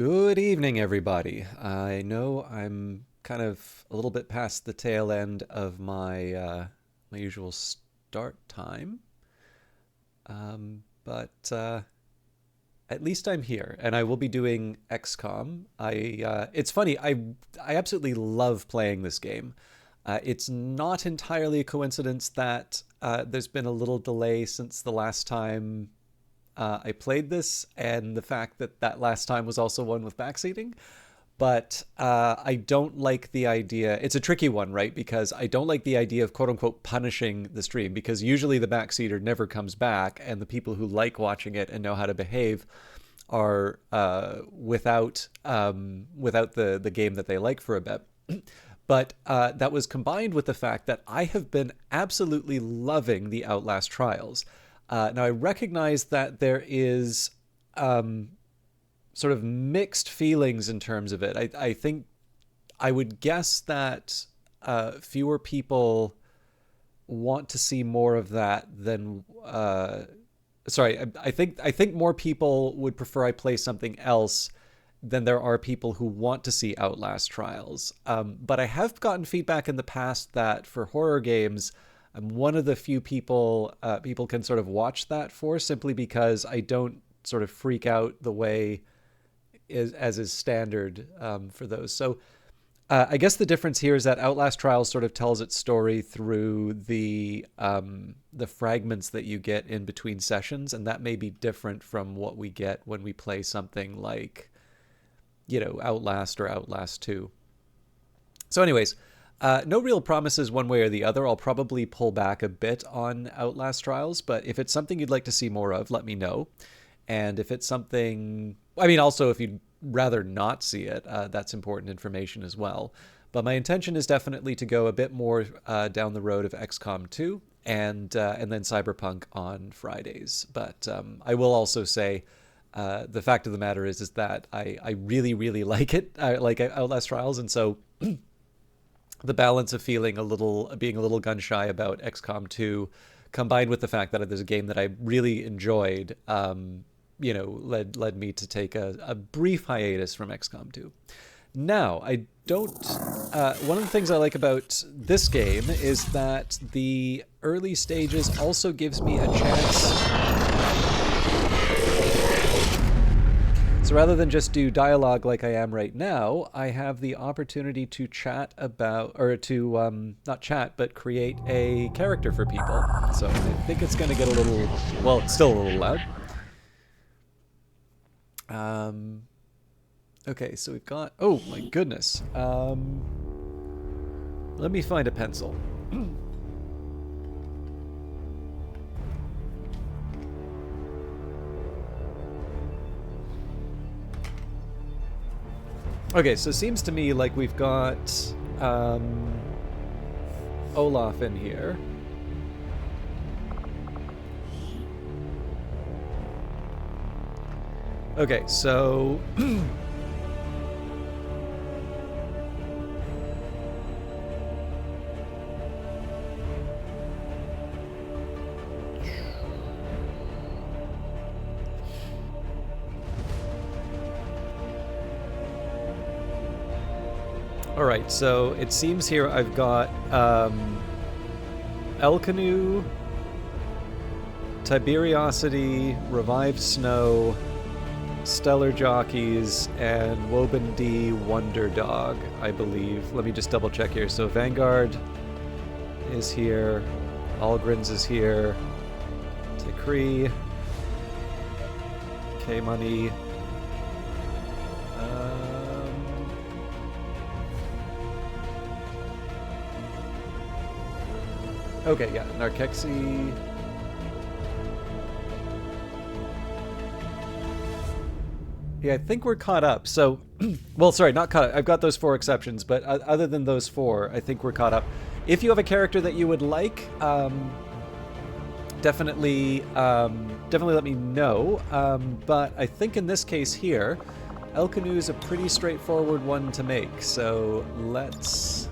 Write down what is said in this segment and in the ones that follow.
Good evening, everybody. I know I'm kind of a little bit past the tail end of my usual start time, but at least I'm here, and I will be doing XCOM. It's funny. I absolutely love playing this game. It's not entirely a coincidence that there's been a little delay since the last time I played this, and the fact that that last time was also one with backseating. But I don't like the idea. It's a tricky one, right? Because I don't like the idea of quote unquote punishing the stream, because usually the backseater never comes back, and the people who like watching it and know how to behave are without the game that they like for a bit. But that was combined with the fact that I have been absolutely loving the Outlast trials. Now, I recognize that there is sort of mixed feelings in terms of it. I think I would guess that fewer people want to see more of that than. I think more people would prefer I play something else than there are people who want to see Outlast trials. But I have gotten feedback in the past that for horror games, I'm one of the few people can sort of watch that for, simply because I don't sort of freak out the way as is standard for those. So I guess the difference here is that Outlast Trials sort of tells its story through the fragments that you get in between sessions, and that may be different from what we get when we play something like, Outlast or Outlast 2. So, anyways, no real promises one way or the other. I'll probably pull back a bit on Outlast Trials, but if it's something you'd like to see more of, let me know. And if it's something, I mean, also if you'd rather not see it, that's important information as well. But my intention is definitely to go a bit more down the road of XCOM 2 and then Cyberpunk on Fridays. But I will also say the fact of the matter is that I really, really like it. I like Outlast Trials, and so the balance of being a little gun shy about XCOM 2, combined with the fact that there's a game that I really enjoyed, led me to take a brief hiatus from XCOM 2. Now, I don't. One of the things I like about this game is that the early stages also gives me a chance. So rather than just do dialogue like I am right now, I have the opportunity to chat about, or to not chat, but create a character for people. So I think it's going to get a little, well, it's still a little loud. Okay, so we've got, oh my goodness. Let me find a pencil. Okay, so it seems to me like we've got Olaf in here. Okay, so all right, so it seems here I've got Elcanu, Tiberiosity, Revived Snow, Stellar Jockeys, and Woban D Wonder Dog, I believe. Let me just double check here. So Vanguard is here, Algrins is here, Tikri, K-Money. Okay, yeah, Narkexi. Yeah, I think we're caught up. So, well, sorry, not caught up. I've got those 4 exceptions, but other than those 4, I think we're caught up. If you have a character that you would like, definitely let me know. But I think in this case here, Elcanu is a pretty straightforward one to make. So let's.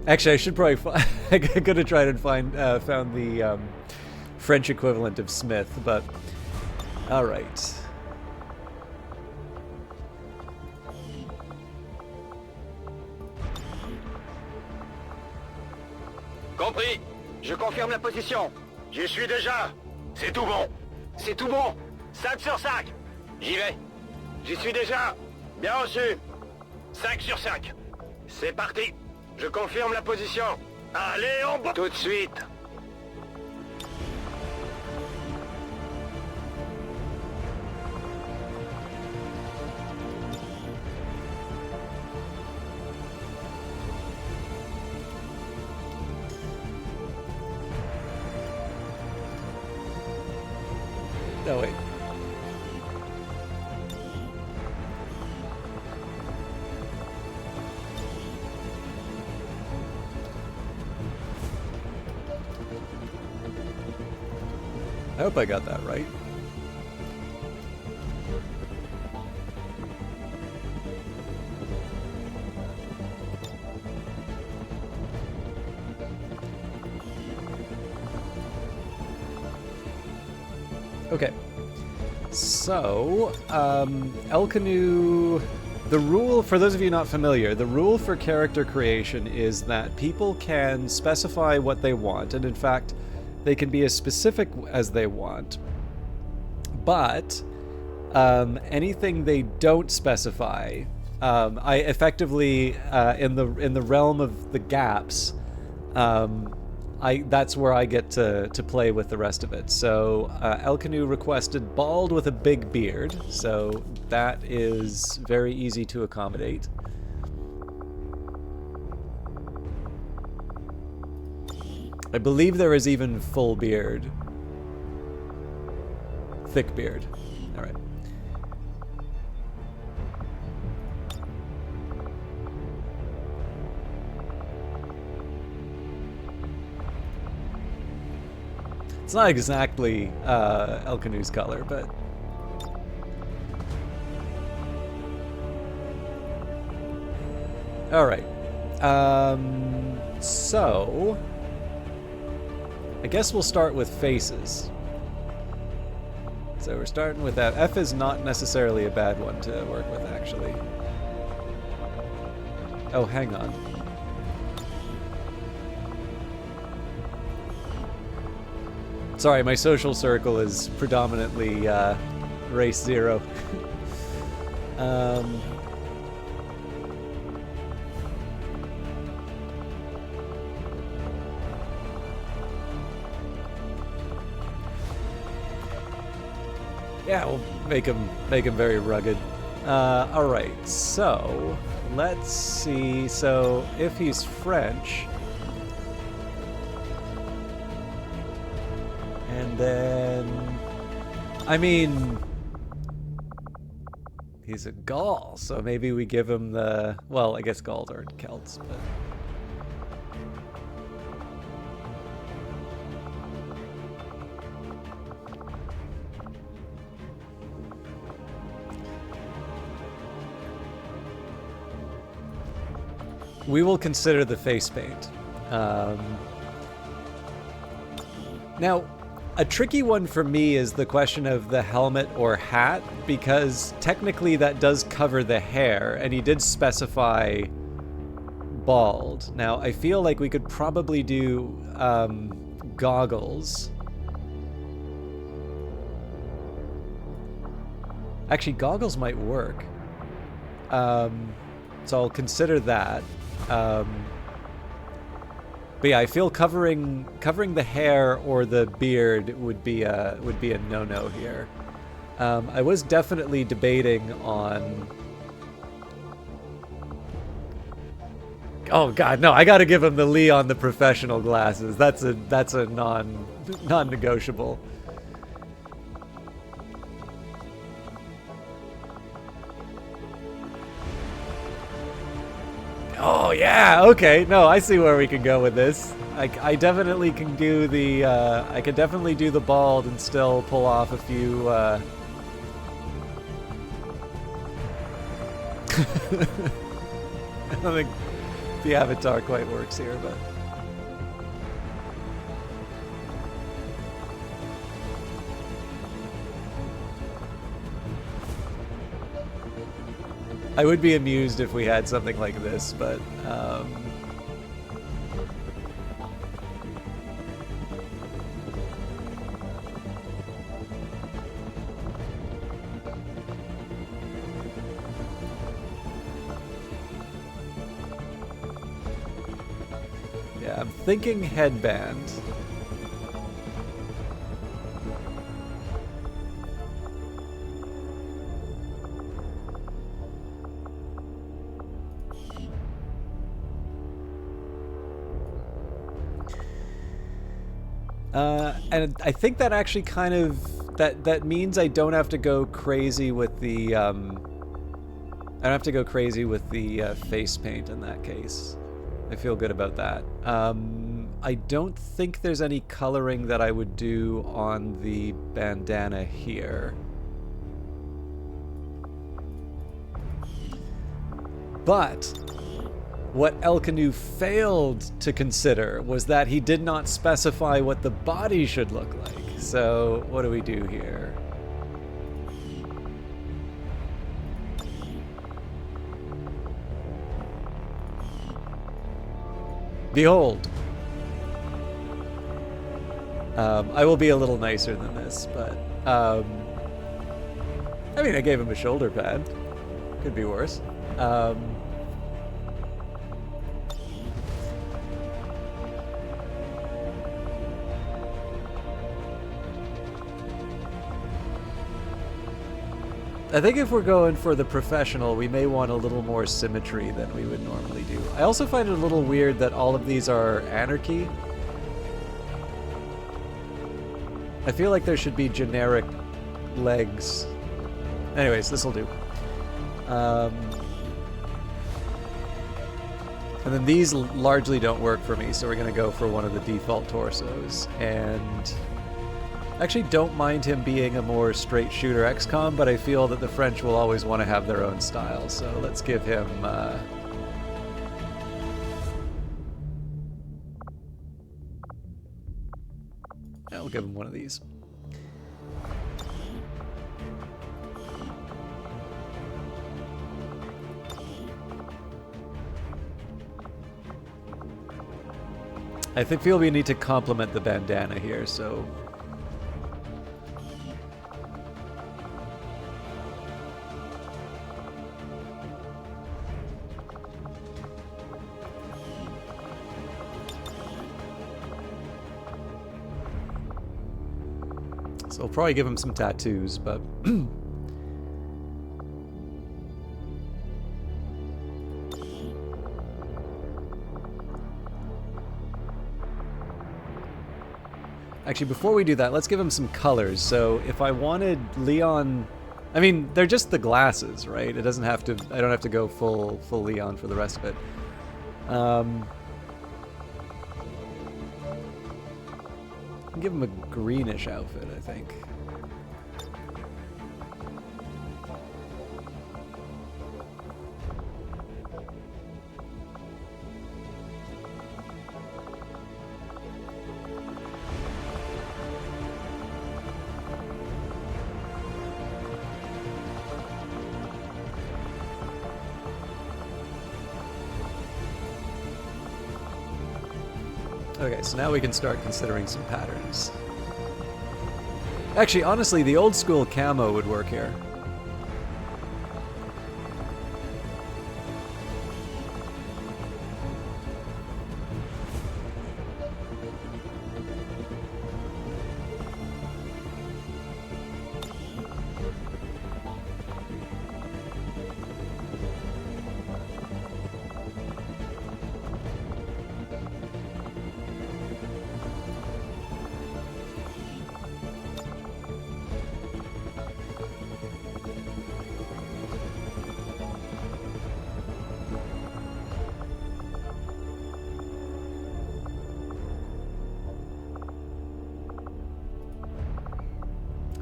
Actually, I should probably. I could have tried and found the French equivalent of Smith, but all right. Compris. Je confirme la position. J'y suis déjà. C'est tout bon. C'est tout bon. 5 sur 5. J'y vais. J'y suis déjà. Bien reçu. 5 sur 5. C'est parti. Je confirme la position. Allez, on bat. Tout de suite. No, wait. I hope I got that right. Okay. So, El Canu, the rule, for those of you not familiar, the rule for character creation is that people can specify what they want, and in fact, they can be as specific as they want. But anything they don't specify, I effectively, in the realm of the gaps, that's where I get to play with the rest of it. So El Canu requested bald with a big beard, so that is very easy to accommodate. I believe there is even full beard. Thick beard. All right. It's not exactly El Canu's color, but... Alright. So... I guess we'll start with faces. So we're starting with that. F is not necessarily a bad one to work with, actually. Oh, hang on. Sorry, my social circle is predominantly race 0. Yeah, we'll make him very rugged. All right, so let's see. So if he's French. And then, I mean, he's a Gaul, so maybe we give him the, well, I guess Gauls aren't Celts, but... We will consider the face paint. Now, a tricky one for me is the question of the helmet or hat, because technically that does cover the hair, and he did specify bald. Now, I feel like we could probably do goggles. Actually, goggles might work. So I'll consider that. But yeah, I feel covering the hair or the beard would be a no-no here. I was definitely debating on. Oh God, no! I got to give him the Leon the Professional glasses. That's a non-negotiable. Oh yeah, okay. No, I see where we can go with this. I definitely can do the I can definitely do the bald and still pull off a few I don't think the avatar quite works here, but I would be amused if we had something like this, but yeah, I'm thinking headband. And I think that actually kind of that means I don't have to go crazy with the I don't have to go crazy with the face paint in that case. I feel good about that. I don't think there's any coloring that I would do on the bandana here. But what El Canu failed to consider was that he did not specify what the body should look like. So what do we do here? Behold. I will be a little nicer than this, but I mean, I gave him a shoulder pad. Could be worse. I think if we're going for the professional, we may want a little more symmetry than we would normally do. I also find it a little weird that all of these are anarchy. I feel like there should be generic legs. Anyways, this'll do. And then these largely don't work for me, so we're going to go for one of the default torsos. And I actually don't mind him being a more straight shooter XCOM, but I feel that the French will always want to have their own style, so let's give him... I'll give him one of these. I feel we need to complement the bandana here, so... So I'll probably give him some tattoos, but... Actually, before we do that, let's give him some colors. So if I wanted Leon... I mean, they're just the glasses, right? It doesn't have to... I don't have to go full Leon for the rest of it. Give him a greenish outfit, I think. Okay, so now we can start considering some patterns. Actually, honestly, the old school camo would work here.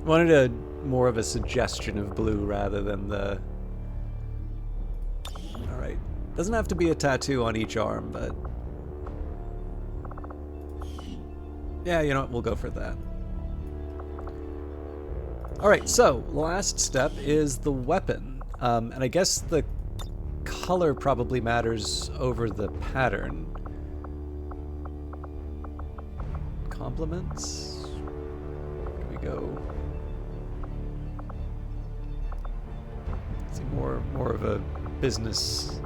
Wanted a more of a suggestion of blue rather than the... Alright. Doesn't have to be a tattoo on each arm, but yeah, you know what? We'll go for that. All right, so last step is the weapon, and I guess the color probably matters over the pattern. Complements. Here we go. See, more of a business-like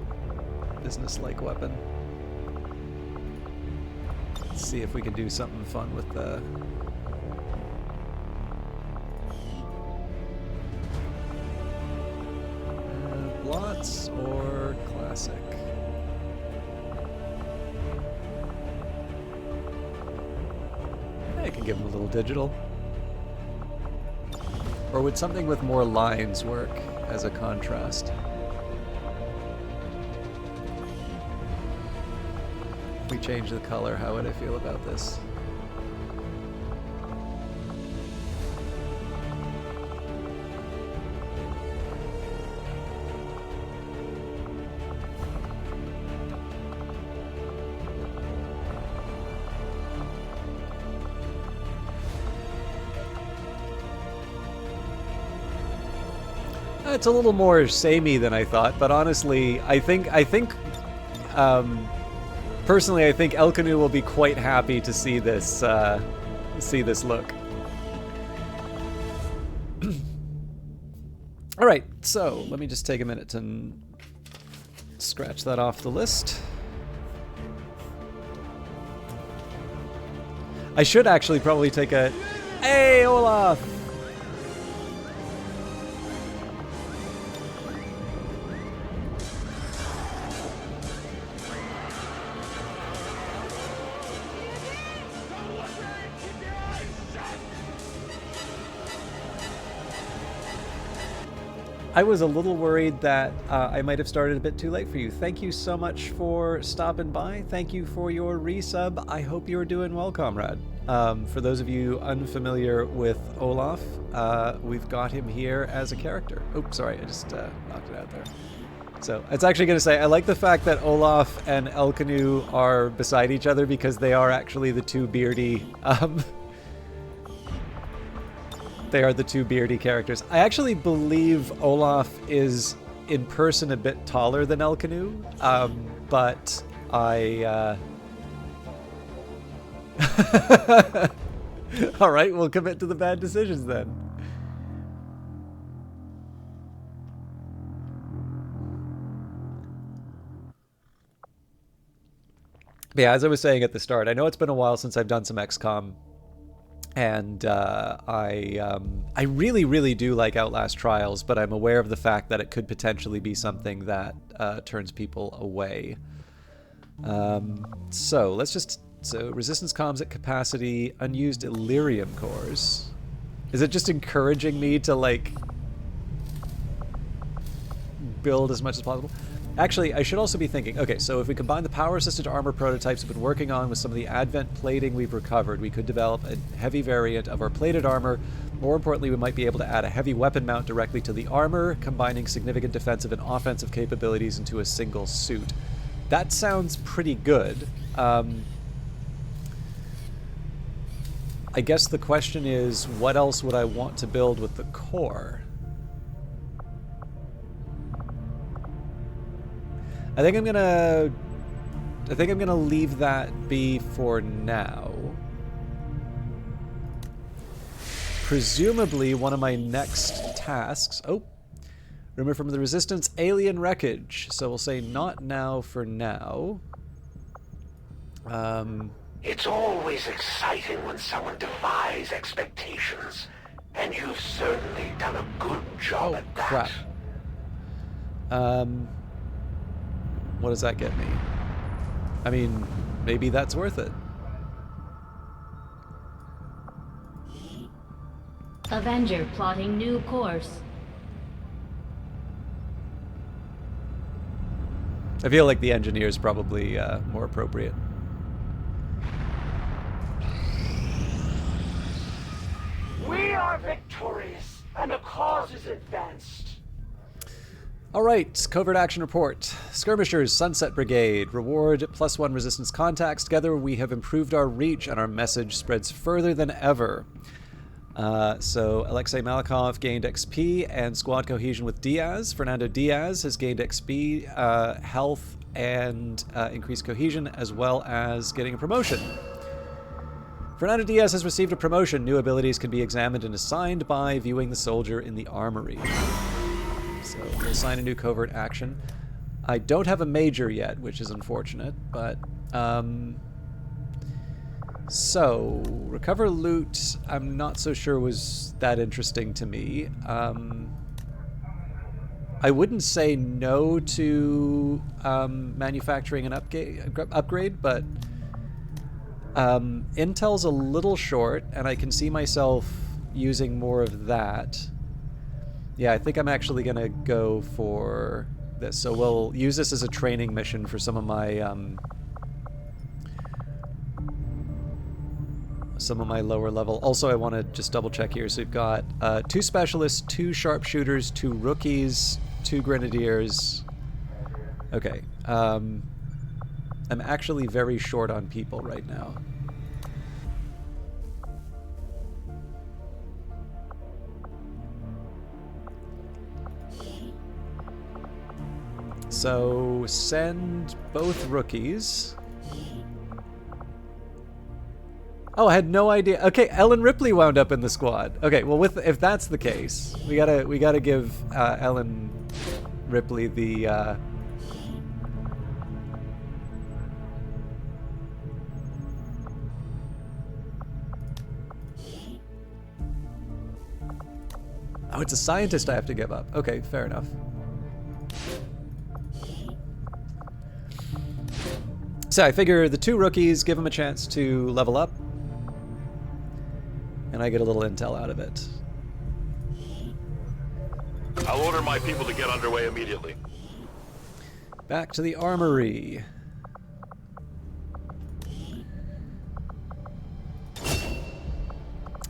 weapon. Let's see if we can do something fun with the. Blots or classic? I can give him a little digital. Or would something with more lines work as a contrast? If we change the color, how would I feel about this? It's a little more samey than I thought, but honestly, I think, personally, I think Elkanu will be quite happy to see this look. All right, so let me just take a minute to scratch that off the list. I should actually probably take a. Hey, Olaf! I was a little worried that I might have started a bit too late for you. Thank you so much for stopping by. Thank you for your resub. I hope you're doing well, comrade. For those of you unfamiliar with Olaf, we've got him here as a character. Oops, sorry, I just knocked it out there. So it's actually going to say, I like the fact that Olaf and Elkanu are beside each other because they are actually the two beardy... They are the two beardy characters. I actually believe Olaf is in person a bit taller than Elkanu, but I. All right, we'll commit to the bad decisions then. But yeah, as I was saying at the start, I know it's been a while since I've done some XCOM. And I really, really do like Outlast Trials, but I'm aware of the fact that it could potentially be something that turns people away. So let's just... So resistance comms at capacity, unused Illyrium cores. Is it just encouraging me to, like, build as much as possible? Actually, I should also be thinking, okay, so if we combine the power-assisted armor prototypes we've been working on with some of the Advent plating we've recovered, we could develop a heavy variant of our plated armor. More importantly, we might be able to add a heavy weapon mount directly to the armor, combining significant defensive and offensive capabilities into a single suit. That sounds pretty good. I guess the question is, what else would I want to build with the core? I think I'm gonna leave that be for now. Presumably one of my next tasks... Oh! Rumor from the Resistance, alien wreckage. So we'll say not now for now. It's always exciting when someone defies expectations. And you've certainly done a good job at that. Crap. What does that get me? I mean, maybe that's worth it. Avenger plotting new course. I feel like the engineer is probably more appropriate. We are victorious, and the cause is advanced. All right, covert action report. Skirmishers, Sunset Brigade. Reward +1 resistance contacts. Together we have improved our reach and our message spreads further than ever. So Alexei Malikov gained XP and squad cohesion with Diaz. Fernando Diaz has gained XP, health, and increased cohesion, as well as getting a promotion. Fernando Diaz has received a promotion. New abilities can be examined and assigned by viewing the soldier in the armory. So we'll assign a new covert action. I don't have a major yet, which is unfortunate, but... So, recover loot, I'm not so sure was that interesting to me. I wouldn't say no to manufacturing an upgrade, but intel's a little short, and I can see myself using more of that. Yeah, I think I'm actually going to go for this. So we'll use this as a training mission for some of my lower level. Also, I want to just double check here. So we've got 2 specialists, 2 sharpshooters, 2 rookies, 2 grenadiers. Okay. I'm actually very short on people right now. So send both rookies. Oh, I had no idea. Okay, Ellen Ripley wound up in the squad. Okay, well, if that's the case, we gotta give Ellen Ripley the. Oh, it's a scientist I have to give up. Okay, fair enough. So I figure the 2 rookies, give them a chance to level up. And I get a little intel out of it. I'll order my people to get underway immediately. Back to the armory.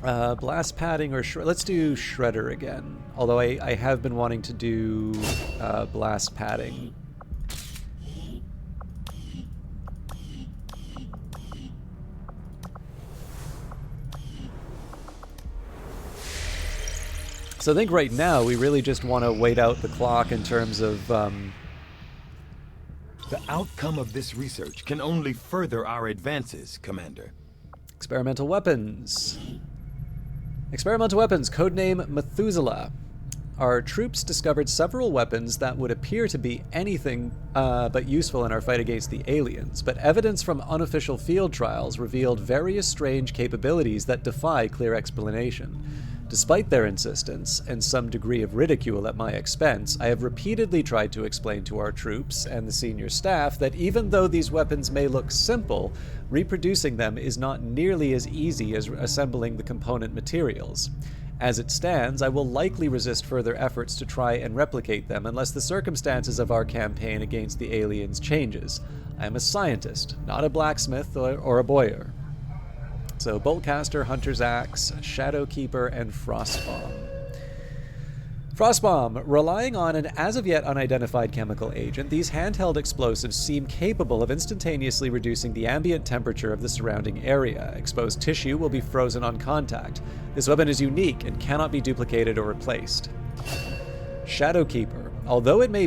Blast padding or let's do shredder again. Although I have been wanting to do blast padding. So I think right now we really just want to wait out the clock in terms of... The outcome of this research can only further our advances, Commander. Experimental weapons. Experimental weapons, codename Methuselah. Our troops discovered several weapons that would appear to be anything but useful in our fight against the aliens, but evidence from unofficial field trials revealed various strange capabilities that defy clear explanation. Despite their insistence, and some degree of ridicule at my expense, I have repeatedly tried to explain to our troops and the senior staff that even though these weapons may look simple, reproducing them is not nearly as easy as assembling the component materials. As it stands, I will likely resist further efforts to try and replicate them unless the circumstances of our campaign against the aliens changes. I am a scientist, not a blacksmith or a bowyer. So Boltcaster, Hunter's Axe, Shadowkeeper, and Frostbomb. Frostbomb. Relying on an as-of-yet unidentified chemical agent, these handheld explosives seem capable of instantaneously reducing the ambient temperature of the surrounding area. Exposed tissue will be frozen on contact. This weapon is unique and cannot be duplicated or replaced. Shadowkeeper. Although it may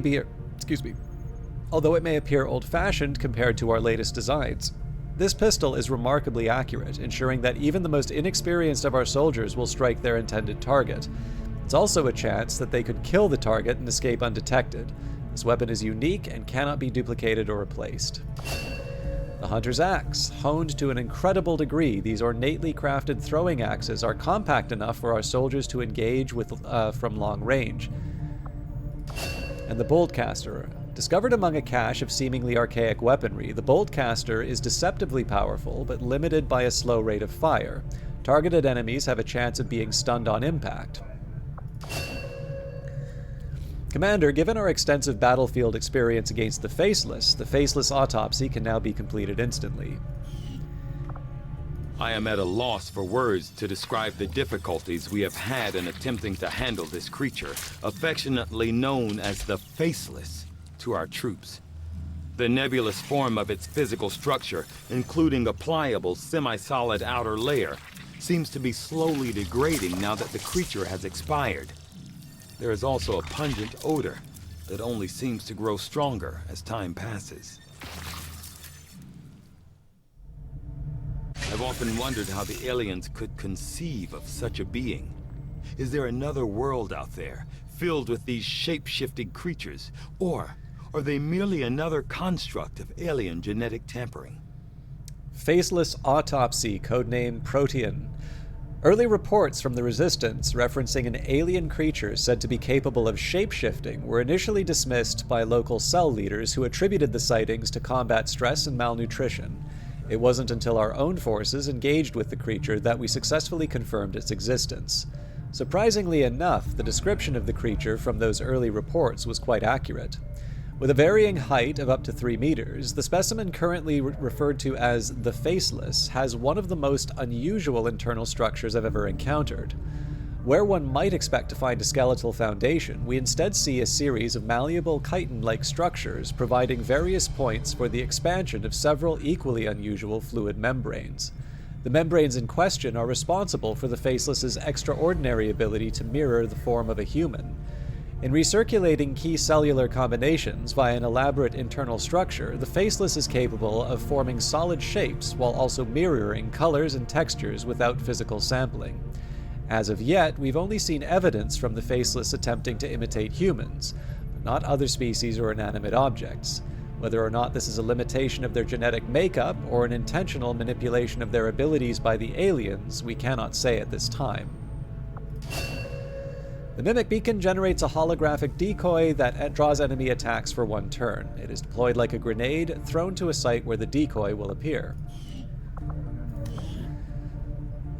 appear old-fashioned compared to our latest designs, this pistol is remarkably accurate, ensuring that even the most inexperienced of our soldiers will strike their intended target. It's also a chance that they could kill the target and escape undetected. This weapon is unique and cannot be duplicated or replaced. The Hunter's Axe. Honed to an incredible degree, these ornately crafted throwing axes are compact enough for our soldiers to engage with from long range. And the Boltcaster. Discovered among a cache of seemingly archaic weaponry, the Boltcaster is deceptively powerful, but limited by a slow rate of fire. Targeted enemies have a chance of being stunned on impact. Commander, given our extensive battlefield experience against the Faceless autopsy can now be completed instantly. I am at a loss for words to describe the difficulties we have had in attempting to handle this creature, affectionately known as the Faceless, to our troops. The nebulous form of its physical structure, including a pliable, semi-solid outer layer, seems to be slowly degrading now that the creature has expired. There is also a pungent odor that only seems to grow stronger as time passes. I've often wondered how the aliens could conceive of such a being. Is there another world out there, filled with these shape-shifting creatures? Or are they merely another construct of alien genetic tampering? Faceless Autopsy, codename Protean. Early reports from the Resistance referencing an alien creature said to be capable of shape-shifting were initially dismissed by local cell leaders who attributed the sightings to combat stress and malnutrition. It wasn't until our own forces engaged with the creature that we successfully confirmed its existence. Surprisingly enough, the description of the creature from those early reports was quite accurate. With a varying height of up to 3 meters, the specimen currently referred to as the Faceless has one of the most unusual internal structures I've ever encountered. Where one might expect to find a skeletal foundation, we instead see a series of malleable chitin-like structures providing various points for the expansion of several equally unusual fluid membranes. The membranes in question are responsible for the Faceless's extraordinary ability to mirror the form of a human. In recirculating key cellular combinations via an elaborate internal structure, the Faceless is capable of forming solid shapes while also mirroring colors and textures without physical sampling. As of yet, we've only seen evidence from the Faceless attempting to imitate humans, but not other species or inanimate objects. Whether or not this is a limitation of their genetic makeup or an intentional manipulation of their abilities by the aliens, we cannot say at this time. The Mimic Beacon generates a holographic decoy that draws enemy attacks for 1 turn. It is deployed like a grenade, thrown to a site where the decoy will appear.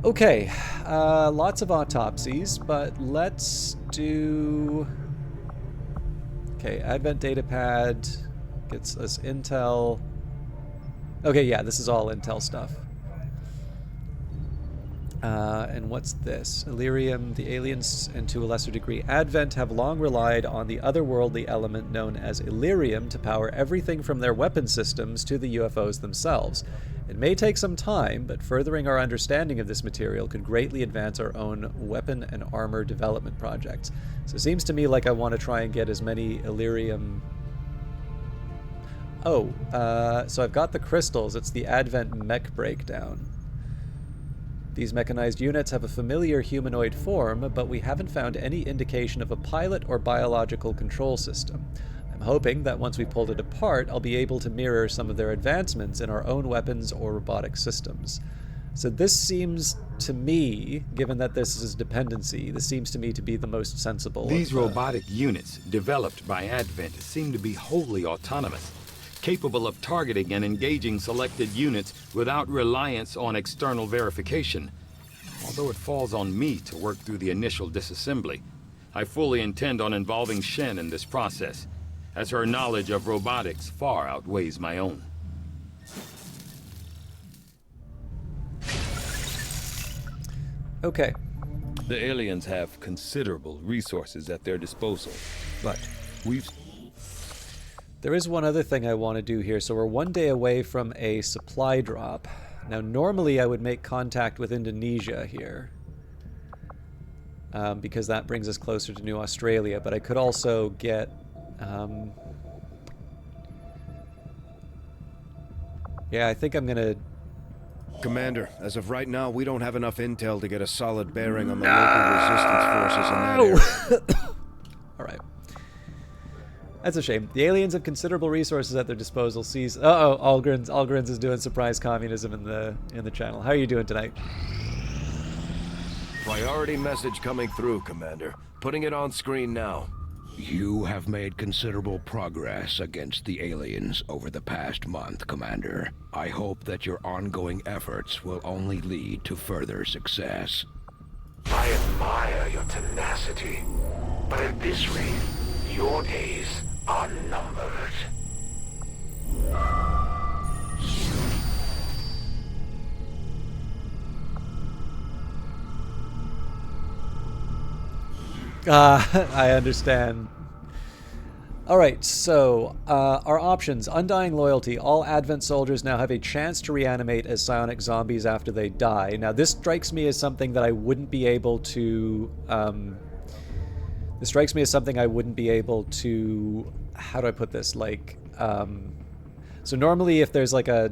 Okay, lots of autopsies, but let's do... Okay, Advent Datapad gets us intel. Okay, yeah, this is all intel stuff. And what's this? Illyrium, the aliens, and to a lesser degree Advent, have long relied on the otherworldly element known as Illyrium to power everything from their weapon systems to the UFOs themselves. It may take some time, but furthering our understanding of this material could greatly advance our own weapon and armor development projects. So it seems to me like I want to try and get as many Illyrium... Oh, so I've got the crystals. It's the Advent mech breakdown. These mechanized units have a familiar humanoid form, but we haven't found any indication of a pilot or biological control system. I'm hoping that once we pulled it apart, I'll be able to mirror some of their advancements in our own weapons or robotic systems. So this seems to me, given that this is dependency, this seems to me to be the most sensible. These robotic units, developed by Advent, seem to be wholly autonomous, capable of targeting and engaging selected units without reliance on external verification. Although it falls on me to work through the initial disassembly, I fully intend on involving Shen in this process, as her knowledge of robotics far outweighs my own. Okay. The aliens have considerable resources at their disposal, but we've... There is one other thing I want to do here. So we're 1 day away from a supply drop. Now, normally I would make contact with Indonesia here, because that brings us closer to New Australia, but I could also get... yeah, I think I'm going to... Commander, as of right now, we don't have enough intel to get a solid bearing on the local resistance forces in that area. All right. That's a shame. The aliens have considerable resources at their disposal. Sees... Uh-oh, Algrins is doing surprise communism in the channel. How are you doing tonight? Priority message coming through, Commander. Putting it on screen now. You have made considerable progress against the aliens over the past month, Commander. I hope that your ongoing efforts will only lead to further success. I admire your tenacity, but at this rate, your days are numbered. I understand. All right, so our options. Undying Loyalty. All Advent soldiers now have a chance to reanimate as psionic zombies after they die. Now, this strikes me as something that I wouldn't be able to... this strikes me as something I wouldn't be able to... How do I put this? Like, so normally if there's like a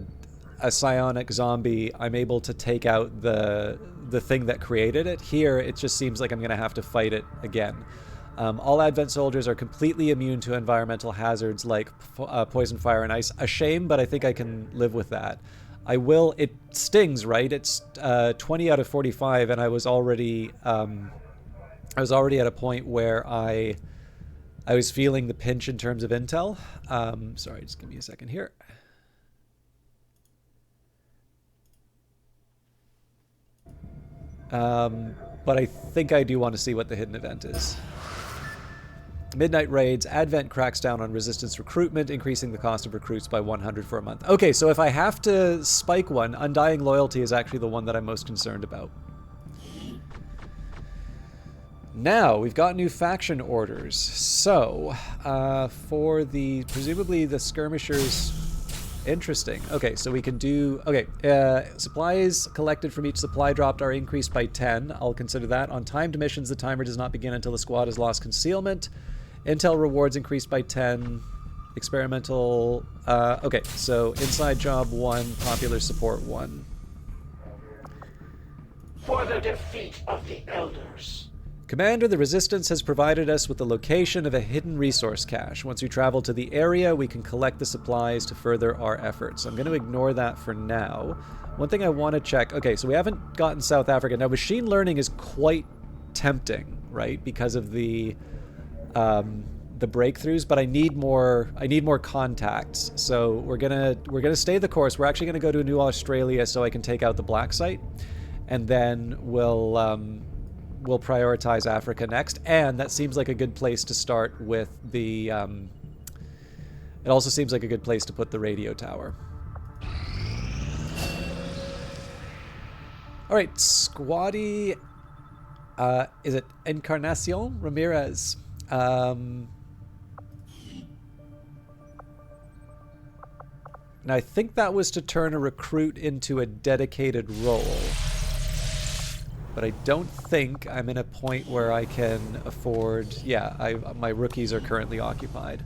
psionic zombie, I'm able to take out the thing that created it. Here, it just seems like I'm going to have to fight it again. All Advent soldiers are completely immune to environmental hazards like poison, fire, and ice. A shame, but I think I can live with that. I will... It stings, right? It's 20 out of 45, and I was already at a point where I was feeling the pinch in terms of intel. Sorry, just give me a second here. But I think I do want to see what the hidden event is. Midnight Raids. Advent cracks down on resistance recruitment, increasing the cost of recruits by 100 for a month. Okay, so if I have to spike one, Undying Loyalty is actually the one that I'm most concerned about. Now, we've got new faction orders. So, for the, presumably the skirmishers... Interesting. Okay, so we can do... Okay, supplies collected from each supply dropped are increased by 10. I'll consider that. On timed missions, the timer does not begin until the squad has lost concealment. Intel rewards increased by 10. Experimental... okay, so inside job 1, popular support 1. For the defeat of the Elders. Commander, the Resistance has provided us with the location of a hidden resource cache. Once we travel to the area, we can collect the supplies to further our efforts. I'm going to ignore that for now. One thing I want to check... Okay, so we haven't gotten South Africa. Now, machine learning is quite tempting, right? Because of the breakthroughs, but I need more contacts. So we're gonna stay the course. We're actually gonna go to New Australia so I can take out the black site, and then we'll prioritize Africa next. And that seems like a good place to start with the... it also seems like a good place to put the radio tower. All right, Squatty... is it Encarnacion Ramirez? Now, I think that was to turn a recruit into a dedicated role. But I don't think I'm in a point where I can afford... Yeah, my rookies are currently occupied.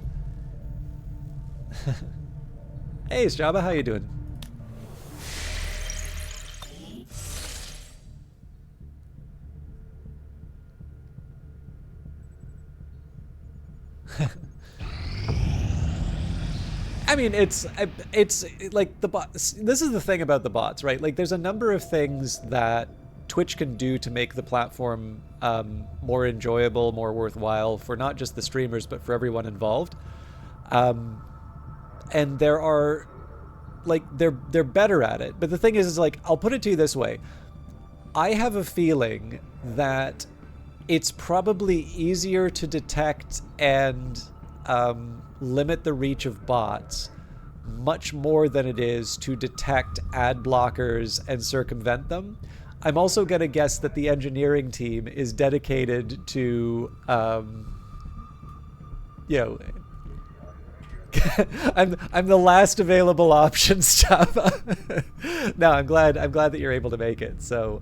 Hey, Jabba, how you doing? I mean, it's like the bots. This is the thing about the bots, right? Like, there's a number of things that Twitch can do to make the platform more enjoyable, more worthwhile for not just the streamers, but for everyone involved. And there are, like, they're better at it. But the thing is like, I'll put it to you this way. I have a feeling that it's probably easier to detect and limit the reach of bots much more than it is to detect ad blockers and circumvent them. I'm also going to guess that the engineering team is dedicated to, you know, I'm the last available option, Java. No, I'm glad that you're able to make it. So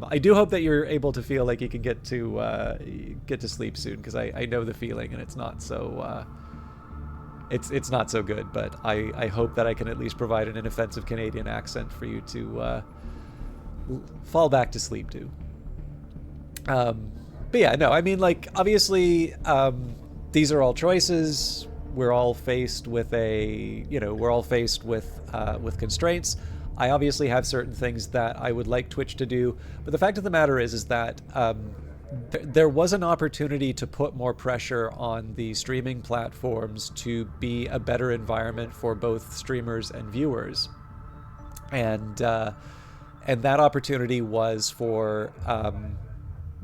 I do hope that you're able to feel like you can get to sleep soon, because I know the feeling, and it's not so it's not so good. But I hope that I can at least provide an inoffensive Canadian accent for you to fall back to sleep to. But yeah, no, I mean, like, obviously these are all choices. We're all faced with with constraints. I obviously have certain things that I would like Twitch to do, but the fact of the matter is that there was an opportunity to put more pressure on the streaming platforms to be a better environment for both streamers and viewers, and that opportunity was for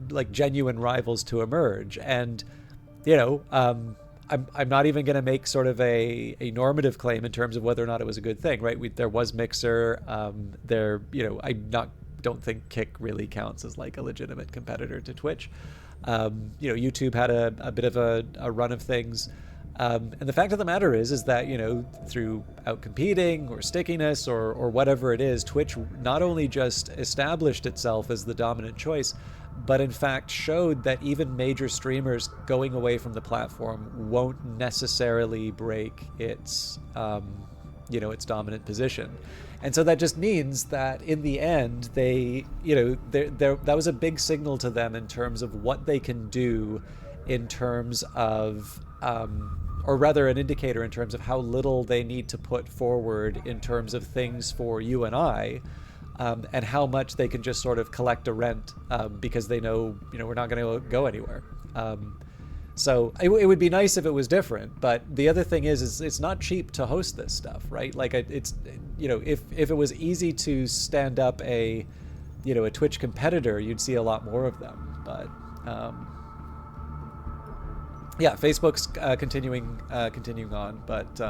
like genuine rivals to emerge. And I'm not even going to make sort of a normative claim in terms of whether or not it was a good thing, right? There was Mixer. I'm not don't think Kick really counts as like a legitimate competitor to Twitch. YouTube had a bit of a run of things. And the fact of the matter is that, through outcompeting or stickiness or whatever it is, Twitch not only just established itself as the dominant choice, but in fact showed that even major streamers going away from the platform won't necessarily break its, its dominant position. And so that just means that in the end, that was a big signal to them in terms of what they can do in terms of, or rather an indicator in terms of how little they need to put forward in terms of things for you and I, and how much they can just sort of collect a rent because they know, we're not going to go anywhere. So it would be nice if it was different, but the other thing is it's not cheap to host this stuff, right? Like it's, if it was easy to stand up a Twitch competitor, you'd see a lot more of them. But yeah, Facebook's continuing on, but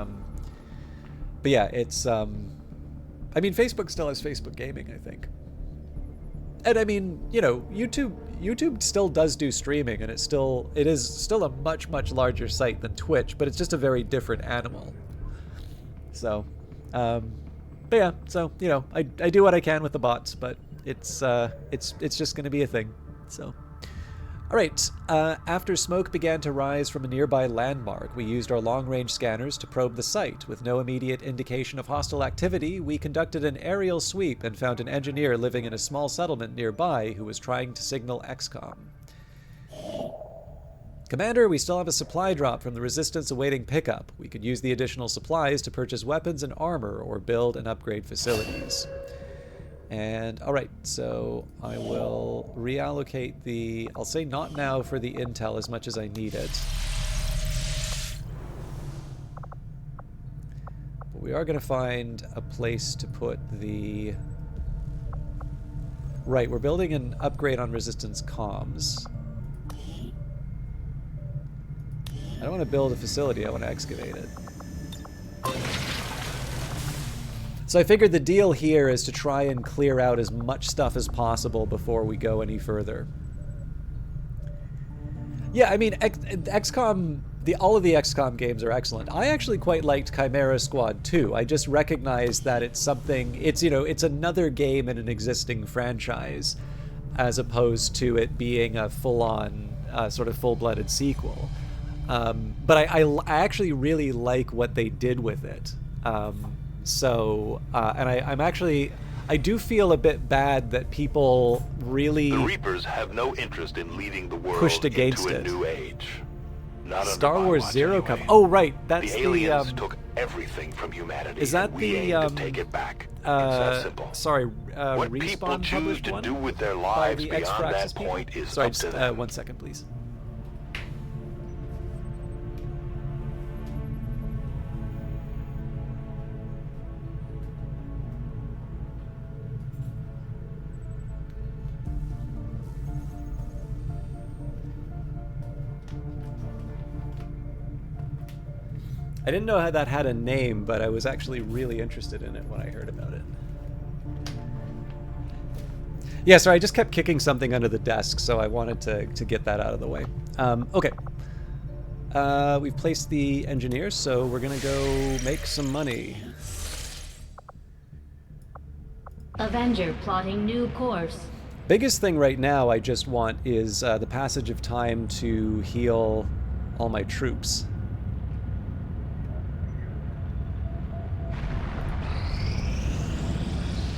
yeah, it's Facebook still has Facebook Gaming, I think. And I mean, YouTube still does do streaming, and it is still a much, much larger site than Twitch, but it's just a very different animal. So, but yeah, so I do what I can with the bots, but it's just going to be a thing. So, all right. After smoke began to rise from a nearby landmark, we used our long-range scanners to probe the site. With no immediate indication of hostile activity, we conducted an aerial sweep and found an engineer living in a small settlement nearby who was trying to signal XCOM. Commander, we still have a supply drop from the Resistance awaiting pickup. We could use the additional supplies to purchase weapons and armor or build and upgrade facilities. And all right, so I will reallocate I'll say not now for the intel as much as I need it. But we are going to find a place to put right, we're building an upgrade on Resistance comms. I don't want to build a facility, I want to excavate it. So I figured the deal here is to try and clear out as much stuff as possible before we go any further. Yeah, I mean, XCOM, all of the XCOM games are excellent. I actually quite liked Chimera Squad 2. I just recognize that it's something, it's another game in an existing franchise, as opposed to it being a full-on, sort of full-blooded sequel. But I actually really like what they did with it. So, and I do feel a bit bad that people really... The Reapers have no interest in leading the world pushed against into a it. new age. Not Star under my Wars watch, Zero anyway. Cup. Oh, right, that's the aliens took everything from humanity. Is that and we the, aim to take it back. It's that simple. Sorry, what Respawn people choose published to one do with their by lives the beyond X-Fraxis that people? point is Sorry, up just to them. 1 second, please. I didn't know how that had a name, but I was actually really interested in it when I heard about it. Yeah, sorry, I just kept kicking something under the desk, so I wanted to get that out of the way. Okay. We've placed the engineers, so we're gonna go make some money. Avenger plotting new course. Biggest thing right now I just want is the passage of time to heal all my troops.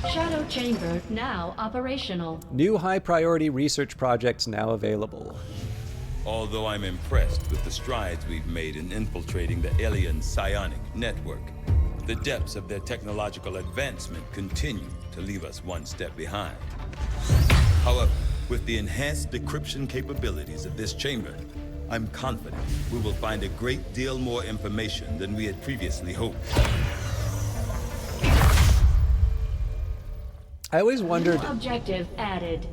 Shadow chamber now operational. New high-priority research projects now available. Although I'm impressed with the strides we've made in infiltrating the alien psionic network, the depths of their technological advancement continue to leave us one step behind. However, with the enhanced decryption capabilities of this chamber, I'm confident we will find a great deal more information than we had previously hoped. I always wondered, New objective added.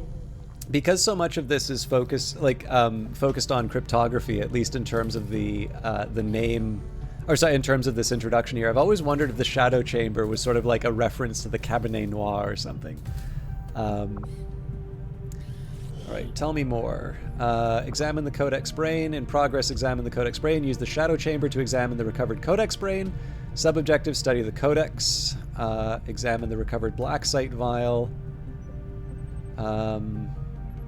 because so much of this is focused on cryptography, at least in terms of the name, or sorry, in terms of this introduction here. I've always wondered if the Shadow Chamber was sort of like a reference to the Cabernet Noir or something. All right, tell me more. Examine the Codex Brain. In progress, examine the Codex Brain. Use the Shadow Chamber to examine the recovered Codex Brain. Sub-objective, study the Codex. Examine the recovered Black Site Vial.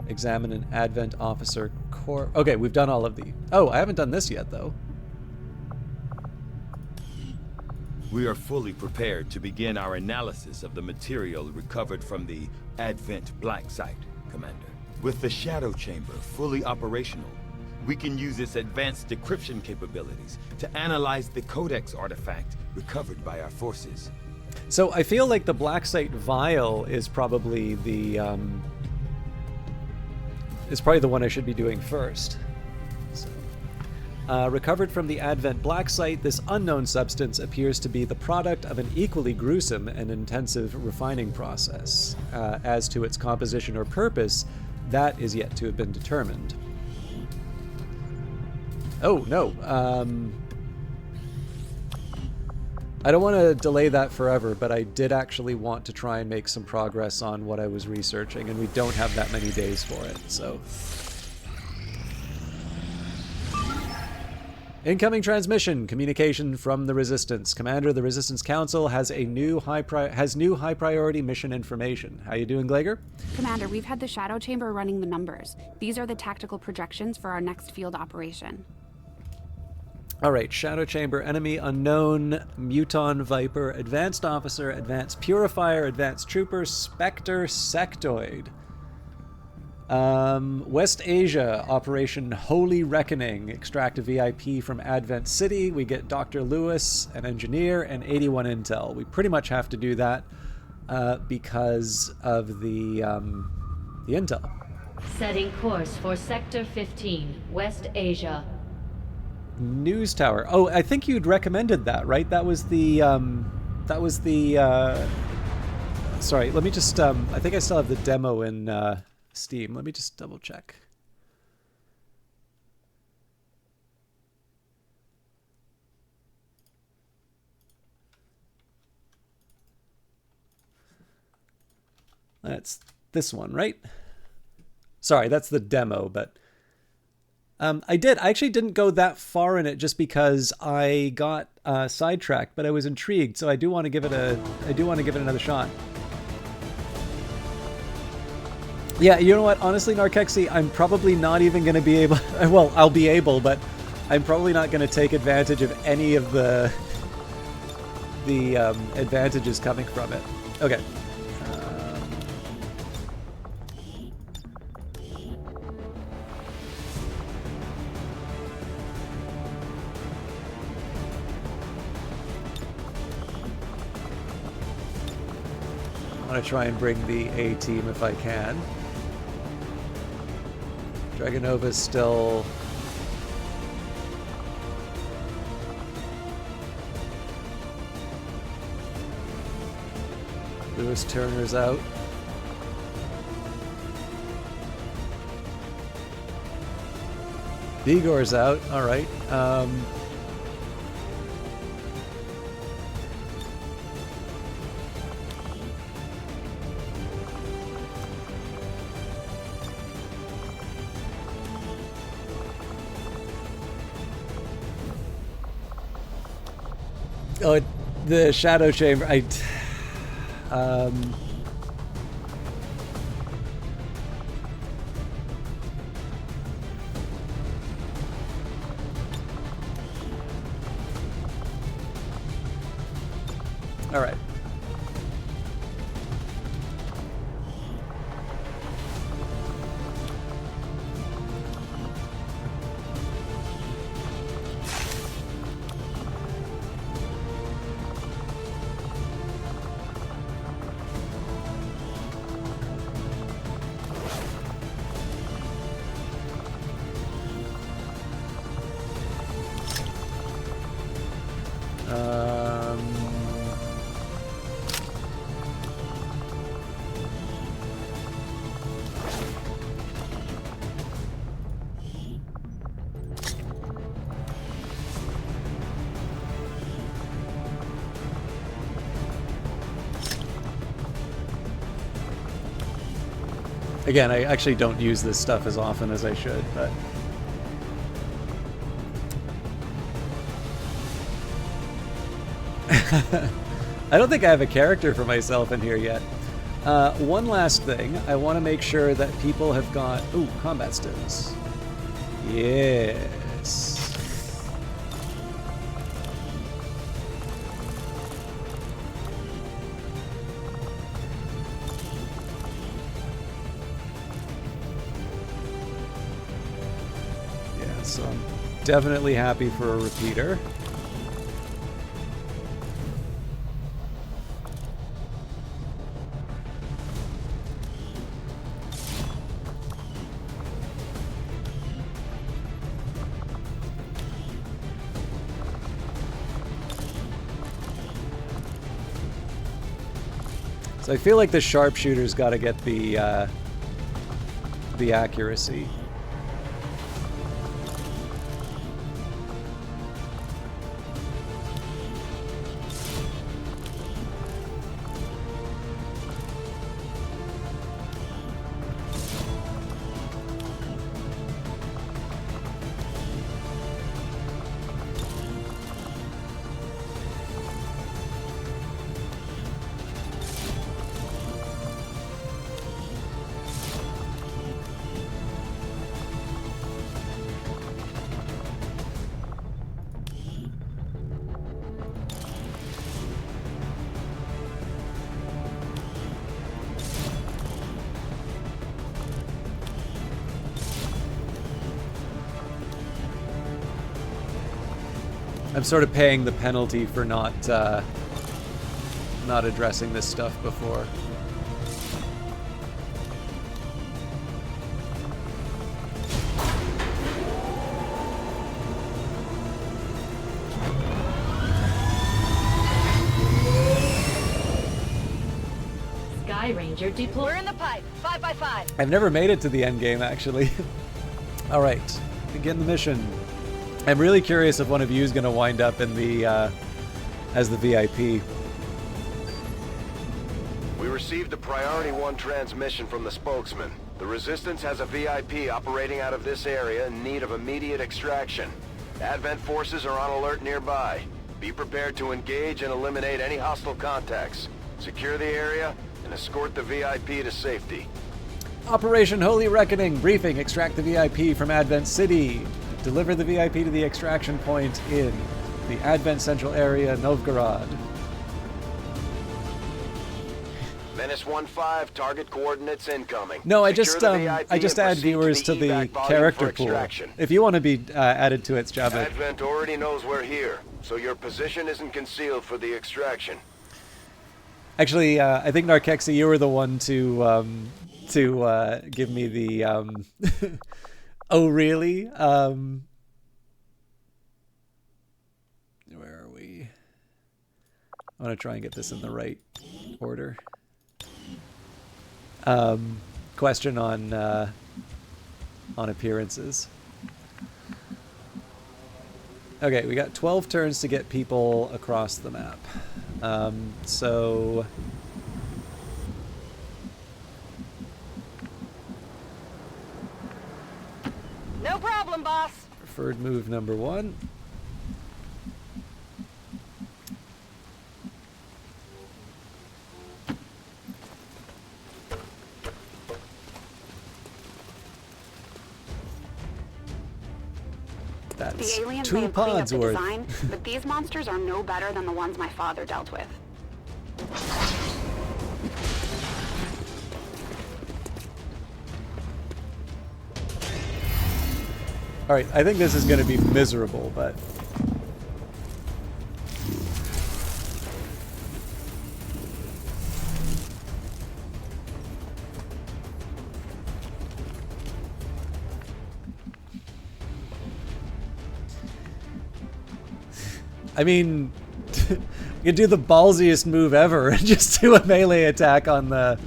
Examine an Advent Officer Core. Okay, we've done all of the... Oh, I haven't done this yet, though. We are fully prepared to begin our analysis of the material recovered from the Advent Black Site, Commander. With the Shadow Chamber fully operational, we can use its advanced decryption capabilities to analyze the Codex artifact recovered by our forces. So I feel like the Black Site Vial is probably the one I should be doing first. So, recovered from the Advent Black Site, this unknown substance appears to be the product of an equally gruesome and intensive refining process. As to its composition or purpose, that is yet to have been determined. Oh, no. I don't want to delay that forever, but I did actually want to try and make some progress on what I was researching, and we don't have that many days for it, so... Incoming transmission. Communication from the Resistance. Commander, the Resistance Council has new high priority mission information. How you doing, Glager? Commander, we've had the Shadow Chamber running the numbers. These are the tactical projections for our next field operation. All right, Shadow Chamber, enemy unknown, Muton Viper, Advanced Officer, Advanced Purifier, Advanced Trooper, Spectre, Sectoid. West Asia, Operation Holy Reckoning. Extract a VIP from Advent City. We get Dr. Lewis, an engineer, and 81 intel. We pretty much have to do that because of the intel. Setting course for Sector 15, West Asia. News Tower. Oh, I think you'd recommended that, right? That was the sorry, let me just, I think I still have the demo in, Steam. Let me just double check. That's this one, right? Sorry, that's the demo, but I actually didn't go that far in it just because I got sidetracked, but I was intrigued, so I do want to give it another shot. Yeah, you know what? Honestly, Narkexy, I'm probably not even going to be able... Well, I'll be able, but I'm probably not going to take advantage of any of the advantages coming from it. Okay. I want to try and bring the A team if I can. Dragonova's still... Lewis Turner's out. Vigor's out. All right. Oh, the Shadow Chamber. All right. Again, I actually don't use this stuff as often as I should, but... I don't think I have a character for myself in here yet. One last thing. I want to make sure that people have got... Ooh, combat stims. Yes. Yeah, so I'm definitely happy for a repeater. So I feel like the sharpshooter's got to get the accuracy. I'm sort of paying the penalty for not addressing this stuff before. Sky Ranger deployed. We're in the pipe. 5 by 5. I've never made it to the end game, actually. All right, begin the mission. I'm really curious if one of you is going to wind up in the as the VIP. We received a Priority 1 transmission from the spokesman. The Resistance has a VIP operating out of this area in need of immediate extraction. Advent forces are on alert nearby. Be prepared to engage and eliminate any hostile contacts. Secure the area and escort the VIP to safety. Operation Holy Reckoning. Briefing. Extract the VIP from Advent City. Deliver the VIP to the extraction point in the Advent Central area, Novgorod. Menace 1-5, target coordinates incoming. No, I Secure just the VIP add and viewers to proceed the evac volume character for pool. extraction. If you want to be added to it, Jabba. Advent already knows we're here, so your position isn't concealed for the extraction. Actually, I think Narkexi, you were the one to give me the oh really? Where are we? I want to try and get this in the right order. Question on appearances. Okay, we got 12 turns to get people across the map. So No problem, boss. preferred move number 1. That's The aliens 2 may have cleaned up pods the worth. design, but these monsters are no better than the ones my father dealt with. Alright, I think this is going to be miserable, but... I mean, you do the ballsiest move ever and just do a melee attack on the...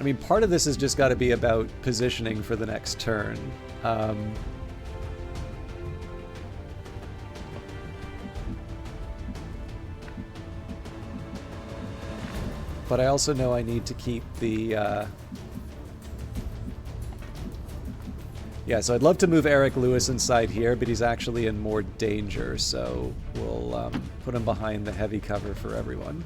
I mean, part of this has just got to be about positioning for the next turn. But I also know I need to keep the... Yeah, so I'd love to move Eric Lewis inside here, but he's actually in more danger, so we'll put him behind the heavy cover for everyone.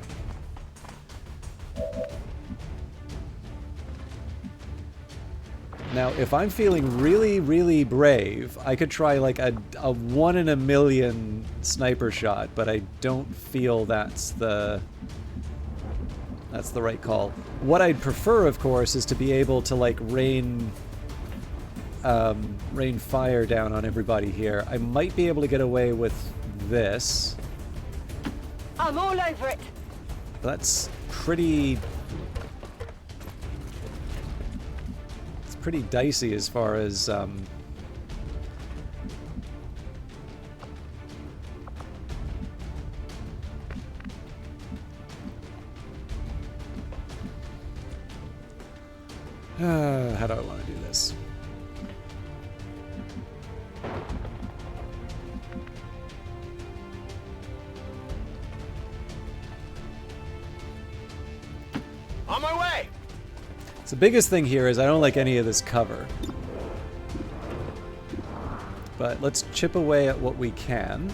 Now, if I'm feeling really, really brave, I could try like a 1 in a million sniper shot, but I don't feel that's the right call. What I'd prefer, of course, is to be able to like rain fire down on everybody here. I might be able to get away with this. I'm all over it. That's pretty... It's pretty dicey as far as... how do I want to do this? On my way! So the biggest thing here is I don't like any of this cover. But let's chip away at what we can.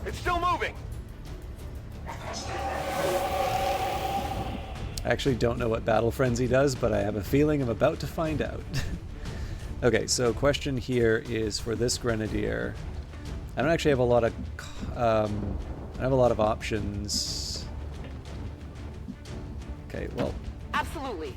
It's still moving! I actually don't know what Battle Frenzy does, but I have a feeling I'm about to find out. Okay, so question here is for this Grenadier. I don't actually have a lot of... I have a lot of options. Okay, well... Absolutely.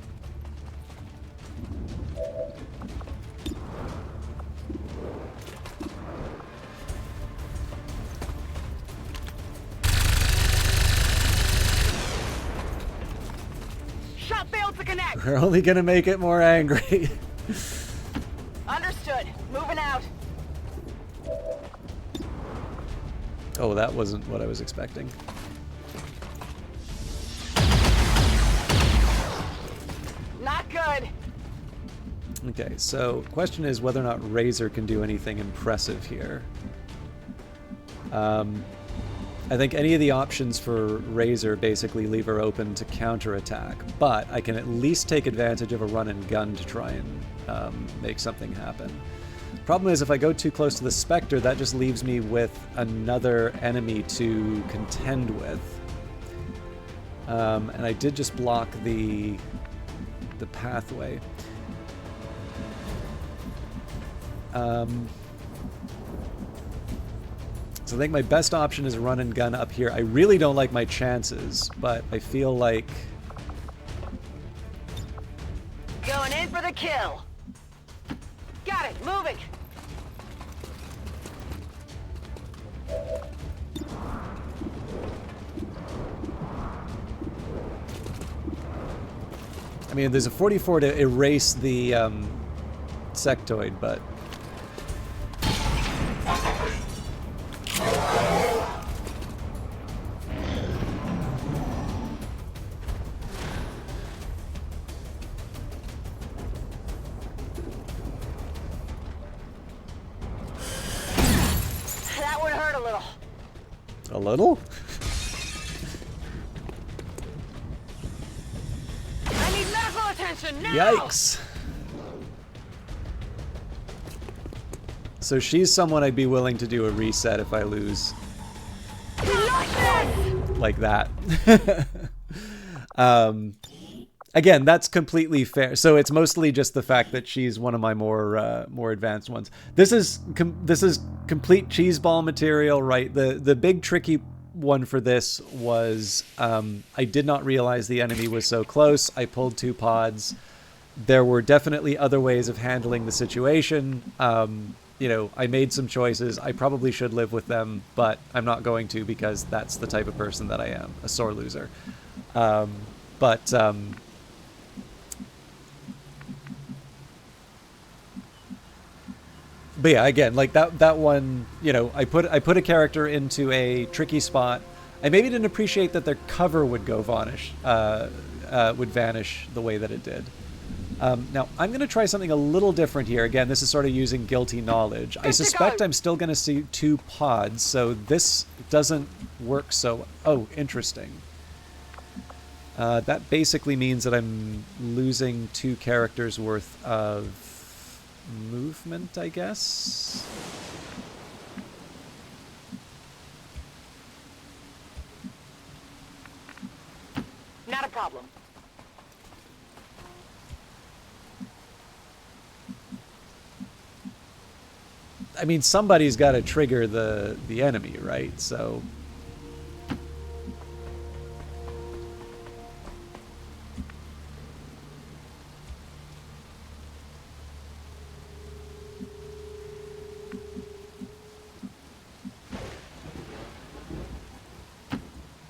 Shot failed to connect. We're only gonna make it more angry. Understood. Moving out. Oh, that wasn't what I was expecting. Not good. Okay, so question is whether or not Razor can do anything impressive here. I think any of the options for Razor basically leave her open to counterattack, but I can at least take advantage of a run and gun to try and make something happen. Problem is, if I go too close to the Spectre, that just leaves me with another enemy to contend with. And I did just block the pathway. So I think my best option is run and gun up here. I really don't like my chances, but I feel like... Going in for the kill. Got it. Moving. I mean, there's a 44 to erase the sectoid, but... That would hurt a little. A little? I need medical attention now. Yikes. So she's someone I'd be willing to do a reset if I lose. Like that. Again, that's completely fair. So it's mostly just the fact that she's one of my more advanced ones. This is complete cheeseball material, right? The big tricky one for this was I did not realize the enemy was so close. I pulled 2 pods. There were definitely other ways of handling the situation. You know, I made some choices. I probably should live with them, but I'm not going to because that's the type of person that I am, a sore loser. But But yeah, again, like that one, you know, I put a character into a tricky spot. I maybe didn't appreciate that their cover would vanish the way that it did. Now, I'm going to try something a little different here. Again, this is sort of using guilty knowledge. I suspect I'm still going to see 2 pods, so this doesn't work so... Oh, interesting. That basically means that I'm losing 2 characters worth of movement, I guess? Not a problem. I mean, somebody's got to trigger the enemy, right? So...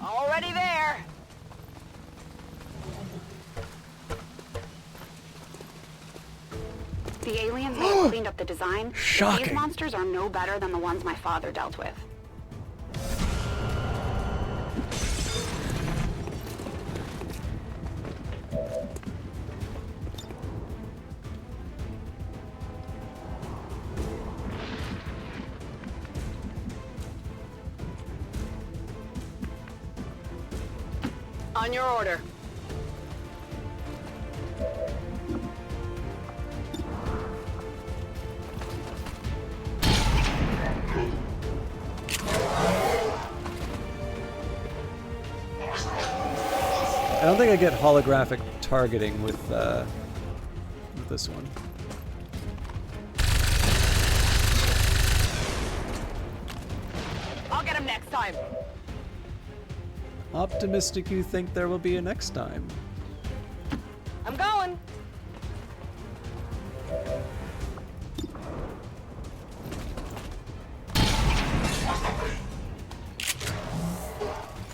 Already there. The aliens may have cleaned up the design. Shocking. These monsters are no better than the ones my father dealt with. On your order. I don't think I get holographic targeting with this one. I'll get him next time. Optimistic you think there will be a next time. I'm going.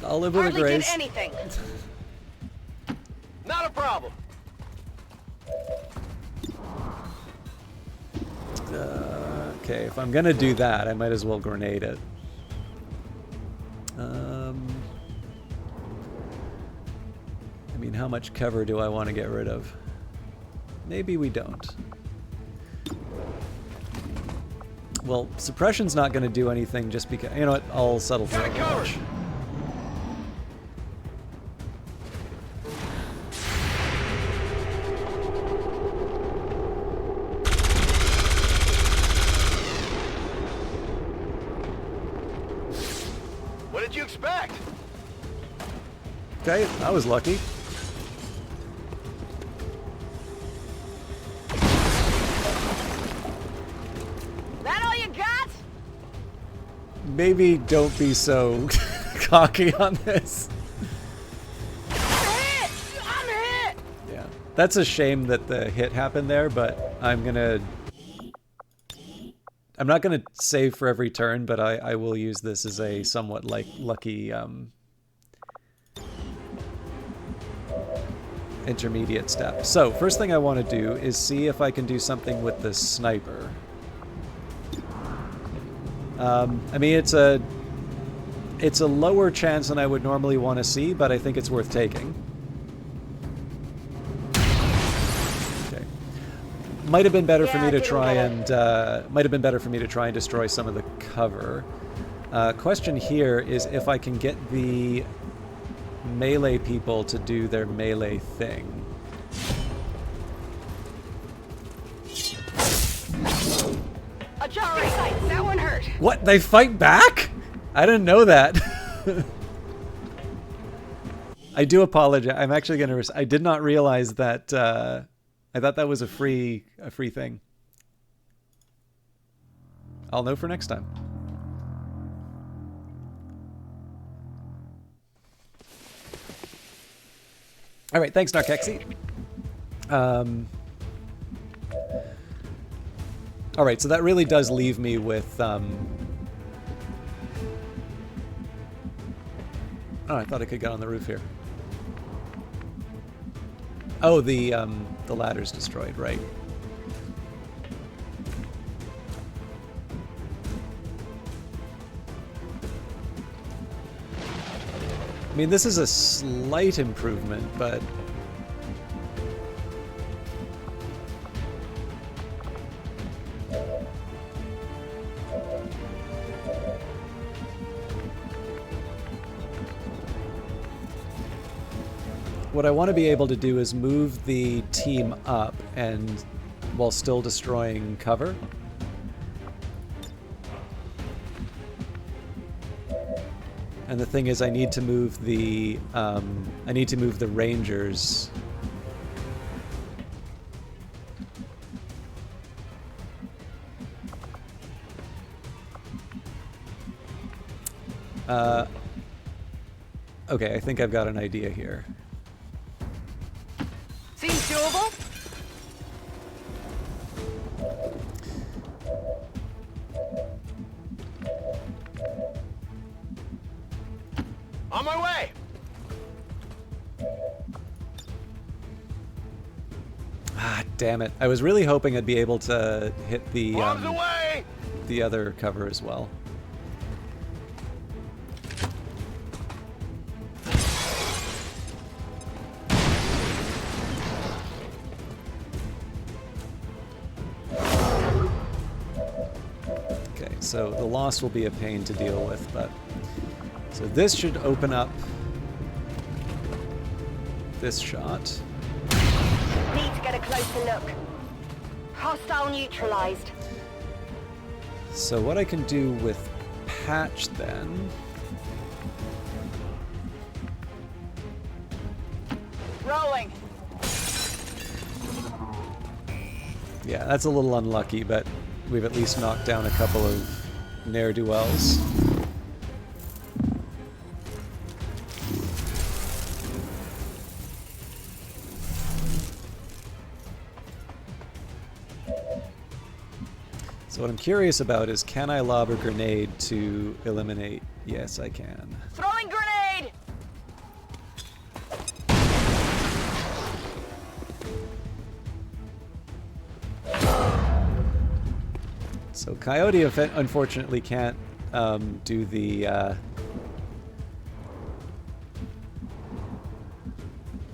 I'll live with a Hardly grace. did anything. Not a problem. Okay, if I'm gonna do that, I might as well grenade it. I mean, how much cover do I want to get rid of? Maybe we don't. Well, suppression's not going to do anything just because... You know what? I'll settle for it. What did you expect? Okay, I was lucky. That all you got? Maybe don't be so cocky on this. I'm hit! I'm hit! Yeah. That's a shame that the hit happened there, but I'm not gonna save for every turn, but I will use this as a somewhat lucky intermediate step. So first thing I want to do is see if I can do something with the sniper. I mean, it's a lower chance than I would normally want to see, but I think it's worth taking. Okay. Might have been better for me to try and destroy some of the cover. Question here is if I can get the melee people to do their melee thing. A jarring sight. That one hurt. What? They fight back? I didn't know that. I do apologize. I'm actually gonna. I did not realize that. I thought that was a free thing. I'll know for next time. All right, thanks, Narkexy. All right, so that really does leave me with. Oh, I thought I could get on the roof here. Oh, the ladder's destroyed, right? I mean, this is a slight improvement, but... what I want to be able to do is move the team up and while still destroying cover. And the thing is, I need to move the Rangers. Okay, I think I've got an idea here. Seems doable. On my way! Ah, damn it. I was really hoping I'd be able to hit the away! The other cover as well. Okay, so the loss will be a pain to deal with, but so this should open up this shot. Need to get a closer look. Hostile neutralized. So what I can do with Patch then... Rolling. Yeah, that's a little unlucky, but we've at least knocked down a couple of ne'er-do-wells. So what I'm curious about is, can I lob a grenade to eliminate? Yes, I can. Throwing grenade! So Coyote unfortunately can't do the...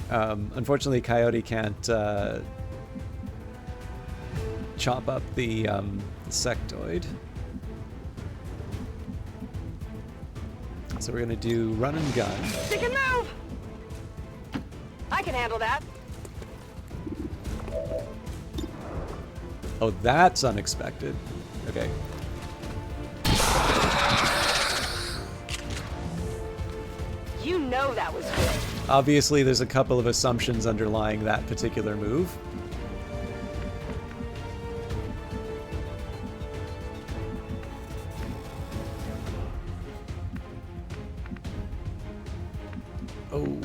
unfortunately, Coyote can't chop up the sectoid. So we're gonna do run and gun. Stick and move! I can handle that. Oh, that's unexpected. Okay. You know that was good. Obviously, there's a couple of assumptions underlying that particular move. Oh,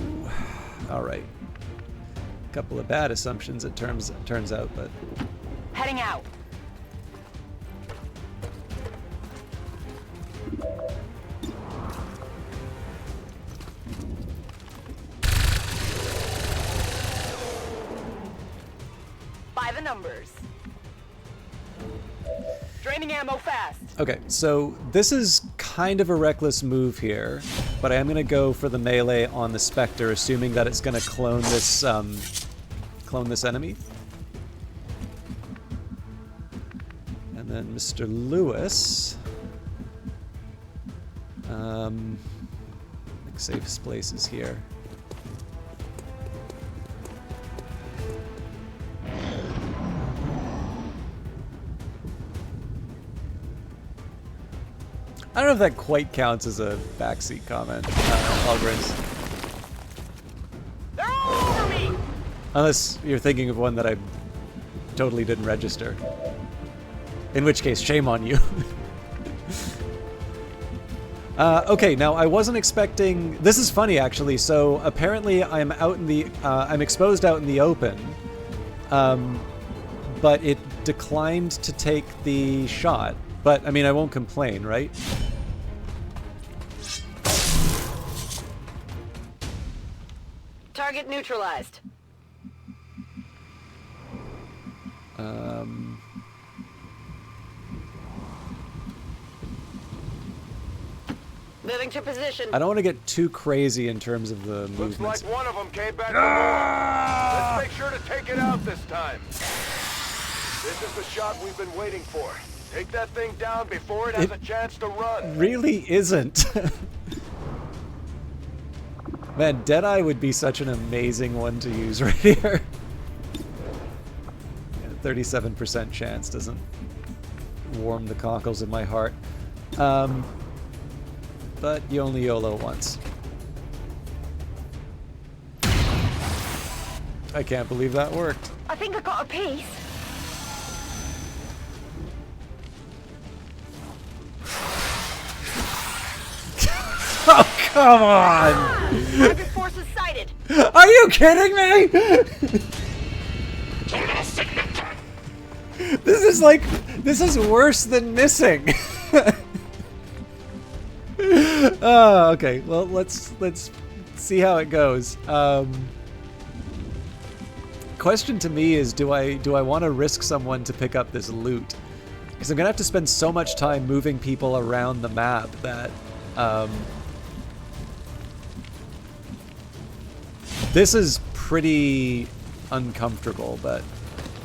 all right. Couple of bad assumptions, it turns out, but Heading out. By the numbers. Draining ammo fast. okay. So this is kind of a reckless move here, but I am going to go for the melee on the Spectre, assuming that it's going to clone this enemy. And then Mr. Lewis. I think safest place is here. I don't know if that quite counts as a backseat comment, Algorins. They're all over me! Unless you're thinking of one that I totally didn't register. In which case, shame on you. Okay, now I wasn't expecting... This is funny, actually. So apparently I'm out in the... I'm exposed out in the open. But it declined to take the shot. But, I mean, I won't complain, right? Target neutralized. Moving to position. I don't want to get too crazy in terms of the Looks movements. like one of them came back for more. Let's make sure to take it out this time. This is the shot we've been waiting for. Take that thing down before it has a chance to run. Really isn't. Man, Deadeye would be such an amazing one to use right here. 37% chance doesn't warm the cockles in my heart. But you only YOLO once. I can't believe that worked. I think I got a piece. Oh, come on! Target forces sighted. Are you kidding me? This is worse than missing. Oh, okay. Well, let's see how it goes. Question to me is, do I want to risk someone to pick up this loot? Because I'm gonna have to spend so much time moving people around the map that this is pretty uncomfortable, but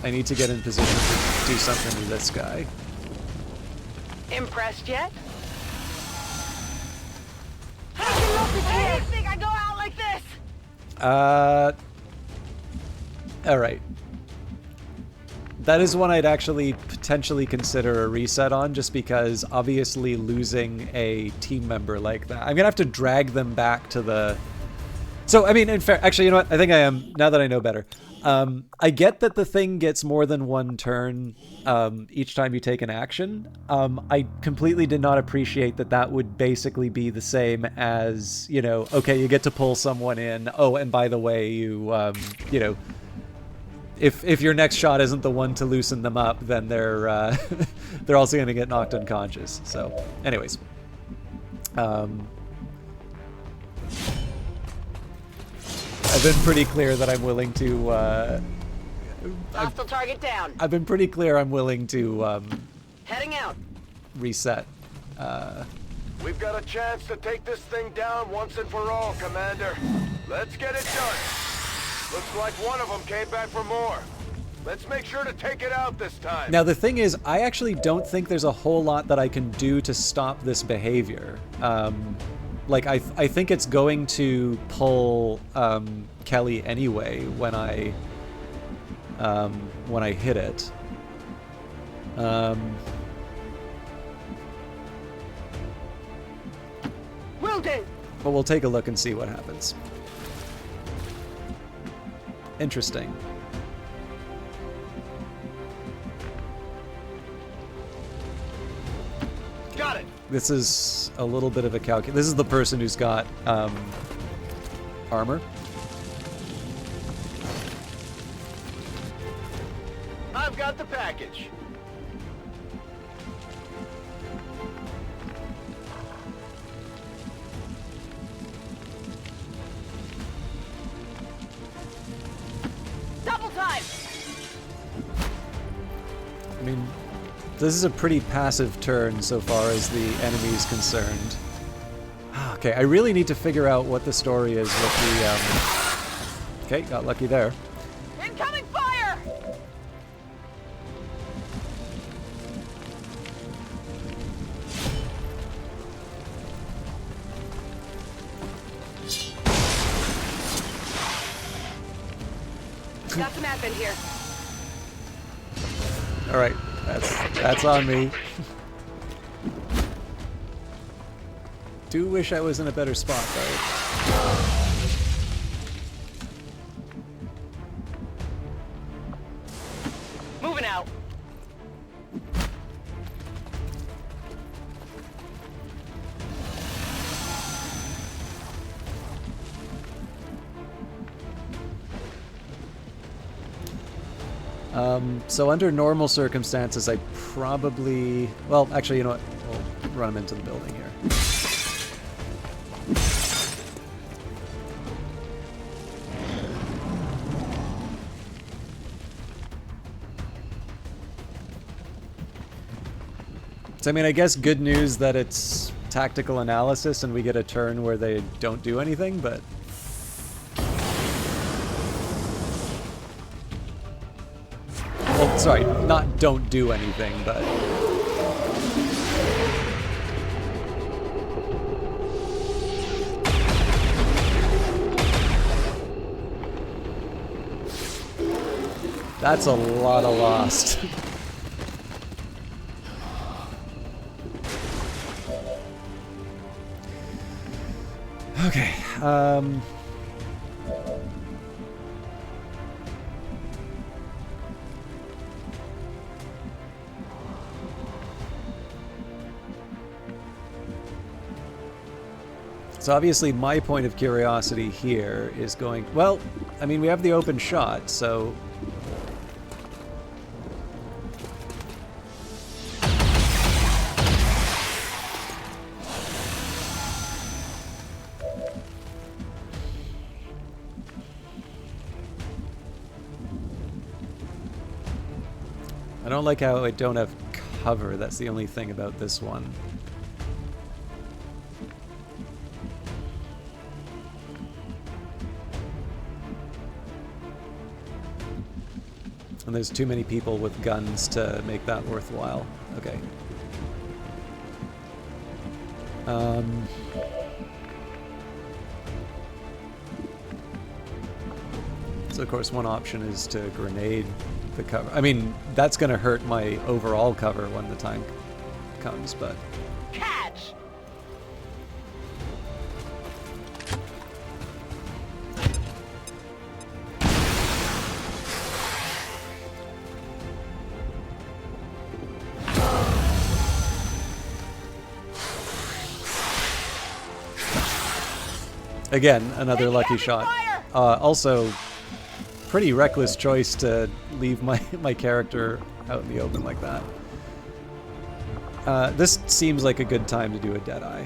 I need to get in position to do something to this guy. Impressed yet? I didn't think I'd go out like this. Alright. That is one I'd actually potentially consider a reset on, just because obviously losing a team member like that, I'm gonna have to drag them back to the... So, I mean, in fair... Actually, you know what? I think I am, now that I know better. I get that the thing gets more than one turn each time you take an action. I completely did not appreciate that that would basically be the same as, you know, okay, you get to pull someone in. Oh, and by the way, you know, if your next shot isn't the one to loosen them up, then they're they're also going to get knocked unconscious. So, anyways. I've been pretty clear that I'm willing to, Hostile target down. I've been pretty clear I'm willing to, Heading out. reset. We've got a chance to take this thing down once and for all, Commander. Let's get it done. Looks like one of them came back for more. Let's make sure to take it out this time. Now, the thing is, I actually don't think there's a whole lot that I can do to stop this behavior. Like, I think it's going to pull Kelly anyway when I hit it. Will do. But we'll take a look and see what happens. Interesting. Got it. This is a little bit of a calculation. This is the person who's got armor. I've got the package. Double time. I mean, this is a pretty passive turn so far as the enemy is concerned. Okay, I really need to figure out what the story is with the... Okay, got lucky there. Incoming fire. Got some advent here. All right, that's on me. Do wish I was in a better spot though. Moving out. So under normal circumstances, I probably... Well, actually, you know what? We'll run them into the building here. So, I mean, I guess good news that it's tactical analysis and we get a turn where they don't do anything, but... Well, sorry, not don't do anything, but... That's a lot of lost. Okay, so obviously my point of curiosity here is going, well, I mean, we have the open shot, so... I don't like how I don't have cover. That's the only thing about this one. And there's too many people with guns to make that worthwhile. Okay. So of course one option is to grenade the cover. I mean, that's going to hurt my overall cover when the time comes, but... Catch! Again, another lucky shot. Also, pretty reckless choice to leave my character out in the open like that. This seems like a good time to do a Deadeye.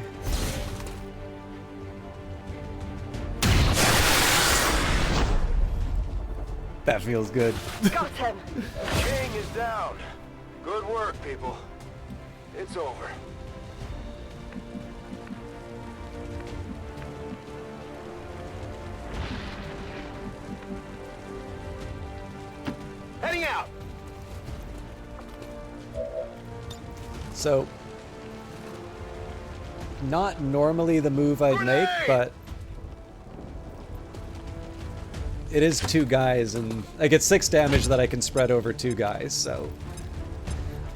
That feels good. Got him! King is down. Good work, people. It's over. Heading out! So, not normally the move I'd make, but it is 2 guys, and I get 6 damage that I can spread over 2 guys, so...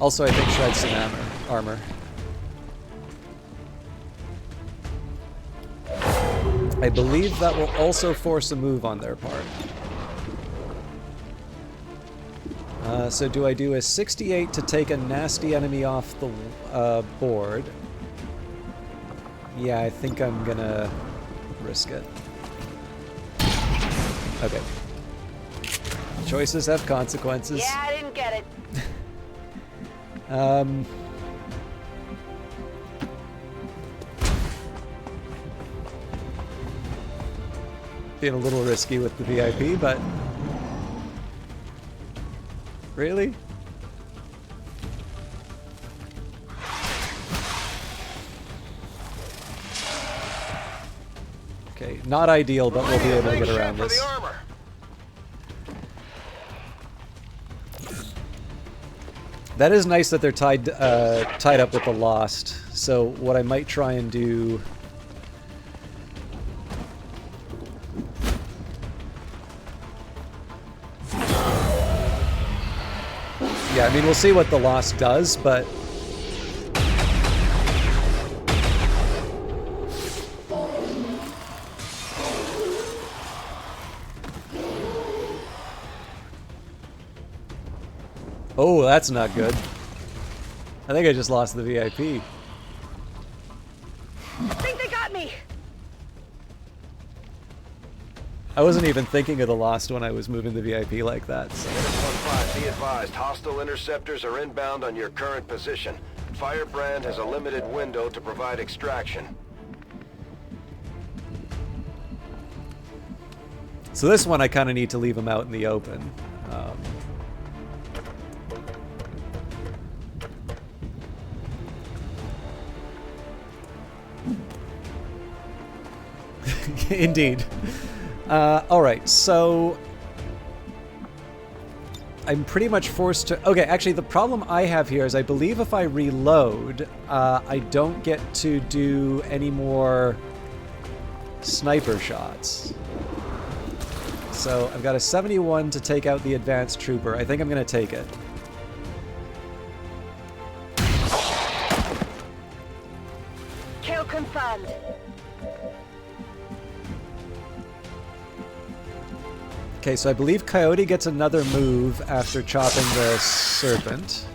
Also, I think shred some armor. I believe that will also force a move on their part. So do I do a 68 to take a nasty enemy off the board? Yeah, I think I'm gonna risk it. Okay. Choices have consequences. Yeah, I didn't get it. Being a little risky with the VIP, but... Really? Okay, not ideal, but we'll be able to get around this. That is nice that they're tied up with the Lost. So what I might try and do... Yeah, I mean, we'll see what the Lost does, but... Oh, that's not good. I think I just lost the VIP. I think they got me! I wasn't even thinking of the Lost when I was moving the VIP like that. So. 1-5, be advised, hostile interceptors are inbound on your current position. Firebrand has a limited window to provide extraction. So this one I kind of need to leave him out in the open. Indeed. Alright, so I'm pretty much forced to... Okay, actually, the problem I have here is I believe if I reload, I don't get to do any more sniper shots. So I've got a 71 to take out the advanced trooper. I think I'm going to take it. Kill confirmed. Okay, so I believe Coyote gets another move after chopping the serpent.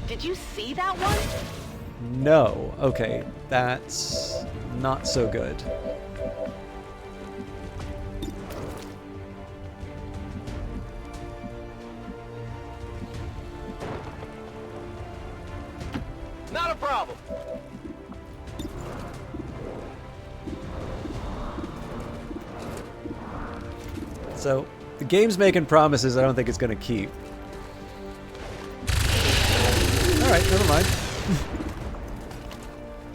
Did you see that one? No. Okay, that's not so good. Not a problem. So, the game's making promises I don't think it's going to keep. Alright, never mind.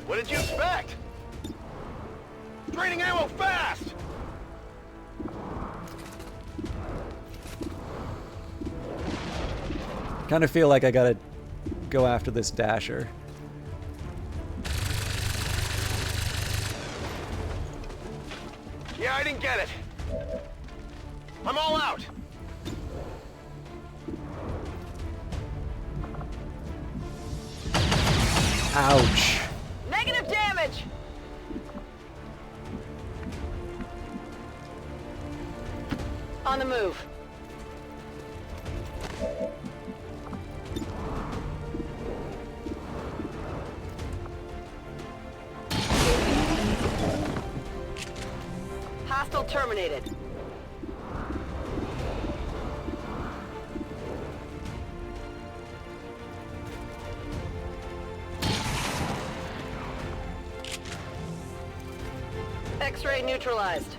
What did you expect? Draining ammo fast! Kind of feel like I gotta go after this Dasher. Yeah, I didn't get it. I'm all out. Ouch. Negative damage! On the move. Hostile terminated. X-ray neutralized.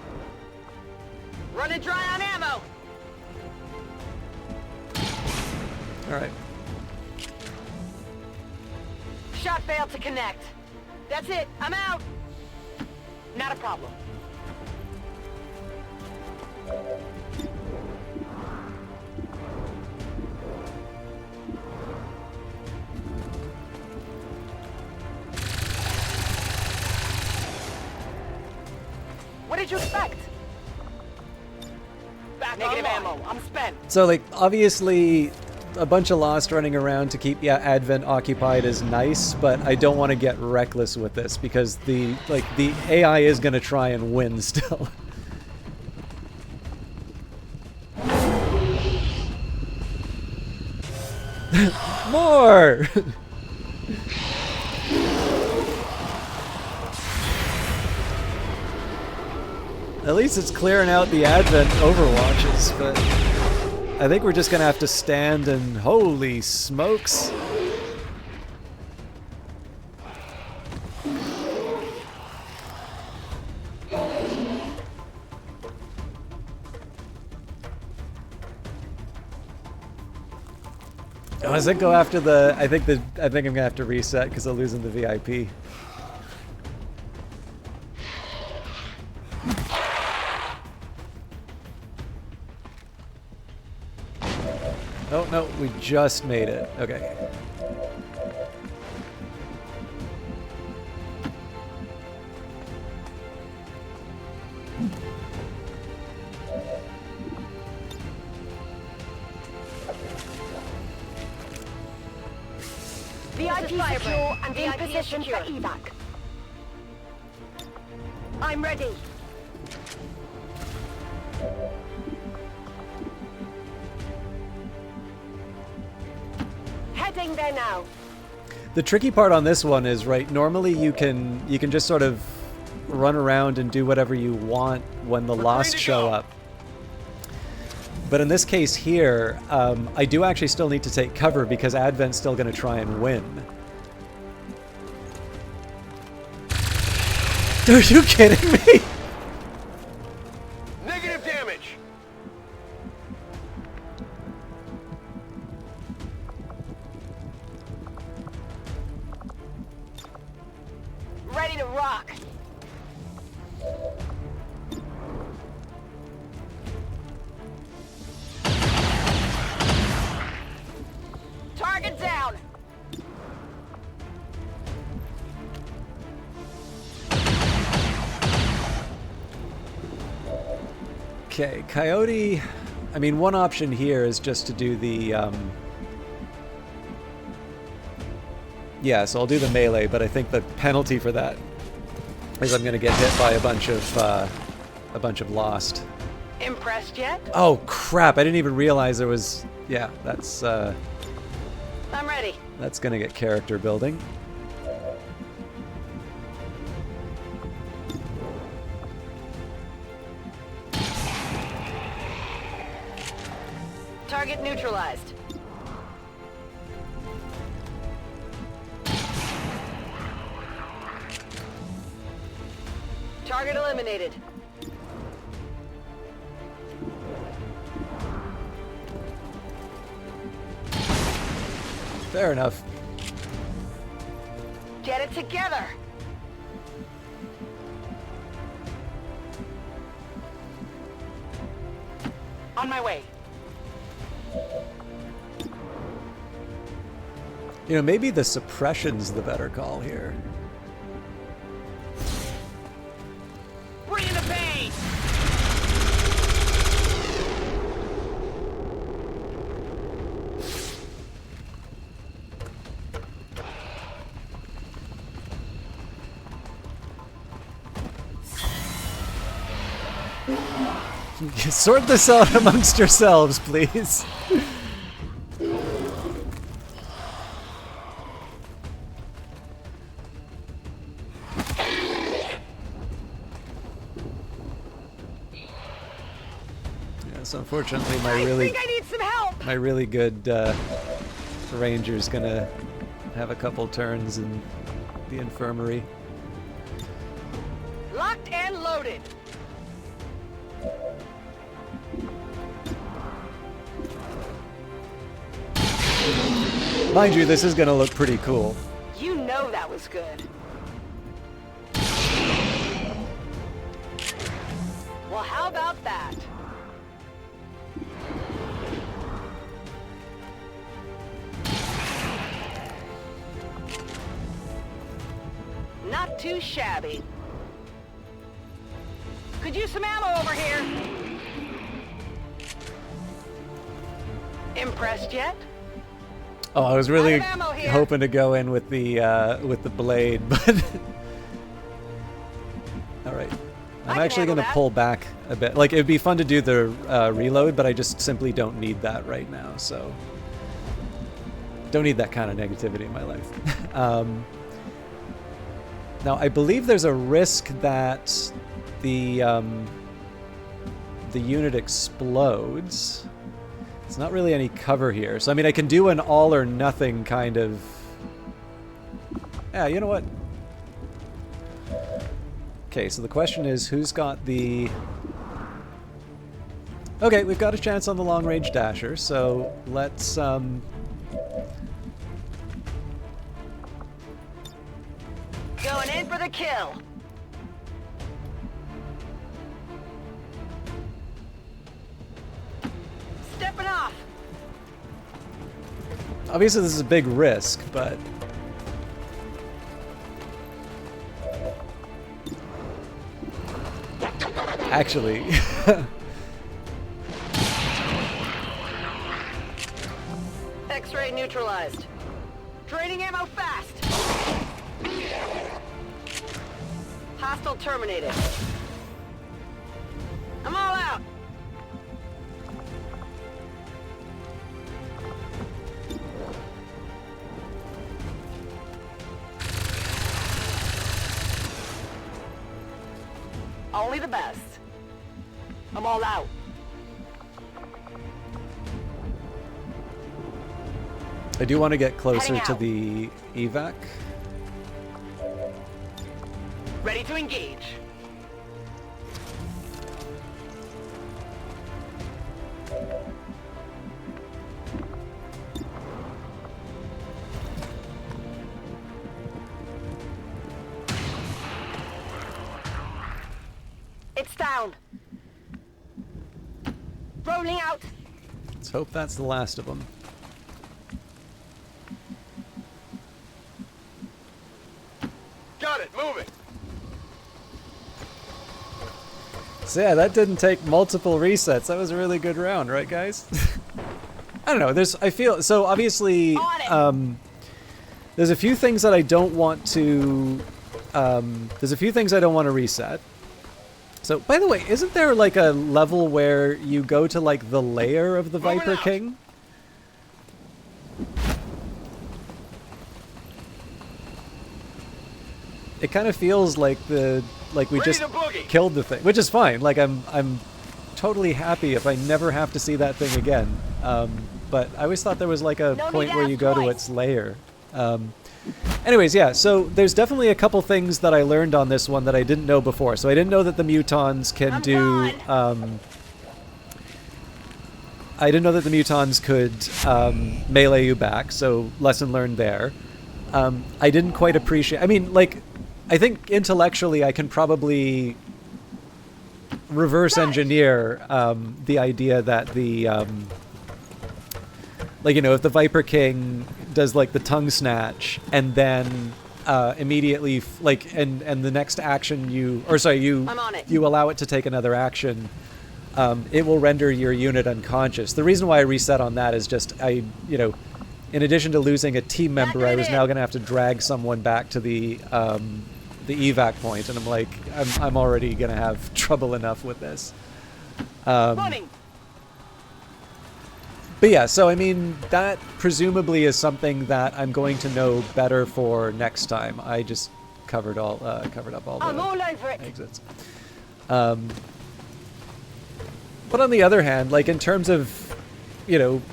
Running dry on ammo. Alright. Shot failed to connect. That's it. I'm out. Not a problem. What did you expect? Back negative ammo. I'm spent. So, like, obviously, a bunch of Lost running around to keep, Advent occupied is nice, but I don't want to get reckless with this because the AI is going to try and win still. More! At least it's clearing out the Advent Overwatches, but I think we're just gonna have to stand and holy smokes. Does it go after the? I think I'm gonna have to reset because I'm losing the VIP. Oh no, we just made it. Okay. VIP secure and in position for evac. I'm ready. Heading there now. The tricky part on this one is, right, normally you can just sort of run around and do whatever you want when the Lost show up. But in this case here, I do actually still need to take cover because Advent's still going to try and win. Are you kidding me? Negative damage. Ready to rock. Okay, Coyote... I mean, one option here is just to do the... Yeah, so I'll do the melee, but I think the penalty for that is I'm going to get hit by a bunch of lost. Impressed yet? Oh, crap. I didn't even realize there was... Yeah, that's... I'm ready. That's going to get character building. Target neutralized. Target eliminated. Fair enough. Get it together. On my way. You know, maybe the suppression's the better call here. Bring in the pain! Sort this out amongst yourselves, please. Yes, unfortunately, my I need some help. my really good ranger's gonna have a couple turns in the infirmary. Locked and loaded. Mind you, this is gonna look pretty cool. You know that was good. Well, how about that? Not too shabby. Could use some ammo over here. Impressed yet? Oh, I was really Out of ammo here. hoping to go in with the blade, but all right. I'm actually going to pull back a bit. Like, it'd be fun to do the reload, but I just simply don't need that right now. So, don't need that kind of negativity in my life. Now, I believe there's a risk that the unit explodes. It's not really any cover here. So, I mean, I can do an all or nothing kind of... Yeah, you know what? Okay, so the question is, who's got the... Okay, we've got a chance on the long-range dasher, so let's... Going in for the kill. Stepping off. Obviously, this is a big risk, but... Actually... X-ray neutralized. Draining ammo fast. Hostile terminated. I'm all out. Only the best. I'm all out. I do want to get closer Heading to out. the evac. Ready to engage. It's down. Rolling out. Let's hope that's the last of them. Got it, moving. So yeah, that didn't take multiple resets. That was a really good round, right, guys? I don't know. I feel so. Obviously, there's a few things that I don't want to. There's a few things I don't want to reset. So, by the way, isn't there like a level where you go to like the lair of the Viper King? It kind of feels like we just killed the thing, which is fine. Like I'm totally happy if I never have to see that thing again. But I always thought there was like a point where you go to its lair. Anyways, yeah, so there's definitely a couple things that I learned on this one that I didn't know before. So I didn't know that the mutons can do... I didn't know that the mutons could melee you back, so lesson learned there. I didn't quite appreciate... I mean, like, I think intellectually I can probably reverse engineer the idea that the... like, you know, if the Viper King does, like, the tongue snatch, and then immediately, like, and the next action you allow it to take another action, it will render your unit unconscious. The reason why I reset on that is just, in addition to losing a team member, I was now going to have to drag someone back to the evac point, and I'm like, I'm already going to have trouble enough with this. But yeah, so I mean, that presumably is something that I'm going to know better for next time. I just covered up all the exits. But on the other hand, like in terms of,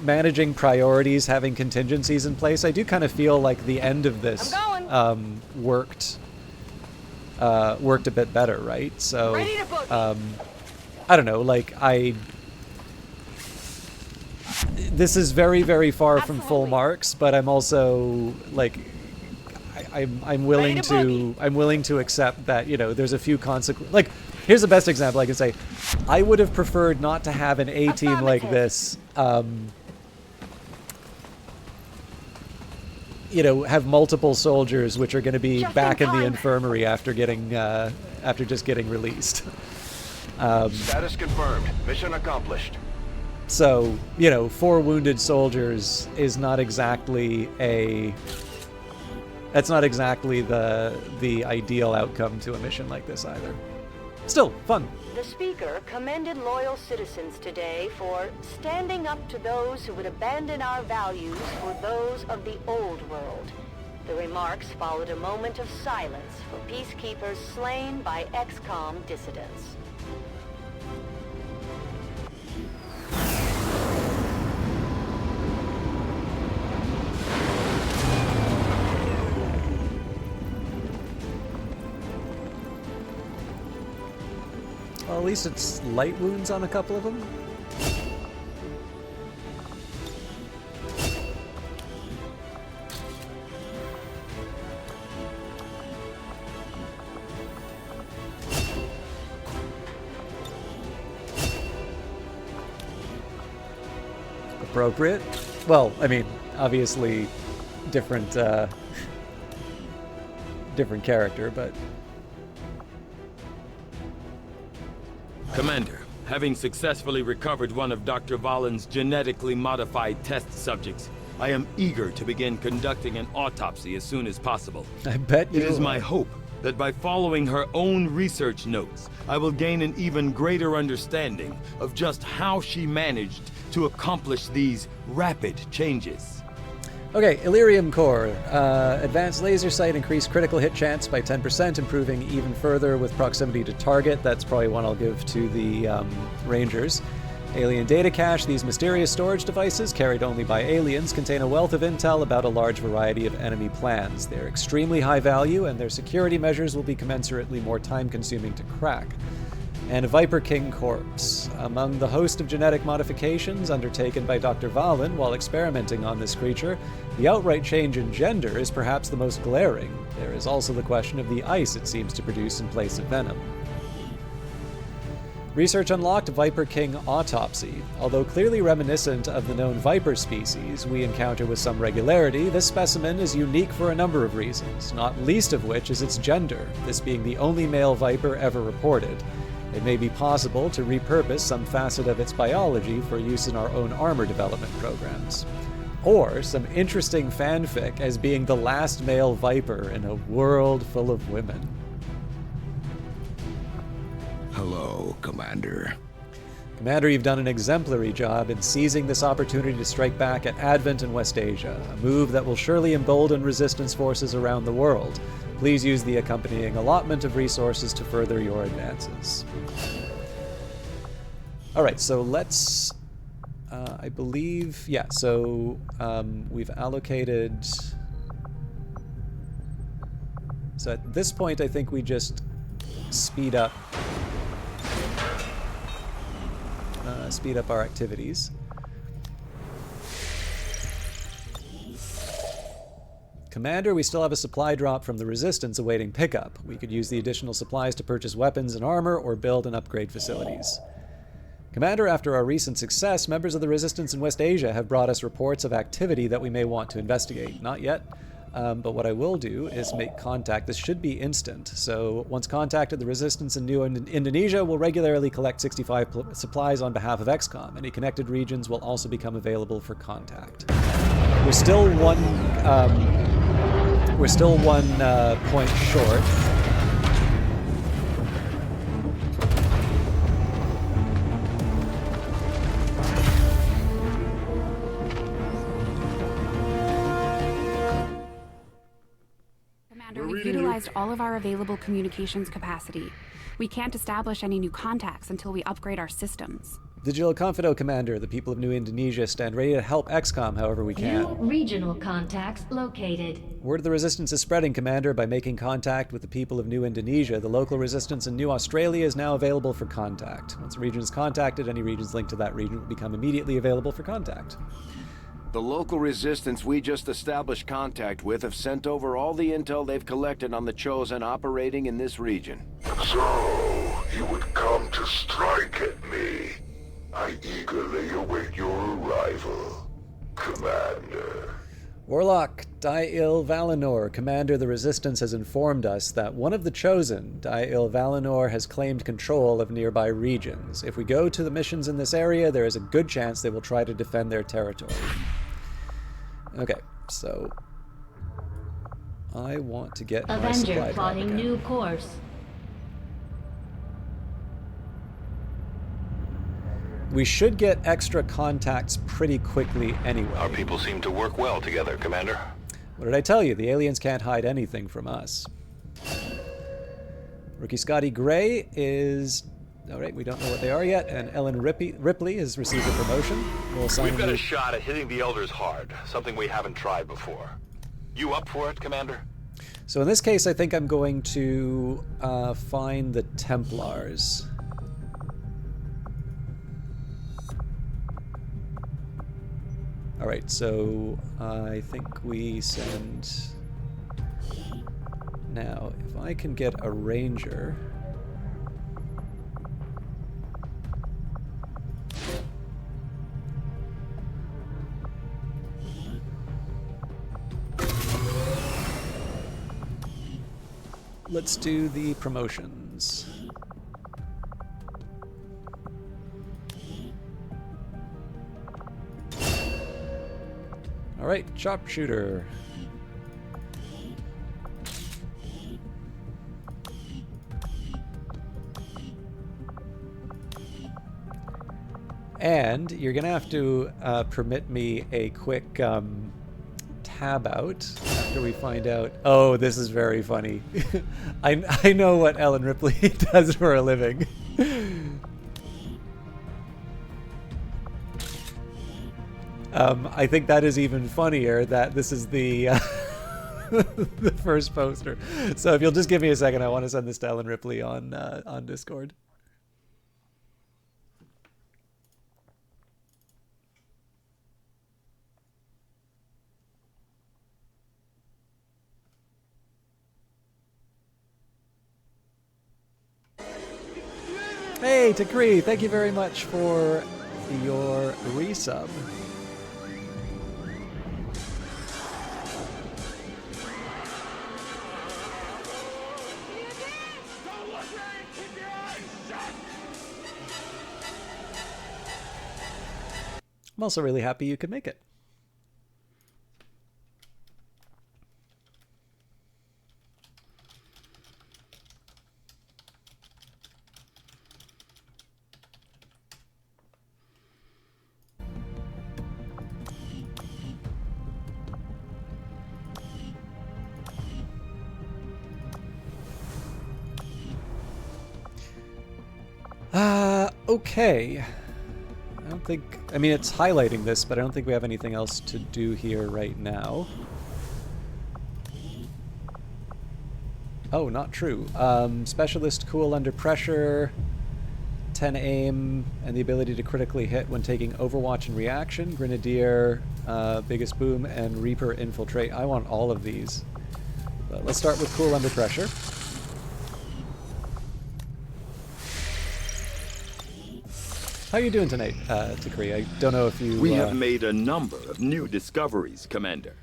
managing priorities, having contingencies in place, I do kind of feel like the end of this worked a bit better, right? So I don't know, like this is very, very far from full marks, but I'm also like, I'm willing to accept that there's a few consequences. Like, here's the best example I can say: I would have preferred not to have an A team like this. Have multiple soldiers which are going to be back in the infirmary after just getting released. Status confirmed. Mission accomplished. So, 4 wounded soldiers is not exactly that's not exactly the ideal outcome to a mission like this either. Still, fun. The speaker commended loyal citizens today for standing up to those who would abandon our values for those of the old world. The remarks followed a moment of silence for peacekeepers slain by XCOM dissidents. Well, at least it's light wounds on a couple of them. Appropriate. Well, I mean, obviously different character, but... Commander, having successfully recovered one of Dr. Valen's genetically modified test subjects, I am eager to begin conducting an autopsy as soon as possible. I bet you It is my hope that by following her own research notes, I will gain an even greater understanding of just how she managed to accomplish these rapid changes. Okay, Illyrium Core. Advanced laser sight, increased critical hit chance by 10%, improving even further with proximity to target. That's probably one I'll give to the Rangers. Alien data cache. These mysterious storage devices, carried only by aliens, contain a wealth of intel about a large variety of enemy plans. They're extremely high value, and their security measures will be commensurately more time-consuming to crack. And a Viper King corpse. Among the host of genetic modifications undertaken by Dr. Valen while experimenting on this creature, the outright change in gender is perhaps the most glaring. There is also the question of the ice it seems to produce in place of venom. Research unlocked Viper King autopsy. Although clearly reminiscent of the known viper species we encounter with some regularity, this specimen is unique for a number of reasons, not least of which is its gender, this being the only male viper ever reported. It may be possible to repurpose some facet of its biology for use in our own armor development programs. Or some interesting fanfic as being the last male Viper in a world full of women. Hello, Commander. Commander, you've done an exemplary job in seizing this opportunity to strike back at Advent in West Asia, a move that will surely embolden resistance forces around the world. Please use the accompanying allotment of resources to further your advances. Alright, so let's... I believe... Yeah, so we've allocated... So at this point, I think we just speed up our activities. Commander, we still have a supply drop from the Resistance awaiting pickup. We could use the additional supplies to purchase weapons and armor or build and upgrade facilities. Commander, after our recent success, members of the Resistance in West Asia have brought us reports of activity that we may want to investigate. Not yet, but what I will do is make contact. This should be instant. So once contacted, the Resistance in New Indonesia will regularly collect 65 supplies on behalf of XCOM. Any connected regions will also become available for contact. We're still one point short. Commander, we've utilized all of our available communications capacity. We can't establish any new contacts until we upgrade our systems. Digital Confido, Commander. The people of New Indonesia stand ready to help XCOM however we can. New regional contacts located. Word of the Resistance is spreading, Commander. By making contact with the people of New Indonesia, the local Resistance in New Australia is now available for contact. Once a region is contacted, any regions linked to that region will become immediately available for contact. The local Resistance we just established contact with have sent over all the intel they've collected on the Chosen operating in this region. So, you would come to strike at me. I eagerly await your arrival, Commander. Warlock, Dail Valinor, Commander, the Resistance has informed us that one of the Chosen, Dail Valinor, has claimed control of nearby regions. If we go to the missions in this area, there is a good chance they will try to defend their territory. Okay, so I want to get my supply Avenger drop plotting again. new course. We should get extra contacts pretty quickly anyway. Our people seem to work well together, Commander. What did I tell you? The aliens can't hide anything from us. Rookie Scotty Gray is... Alright, we don't know what they are yet, and Ellen Ripley has received a promotion. We'll assign We've got you... a shot at hitting the Elders hard, something we haven't tried before. You up for it, Commander? So in this case, I think I'm going to find the Templars. Alright, so I think we send... Now, if I can get a Ranger... Let's do the promotions. Alright, sharpshooter. And you're gonna have to permit me a quick tab out after we find out. Oh, this is very funny. I know what Ellen Ripley does for a living. I think that is even funnier that this is the the first poster. So if you'll just give me a second, I want to send this to Ellen Ripley on Discord. Hey, Takri, thank you very much for your resub. I'm also really happy you could make it. Okay. I don't think... I mean, it's highlighting this, but I don't think we have anything else to do here right now. Oh, not true. Specialist cool under pressure, 10 aim, and the ability to critically hit when taking Overwatch and reaction, Grenadier, biggest boom, and Reaper infiltrate. I want all of these. But let's start with cool under pressure. How are you doing tonight, Takri? I don't know if you... We have made a number of new discoveries, Commander.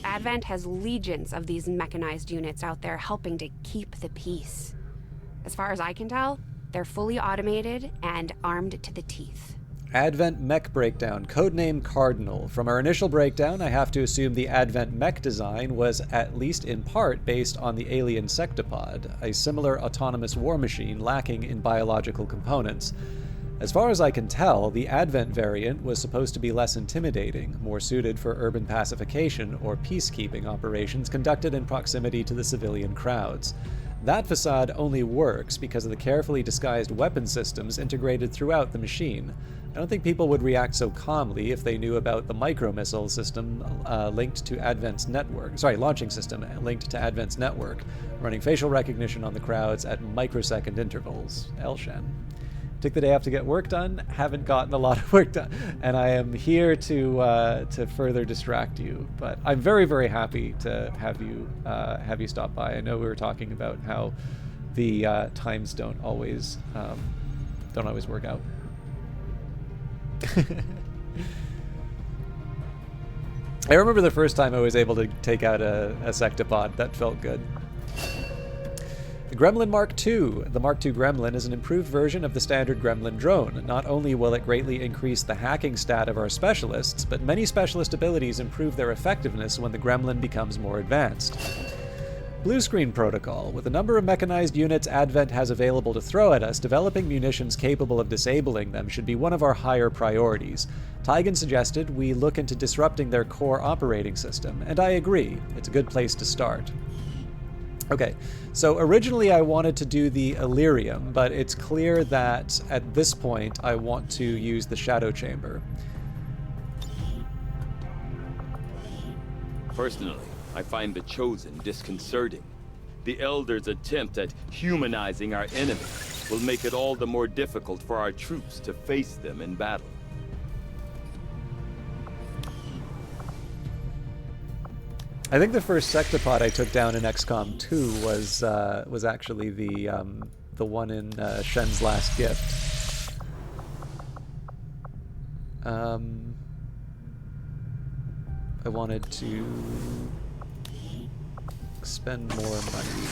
Advent has legions of these mechanized units out there helping to keep the peace. As far as I can tell, they're fully automated and armed to the teeth. Advent Mech Breakdown, codename Cardinal. From our initial breakdown, I have to assume the Advent Mech design was at least in part based on the alien Sectopod, a similar autonomous war machine lacking in biological components. As far as I can tell, the Advent variant was supposed to be less intimidating, more suited for urban pacification or peacekeeping operations conducted in proximity to the civilian crowds. That facade only works because of the carefully disguised weapon systems integrated throughout the machine. I don't think people would react so calmly if they knew about the micro-missile system linked to Advent's network. Sorry, launching system linked to Advent's network, running facial recognition on the crowds at microsecond intervals. Elshen. Took the day off to get work done, haven't gotten a lot of work done, and I am here to further distract you. But I'm very, very happy to have you stop by. I know we were talking about how the times don't always work out. I remember the first time I was able to take out a Sectopod. That felt good. The Gremlin Mark II. The Mark II Gremlin is an improved version of the standard Gremlin drone. Not only will it greatly increase the hacking stat of our specialists, but many specialist abilities improve their effectiveness when the Gremlin becomes more advanced. Blue Screen Protocol. With the number of mechanized units Advent has available to throw at us, developing munitions capable of disabling them should be one of our higher priorities. Tygan suggested we look into disrupting their core operating system, and I agree. It's a good place to start. Okay, so originally I wanted to do the Illyrium, but it's clear that at this point I want to use the Shadow Chamber. Personally, I find the Chosen disconcerting. The Elders' attempt at humanizing our enemy will make it all the more difficult for our troops to face them in battle. I think the first Sectopod I took down in XCOM 2 was actually the one in Shen's Last Gift. I wanted to spend more money.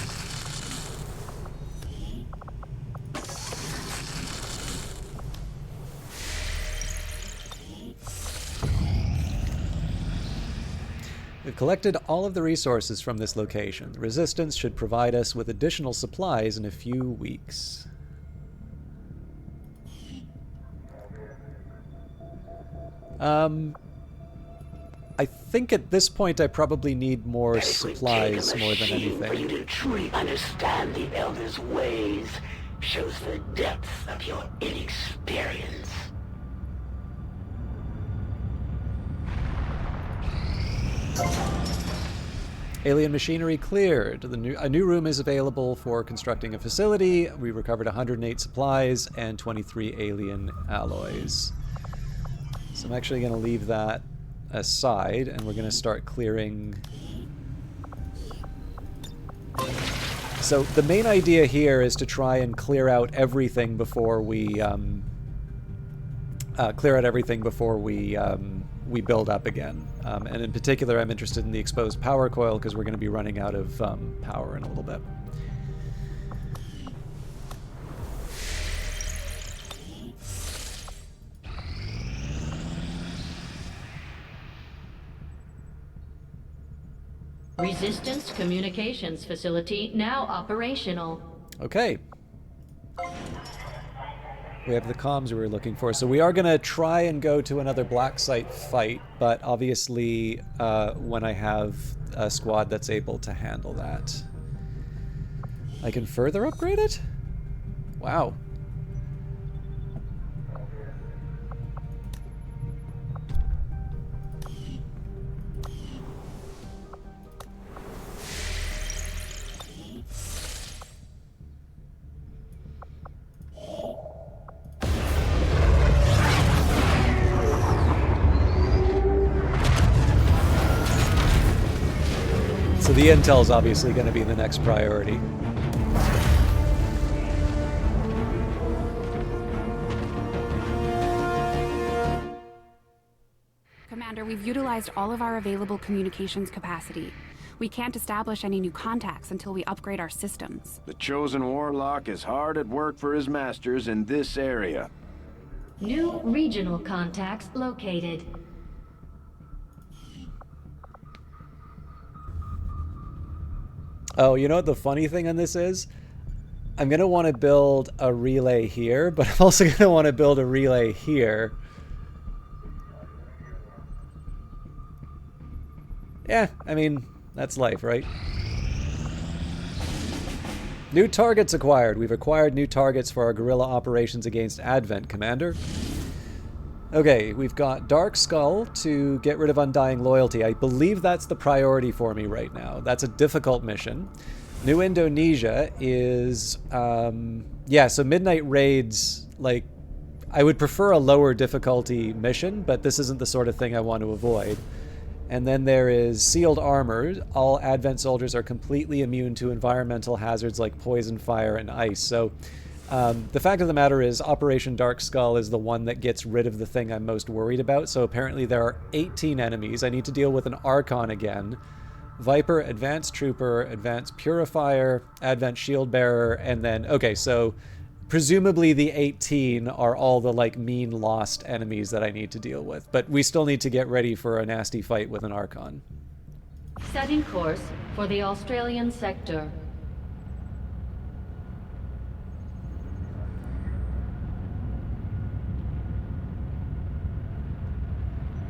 We've collected all of the resources from this location. The Resistance should provide us with additional supplies in a few weeks. I think at this point I probably need more supplies more than anything. For you to truly understand the Elder's ways shows the depth of your inexperience. Alien machinery cleared. A new room is available for constructing a facility. We recovered 108 supplies and 23 alien alloys. So I'm actually going to leave that aside, and we're going to start clearing. So the main idea here is to try and clear out everything before we we build up again. And in particular, I'm interested in the exposed power coil because we're going to be running out of power in a little bit. Resistance communications facility now operational. Okay. We have the comms we were looking for. So we are going to try and go to another black site fight, but obviously when I have a squad that's able to handle that. I can further upgrade it? Wow. So the intel is obviously going to be the next priority. Commander, we've utilized all of our available communications capacity. We can't establish any new contacts until we upgrade our systems. The chosen warlock is hard at work for his masters in this area. New regional contacts located. Oh, you know what the funny thing on this is? I'm going to want to build a relay here, but I'm also going to want to build a relay here. Yeah, I mean, that's life, right? New targets acquired. We've acquired new targets for our guerrilla operations against Advent, Commander. Okay, we've got Dark Skull to get rid of Undying Loyalty. I believe that's the priority for me right now. That's a difficult mission. New Indonesia is... yeah, so Midnight Raids, like... I would prefer a lower difficulty mission, but this isn't the sort of thing I want to avoid. And then there is Sealed Armor. All Advent soldiers are completely immune to environmental hazards like poison, fire, and ice. So... the fact of the matter is Operation Dark Skull is the one that gets rid of the thing I'm most worried about. So apparently there are 18 enemies. I need to deal with an Archon again. Viper, Advanced Trooper, Advanced Purifier, Advent Shield Bearer, and then... Okay, so presumably the 18 are all the, like, mean lost enemies that I need to deal with. But we still need to get ready for a nasty fight with an Archon. Setting course for the Australian sector.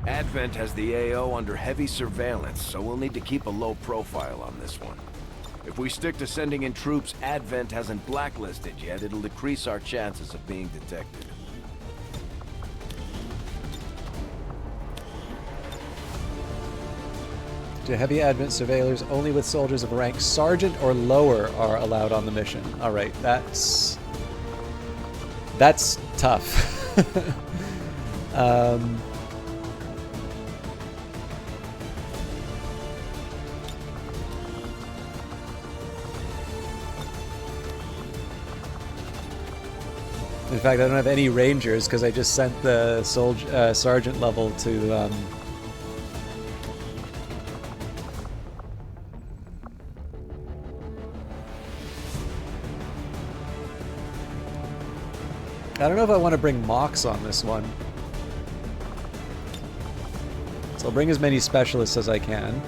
Advent has the AO under heavy surveillance, so we'll need to keep a low profile on this one. If we stick to sending in troops Advent hasn't blacklisted yet, it'll decrease our chances of being detected. To heavy Advent surveillors, only with soldiers of rank Sergeant or lower are allowed on the mission. Alright, that's tough. In fact, I don't have any Rangers because I just sent the Sergeant level to... I don't know if I want to bring Mox on this one. So I'll bring as many specialists as I can.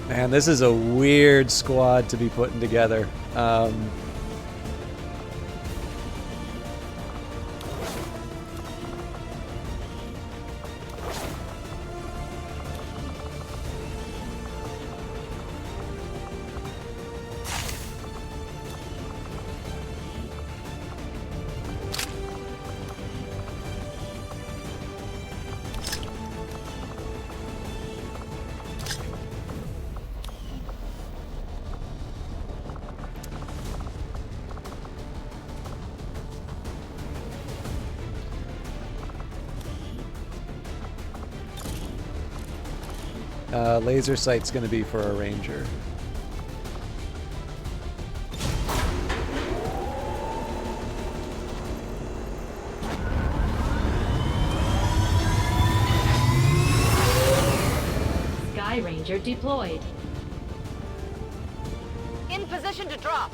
Man, this is a weird squad to be putting together. Laser sight's going to be for a Ranger. Sky Ranger deployed. In position to drop.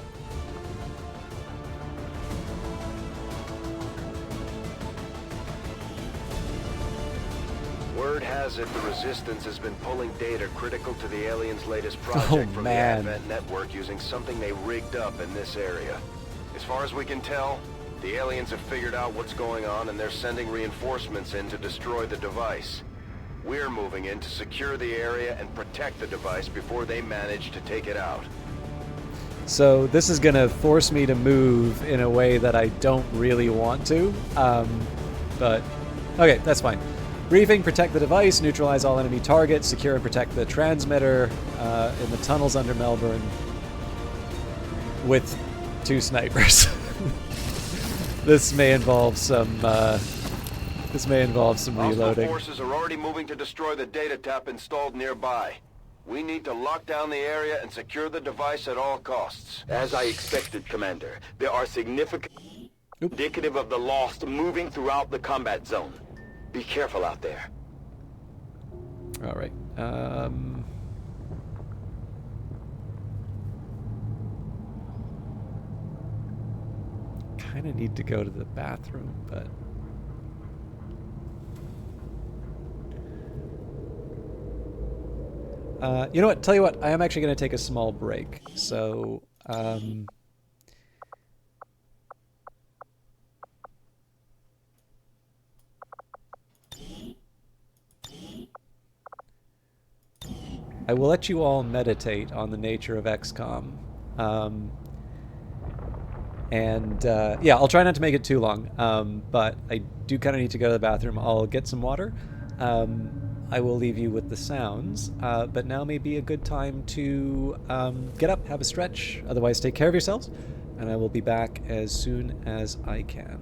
Word has it the Resistance has been pulling data critical to the aliens' latest project from the Advent network using something they rigged up in this area. As far as we can tell, the aliens have figured out what's going on and they're sending reinforcements in to destroy the device. We're moving in to secure the area and protect the device before they manage to take it out. So this is going to force me to move in a way that I don't really want to. But, okay, that's fine. Briefing, protect the device, neutralize all enemy targets, secure and protect the transmitter in the tunnels under Melbourne with 2 snipers. This may involve some reloading. Hostile forces are already moving to destroy the data tap installed nearby. We need to lock down the area and secure the device at all costs. As I expected, Commander, there are significant indicative of the Lost moving throughout the combat zone. Be careful out there. All right. Kind of need to go to the bathroom, but you know what? Tell you what, I am actually going to take a small break. So, I will let you all meditate on the nature of XCOM. Yeah, I'll try not to make it too long, but I do kind of need to go to the bathroom. I'll get some water. I will leave you with the sounds, but now may be a good time to get up, have a stretch, otherwise take care of yourselves, and I will be back as soon as I can.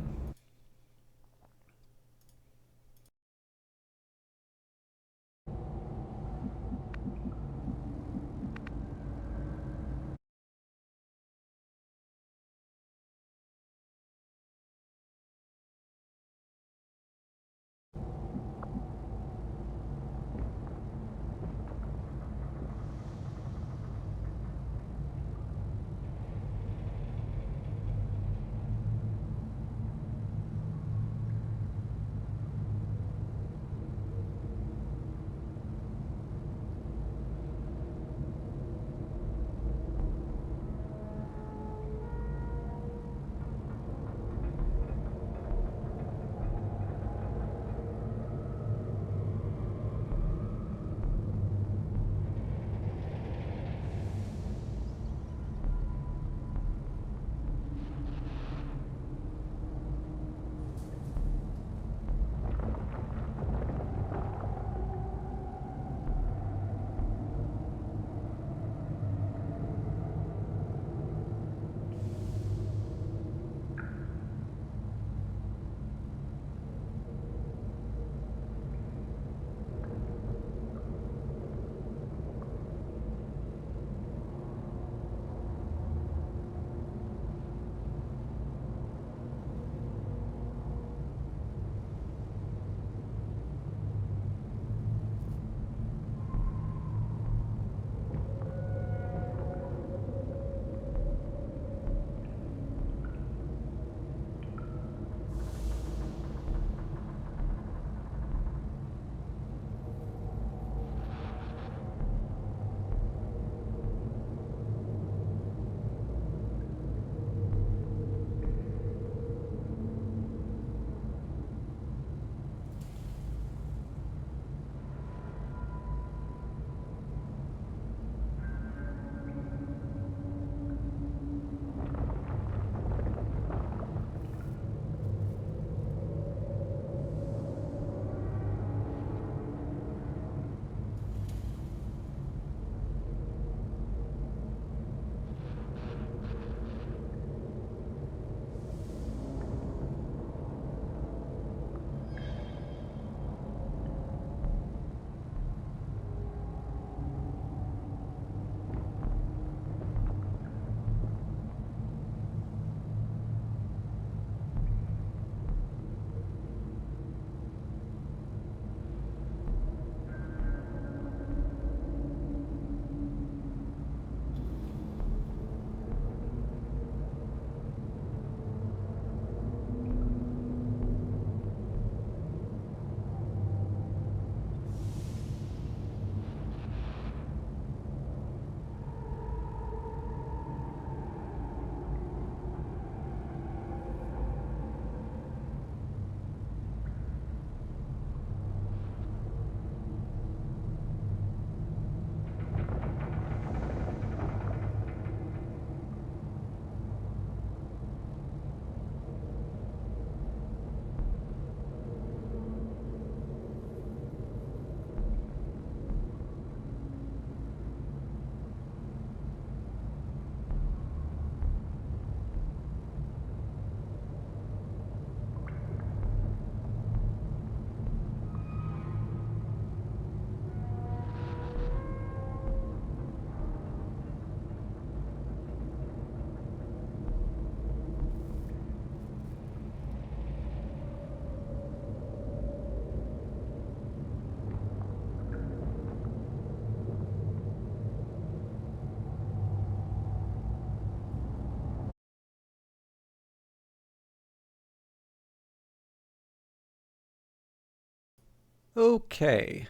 Okay.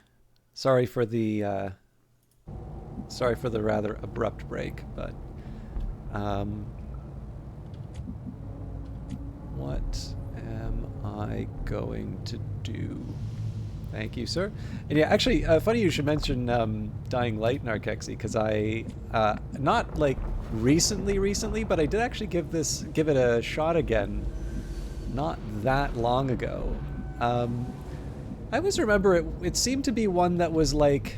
Sorry for the rather abrupt break, but what am I going to do? Thank you, sir. And yeah, actually, funny you should mention Dying Light, Narkexy, because I not like recently, but I did actually give it a shot again, not that long ago. I always remember it seemed to be one that was like,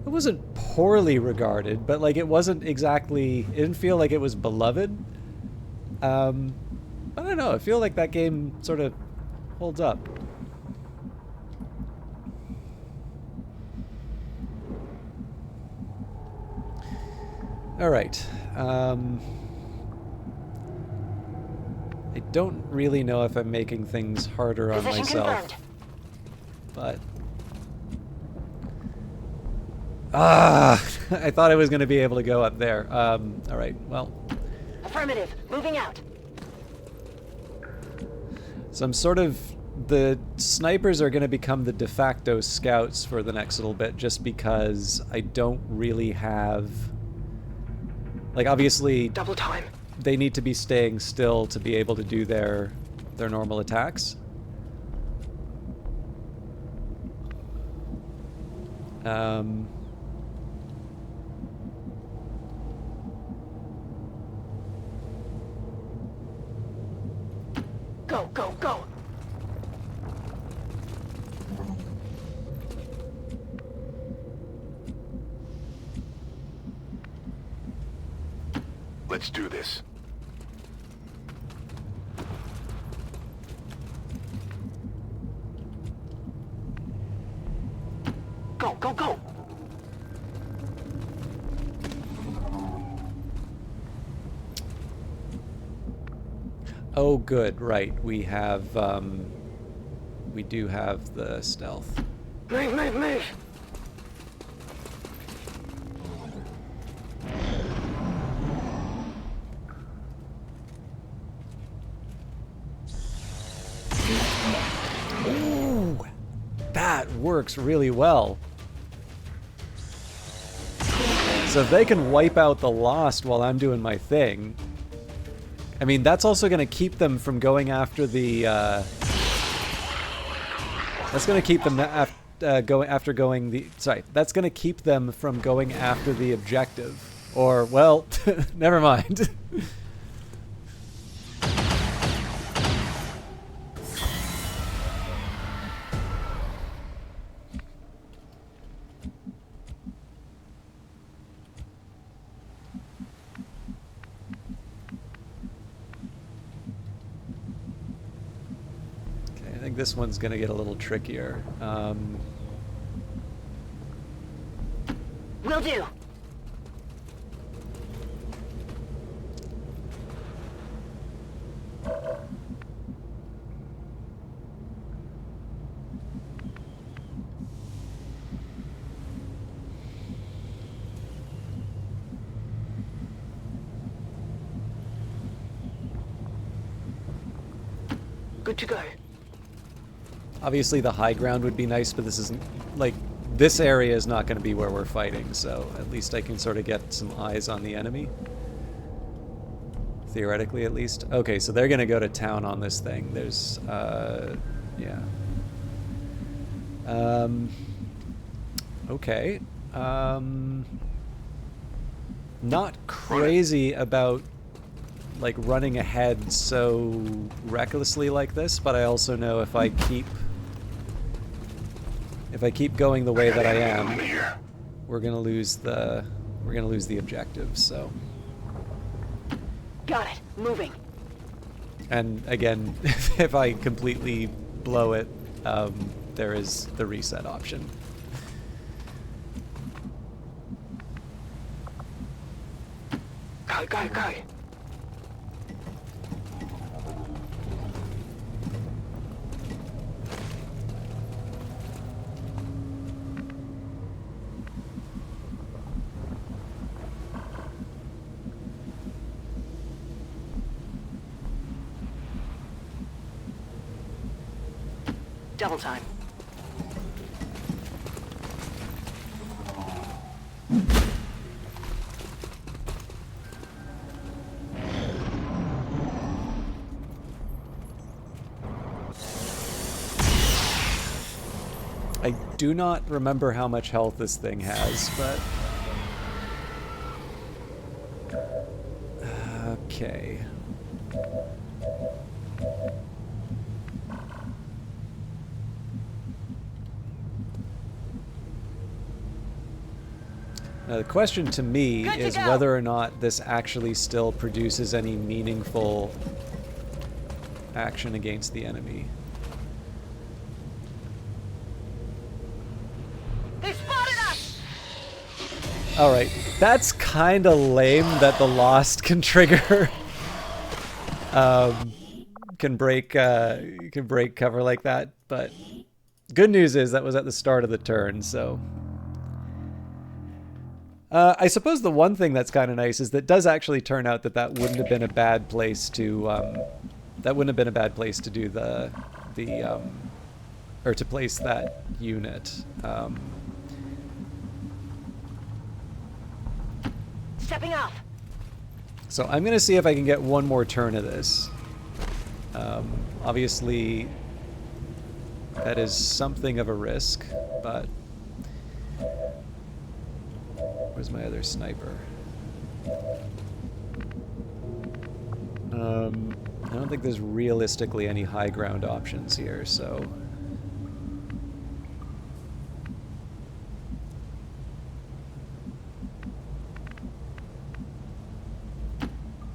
it wasn't poorly regarded, but like it wasn't exactly, it didn't feel like it was beloved. I don't know, I feel like that game sort of holds up. Alright, I don't really know if I'm making things harder on myself. But I thought I was going to be able to go up there. All right. Well. Affirmative. Moving out. So I'm sort of, the snipers are going to become the de facto scouts for the next little bit, just because I don't really have, like, obviously double time. They need to be staying still to be able to do their normal attacks. Go, go, go. Let's do this. Go, go, go. Oh, good. Right. We have, we do have the stealth. Move, move, move. Ooh, that works really well. So if they can wipe out the Lost while I'm doing my thing, I mean, that's also going to keep them from going after the, that's going to keep them that's going to keep them from going after the objective. Or, well, never mind. This one's gonna get a little trickier. Will do. Good to go. Obviously the high ground would be nice, but this isn't, like, this area is not going to be where we're fighting, so at least I can sort of get some eyes on the enemy. Theoretically, at least. Okay, so they're going to go to town on this thing. There's, yeah. Okay. Not crazy about, like, running ahead so recklessly like this, but I also know if I keep going the way that I am, we're gonna lose the objective. So. Got it. Moving. And again, if I completely blow it, there is the reset option. Go, go, go. Double time. do not remember how much health this thing has, but... Okay. Now, the question to me is whether or not this actually still produces any meaningful action against the enemy. They spotted us! Alright, that's kind of lame that the Lost can trigger. Can break cover like that, but good news is that was at the start of the turn, so... I suppose the one thing that's kind of nice is that it does actually turn out that that wouldn't have been a bad place to do or to place that unit. Stepping off. So I'm gonna see if I can get one more turn of this. Obviously, that is something of a risk, but. Where's my other sniper? I don't think there's realistically any high ground options here, so...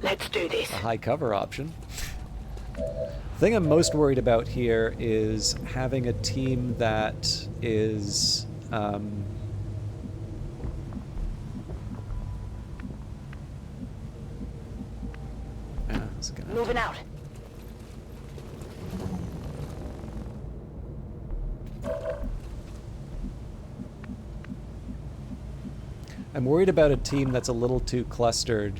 Let's do this. A high cover option. The thing I'm most worried about here is having a team that is... Moving out. I'm worried about a team that's a little too clustered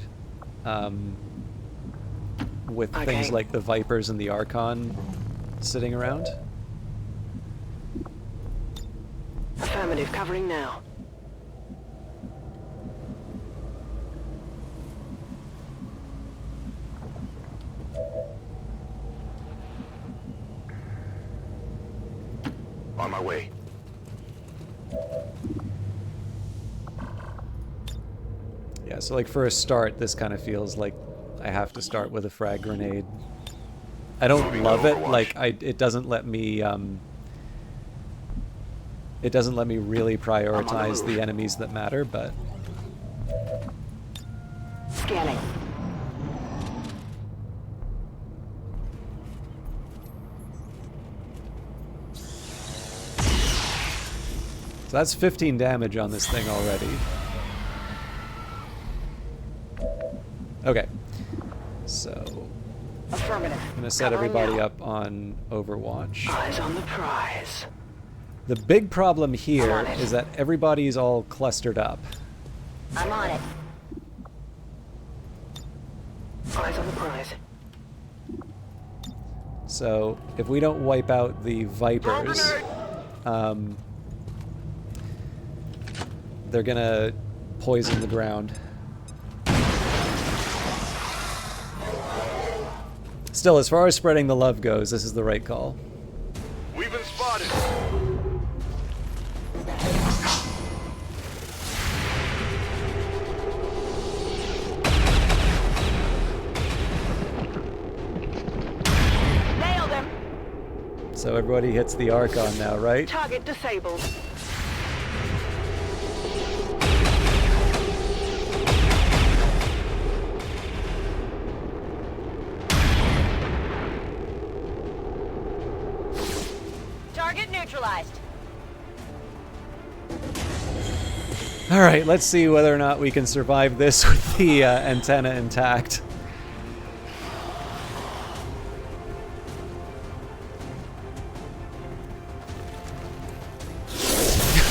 with things like the Vipers and the Archon sitting around. Affirmative, covering now. On my way. Yeah, so like for a start, this kind of feels like I have to start with a frag grenade. I don't love it. Like it doesn't let me really prioritize the enemies that matter, but Scanning. So that's 15 damage on this thing already. Okay. So Affirmative. I'm gonna set everybody up on Overwatch. Eyes on the prize. The big problem here is that everybody's all clustered up. I'm on it. Eyes on the prize. So if we don't wipe out the Vipers, they're gonna poison the ground. Still, as far as spreading the love goes, this is the right call. We've been spotted. Nailed him. So everybody hits the Archon now, right? Target disabled. Target neutralized. All right, let's see whether or not we can survive this with the antenna intact.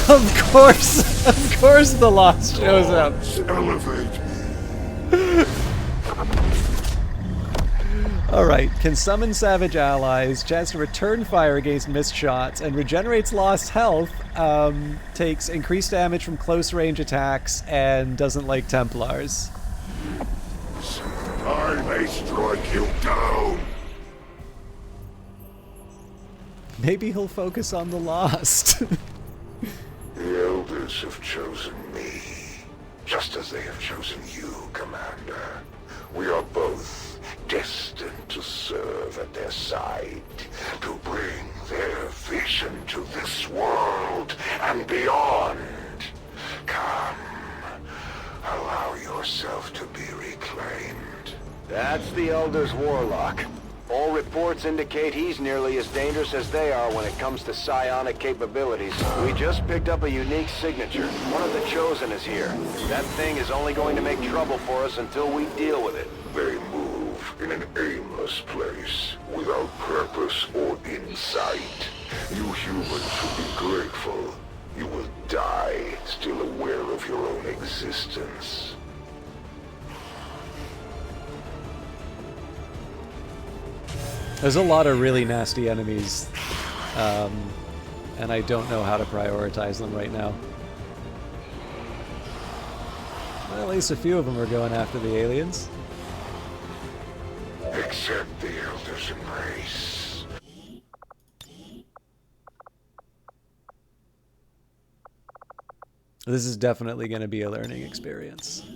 Of course the Lost shows up. Elevate me. Alright, can summon savage allies, chance to return fire against missed shots, and regenerates lost health, takes increased damage from close range attacks, and doesn't like Templars. I may strike you down. Maybe he'll focus on the Lost. just as they have chosen you, Commander. We are both destined to serve at their side, to bring their vision to this world and beyond. Come, allow yourself to be reclaimed. That's the Elder's Warlock. All reports indicate he's nearly as dangerous as they are when it comes to psionic capabilities. We just picked up a unique signature. One of the Chosen is here. That thing is only going to make trouble for us until we deal with it. They move in an aimless place, without purpose or insight. You humans should be grateful. You will die, still aware of your own existence. There's a lot of really nasty enemies, and I don't know how to prioritize them right now. Well, at least a few of them are going after the aliens. Accept the Elder's embrace. This is definitely going to be a learning experience.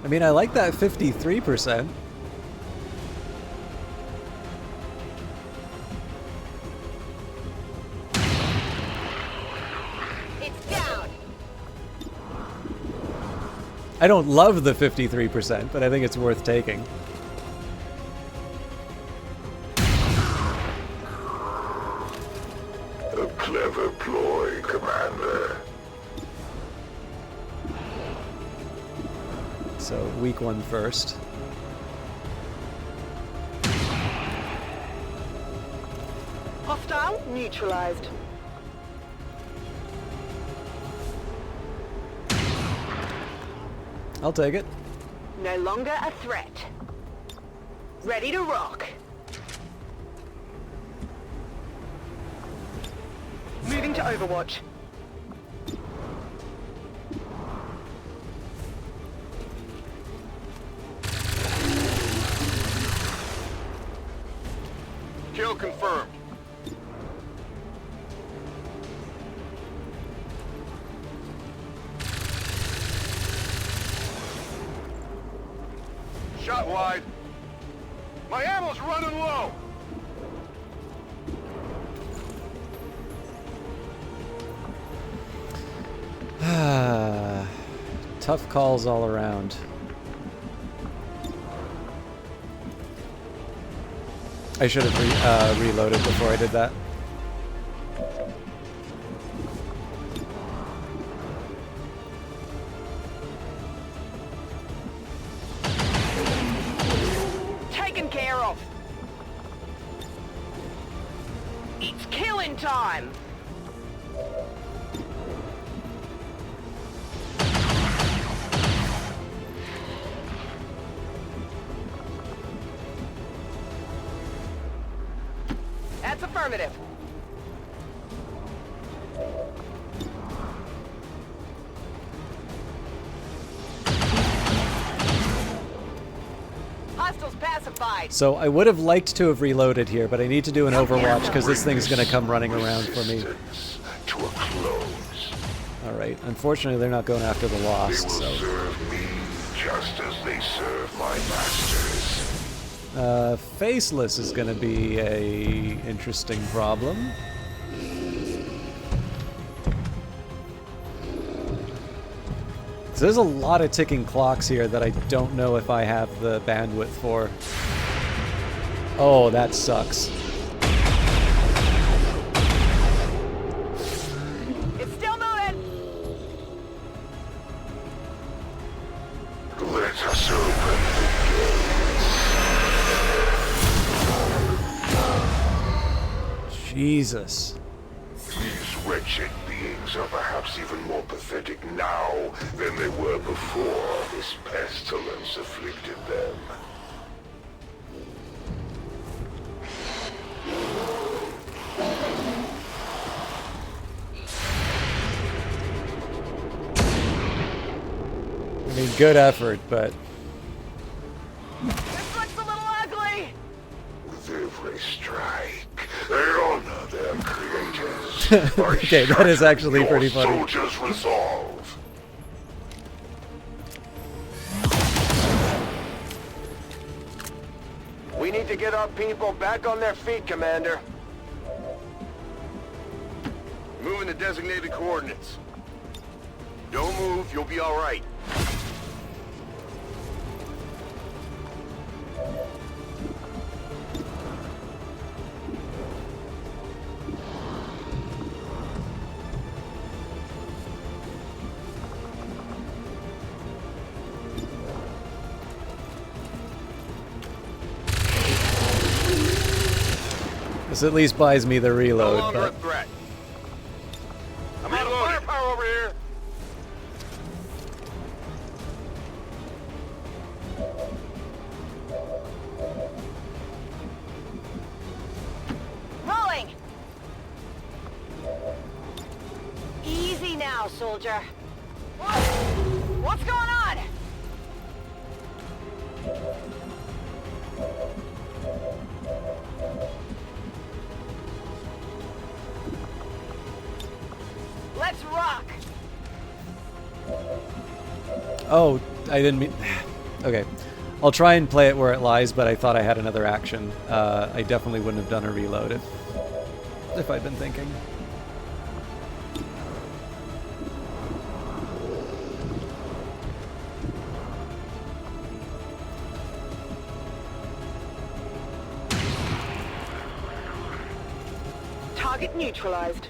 I mean, I like that 53%. It's down. I don't love the 53%, but I think it's worth taking. A clever ploy, Commander. So, weak one first. Hostile neutralized. I'll take it. No longer a threat. Ready to rock. Moving to Overwatch. Kill confirmed. Shot wide. My ammo's running low. Tough calls all around. I should have reloaded before I did that. Taken care of. It's killing time. That's affirmative. Hostiles pacified. So I would have liked to have reloaded here, but I need to do an Overwatch because this thing's going to come running around for me. To a close. Alright, unfortunately they're not going after the Lost, They will so... serve me just as they serve my masters. Faceless is going to be a interesting problem. So there's a lot of ticking clocks here that I don't know if I have the bandwidth for. Oh, that sucks. It's still moving. Let us open Jesus. These wretched beings are perhaps even more pathetic now than they were before this pestilence afflicted them. I mean, good effort, but... This looks a little ugly. Their every strike, they honor their creators. Okay, that is actually Your pretty funny. soldiers' resolve. We need to get our people back on their feet, Commander. Moving to designated coordinates. Don't move, you'll be all right. This at least buys me the No reload, longer a but threat. I'm out of firepower over here. Rolling! Easy now, soldier. What's going on? Let's rock! oh, I didn't mean. Okay, I'll try and play it where it lies, but I thought I had another action. I definitely wouldn't have done a reload if I'd been thinking. Target neutralized.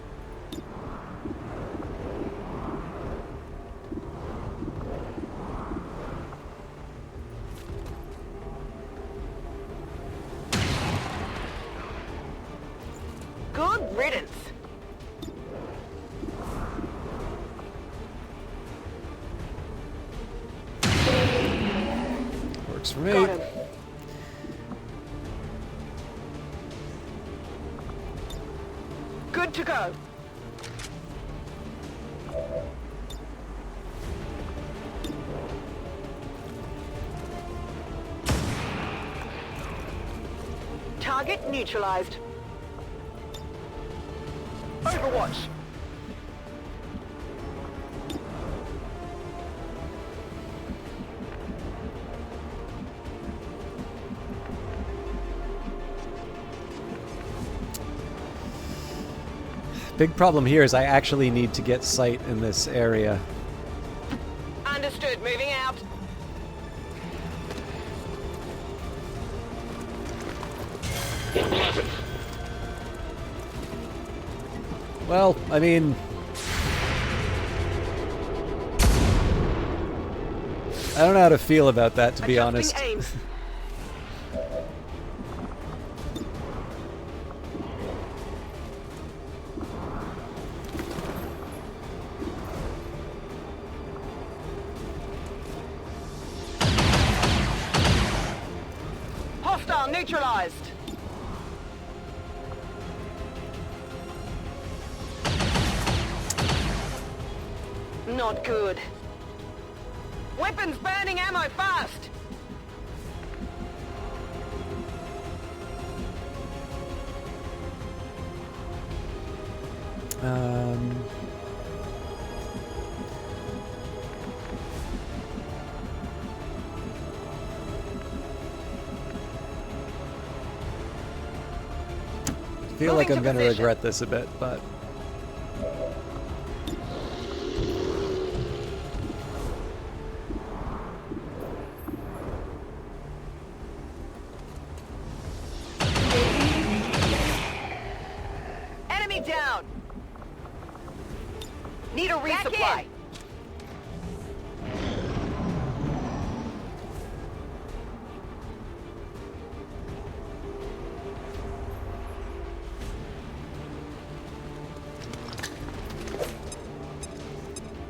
Good riddance. Works for me. Got him. Good to go. Target neutralized. Overwatch. Big problem here is I actually need to get sight in this area. Understood. Moving out. Well, I mean, I don't know how to feel about that, to be honest. Adjusting aim. Hostile neutralized. Not good. Weapons burning ammo fast. I feel like I'm going to regret this a bit, but Enemy down. Need a resupply.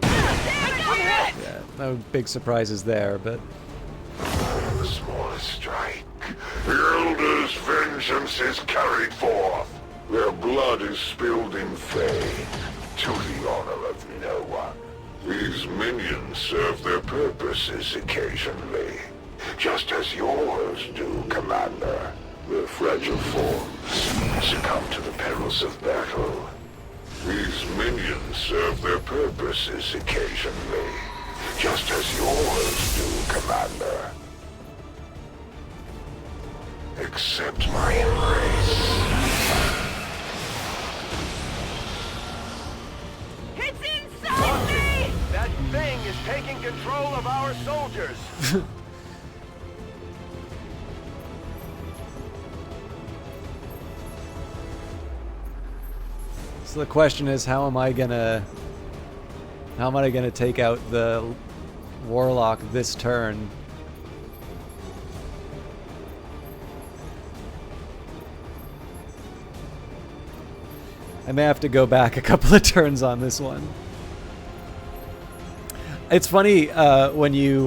yeah, no big surprises there, but The smallest strike. The Elder's vengeance is carried forth. Their blood is spilled in vain, to the honor of no one. These minions serve their purposes occasionally, just as yours do, Commander. The friendly larger forms succumb to the perils of battle. These minions serve their purposes occasionally, just as yours do, Commander. Accept my embrace. It's inside me! That thing is taking control of our soldiers. So the question is, how am I gonna take out the warlock this turn? I may have to go back a couple of turns on this one. It's funny when you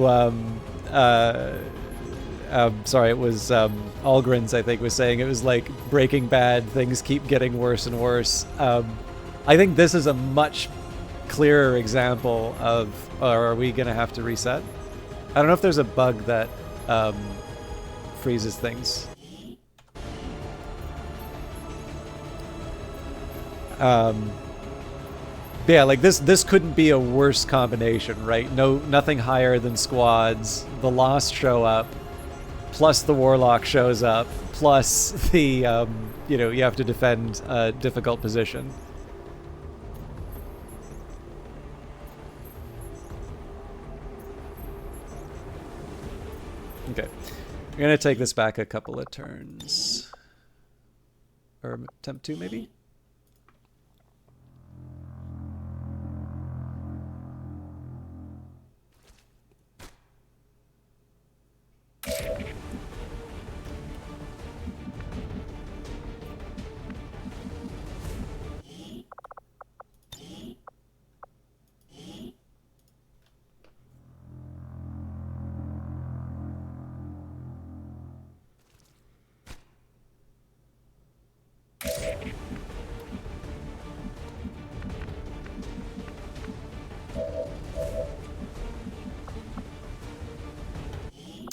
sorry, it was Algrins, I think, was saying it was like Breaking Bad, things keep getting worse and worse. I think this is a much clearer example of, are we going to have to reset? I don't know if there's a bug that freezes things. Yeah, like this couldn't be a worse combination, right? Nothing higher than squads. The Lost show up, plus the Warlock shows up, plus the you have to defend a difficult position. Okay, we're gonna take this back a couple of turns, or attempt to maybe.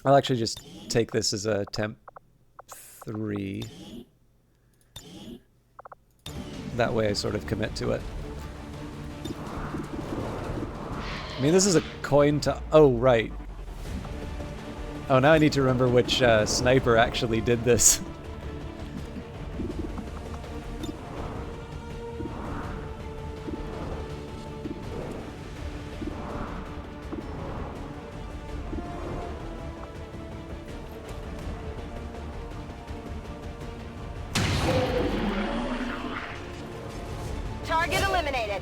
I'll actually just take this as a temp 3. That way I sort of commit to it. I mean, this is a coin to... Oh, right. Oh, now I need to remember which sniper actually did this. Target eliminated.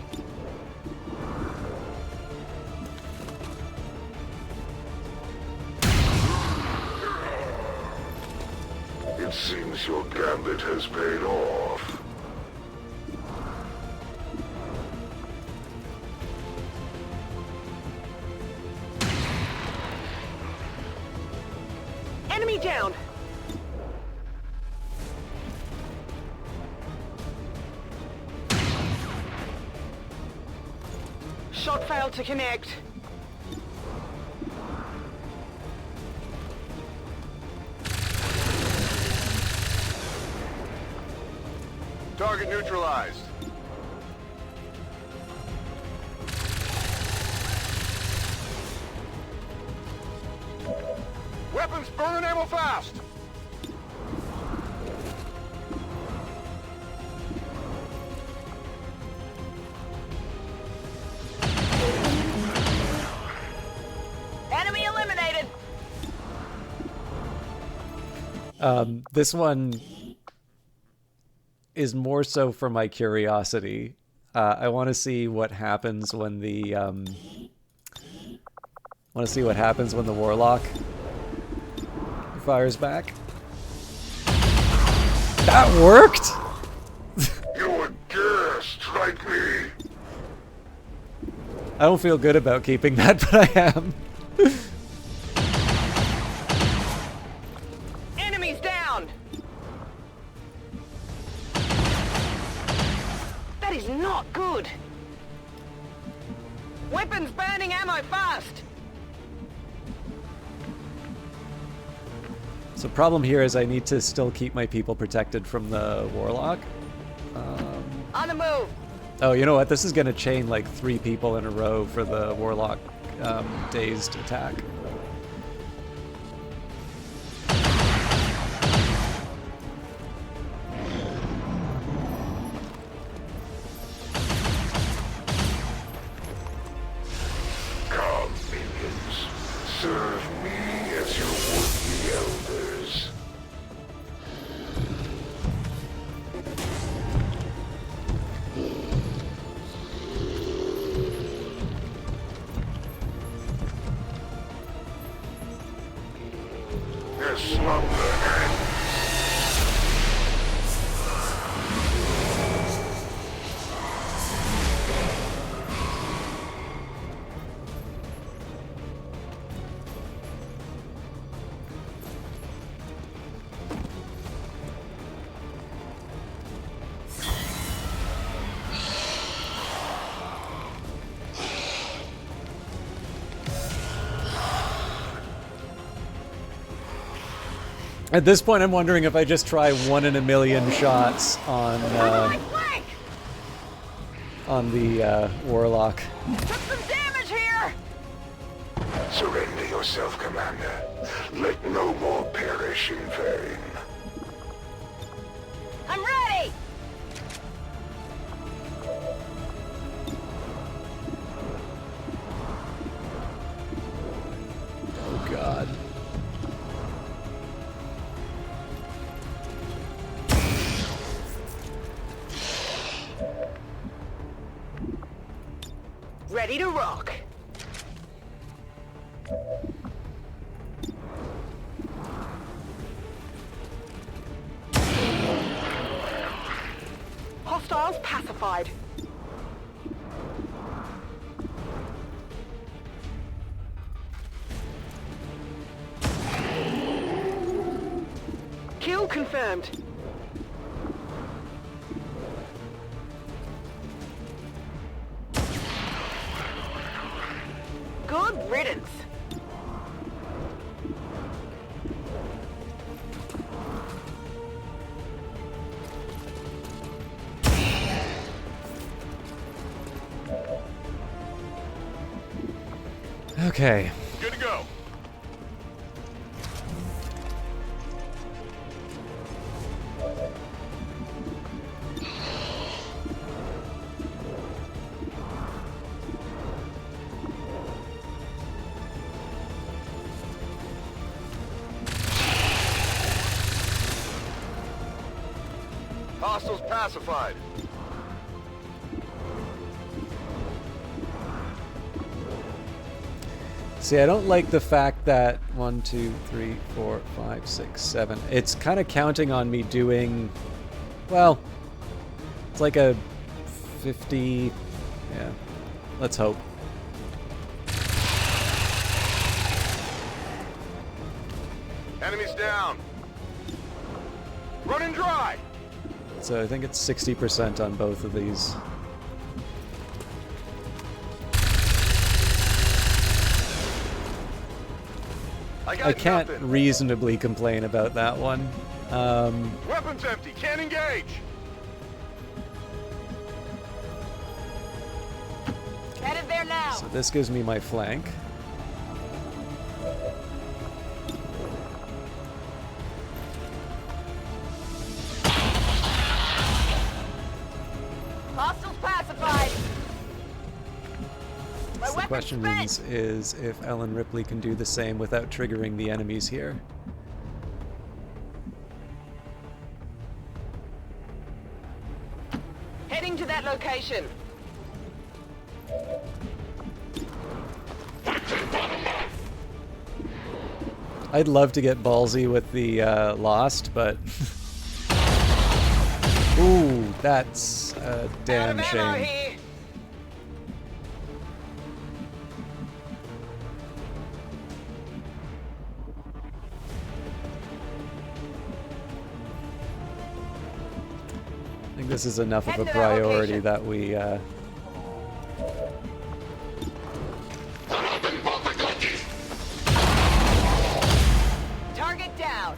It seems your gambit has paid off. Enemy down! Shot failed to connect. Target neutralized. Weapons burning ammo fast! Enemy eliminated! This one is more so for my curiosity. I want to see what happens when the Warlock fires back. That worked. You dare strike me? I don't feel good about keeping that, but I am. Enemies down! That is not good! Weapons burning ammo fast! So problem here is I need to still keep my people protected from the warlock. On the move! Oh, you know what? This is going to chain like 3 people in a row for the warlock dazed attack. Come, minions. Serve me as your would-be elders. Their slumber ends. At this point, I'm wondering if I just try 1 in a million shots on the warlock. Took some damage here! Surrender yourself, Commander. Let no more perish in vain. I'm ready! Oh God. Ready to rock. Hostiles pacified. Kill confirmed. Good riddance. Okay. Good to go. Hostiles pacified. See, I don't like the fact that 1, 2, 3, 4, 5, 6, 7. It's kind of counting on me doing, well, it's like a 50. Yeah, let's hope. Enemies down. Running dry. So I think it's 60% on both of these. I can't reasonably complain about that one. Weapons empty. Can't engage. Headed there now. So this gives me my flank. Hostiles pacified. So the question is if Ellen Ripley can do the same without triggering the enemies here. Heading to that location. I'd love to get ballsy with the Lost, but ooh, that's a damn shame. I think this is enough of a priority that we Target down.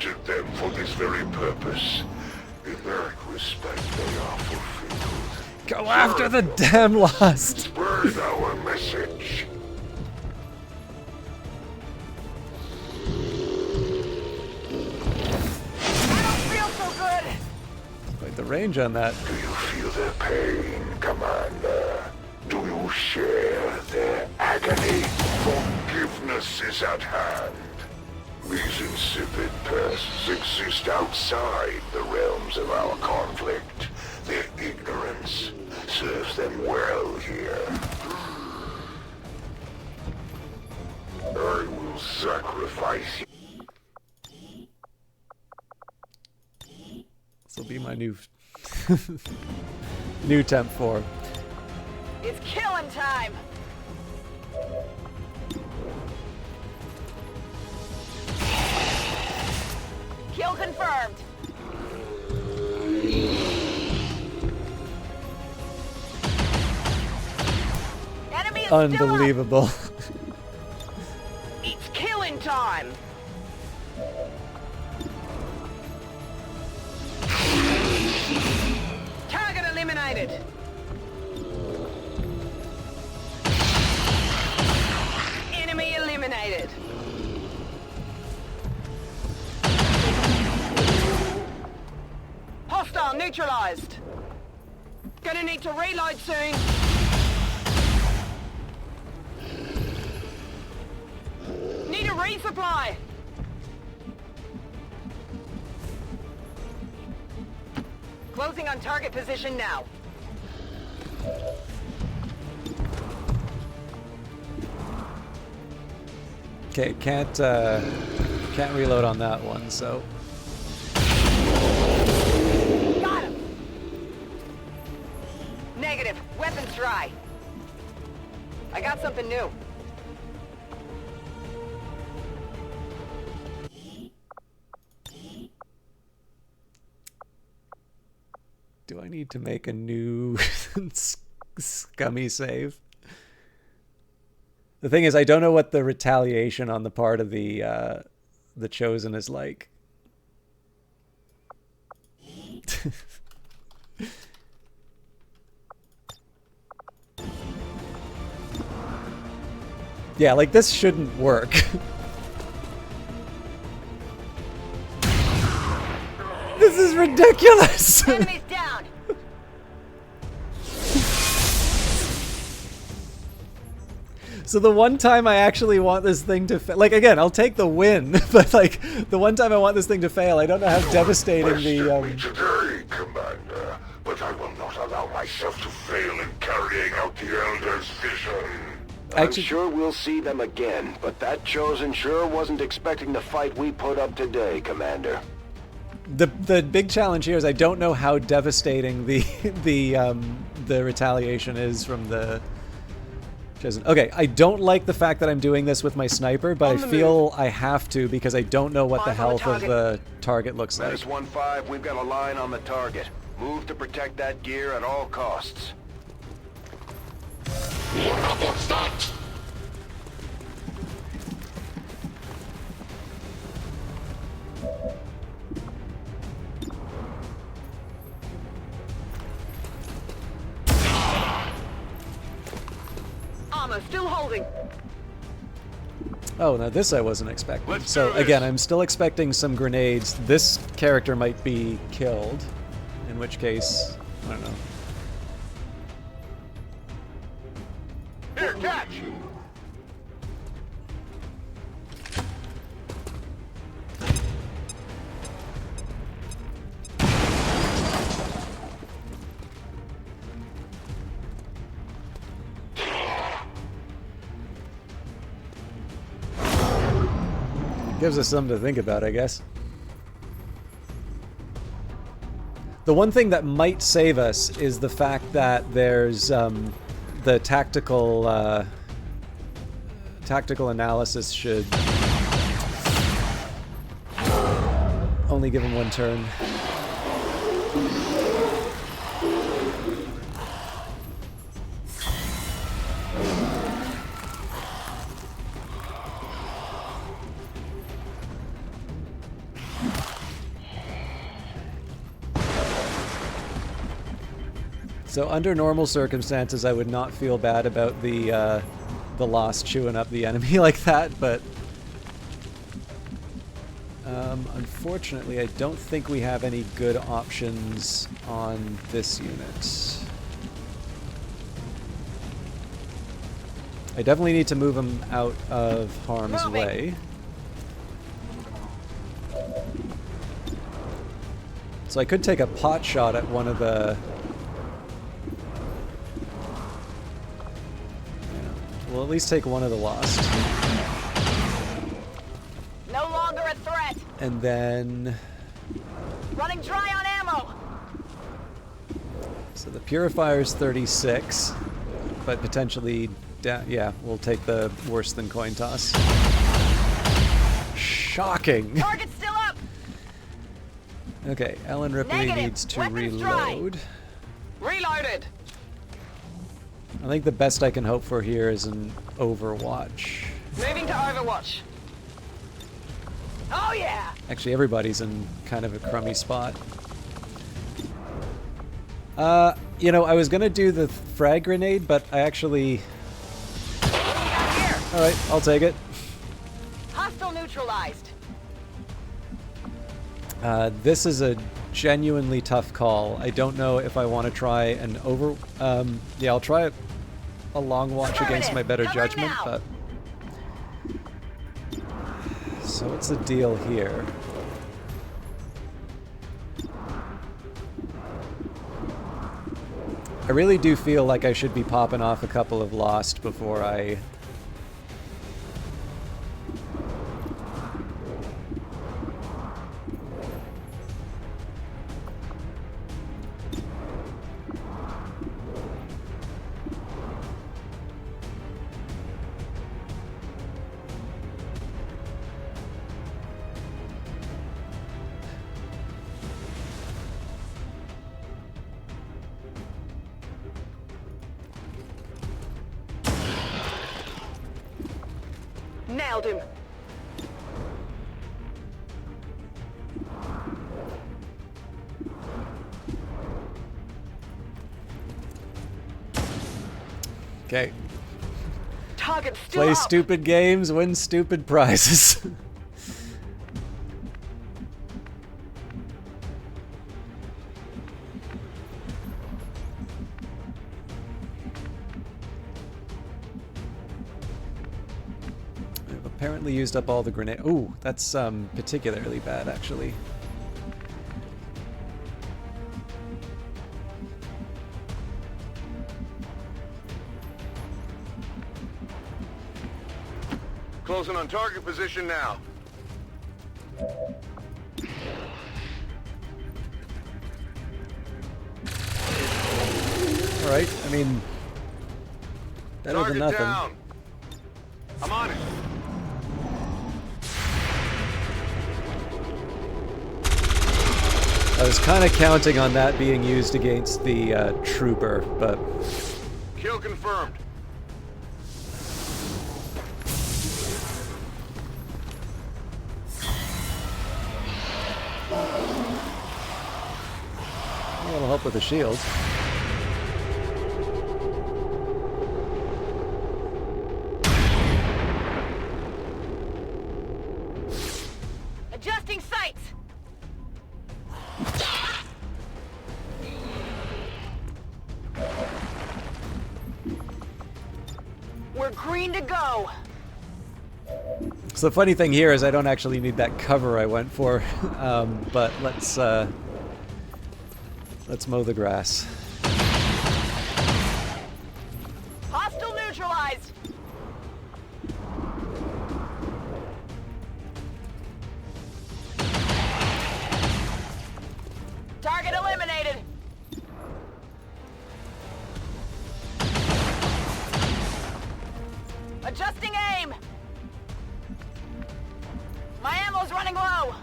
created them for this very purpose. In that respect, they are fulfilled. Go after the damn Lost! Spread our message. Like the range on that. Do you feel their pain, Commander? Do you share their agony? Forgiveness is at hand. These insipid pests exist outside the realms of our conflict. Their ignorance serves them well here. I will sacrifice you. This will be my new new temp form. It's killing time! Kill confirmed! Enemy is Unbelievable. It's killing time! Target eliminated! Enemy eliminated! Hostile neutralized! Gonna need to reload soon! Need a resupply! Closing on target position now. Okay, can't reload on that one, so. Got him! Negative. Weapons dry. I got something new. Do I need to make a new scummy save? The thing is, I don't know what the retaliation on the part of the Chosen is like. Yeah, like this shouldn't work. This is ridiculous. Enemies down. So the one time I actually want this thing to fail, like again, I'll take the win, but like the one time I want this thing to fail, I don't know how devastating the Today, Commander, but I will not allow myself to fail in carrying out the Elder's vision. I'm sure we'll see them again, but that Chosen sure wasn't expecting the fight we put up today, Commander. The big challenge here is I don't know how devastating the retaliation is from the Chosen. Okay, I don't like the fact that I'm doing this with my sniper, but I feel I have to because I don't know what the health of the target looks like. Menace 1-5, we've got a line on the target. Move to protect that gear at all costs. What's that? Armor still holding. Oh, now this I wasn't expecting. So again, I'm still expecting some grenades. This character might be killed, in which case, I don't know. Here, catch! Gives us something to think about, I guess. The one thing that might save us is the fact that there's the tactical analysis should only give him one turn. So under normal circumstances, I would not feel bad about the Lost chewing up the enemy like that, but unfortunately, I don't think we have any good options on this unit. I definitely need to move him out of harm's way. So I could take a pot shot at one of the... Yeah, we'll at least take one of the Lost. No longer a threat. And then... Running dry on ammo. So the Purifier's 36, but potentially... yeah, we'll take the worse than coin toss. Shocking! Target's still up! Okay, Ellen Ripley Negative. needs to Weapons dry. reload. Reloaded! I think the best I can hope for here is an Overwatch. Moving to Overwatch. Oh yeah! Actually, everybody's in kind of a crummy spot. You know, I was gonna do the frag grenade, but I actually... Alright, I'll take it. Hostile neutralized. This is a genuinely tough call. I don't know if I want to try an yeah, I'll try a long watch against my better judgment, but... So what's the deal here? I really do feel like I should be popping off a couple of Lost before I... Nailed him. Okay. Target still Play up. stupid games, win stupid prizes. I've apparently used up all the grenade. Ooh, that's particularly bad, actually. Closing on target position now. Alright, I mean... better Target than nothing. down. I'm on it. I was kind of counting on that being used against the trooper, but... Kill confirmed. That'll help with the shield. Adjusting sights. We're green to go. So the funny thing here is I don't actually need that cover I went for, but let's mow the grass. Hostile neutralized. Target eliminated. Adjusting aim. My ammo's running low.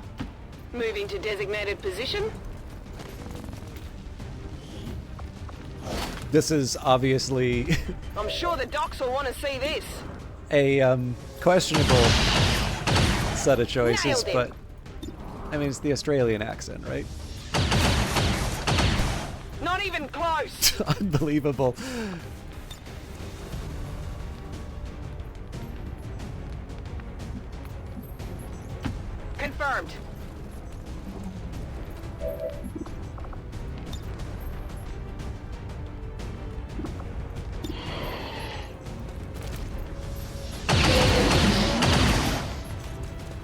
Moving to designated position. This is obviously I'm sure the docs will want to see this. a questionable set of choices, Nailed it. but I mean it's the Australian accent, right? Not even close! Unbelievable. Confirmed.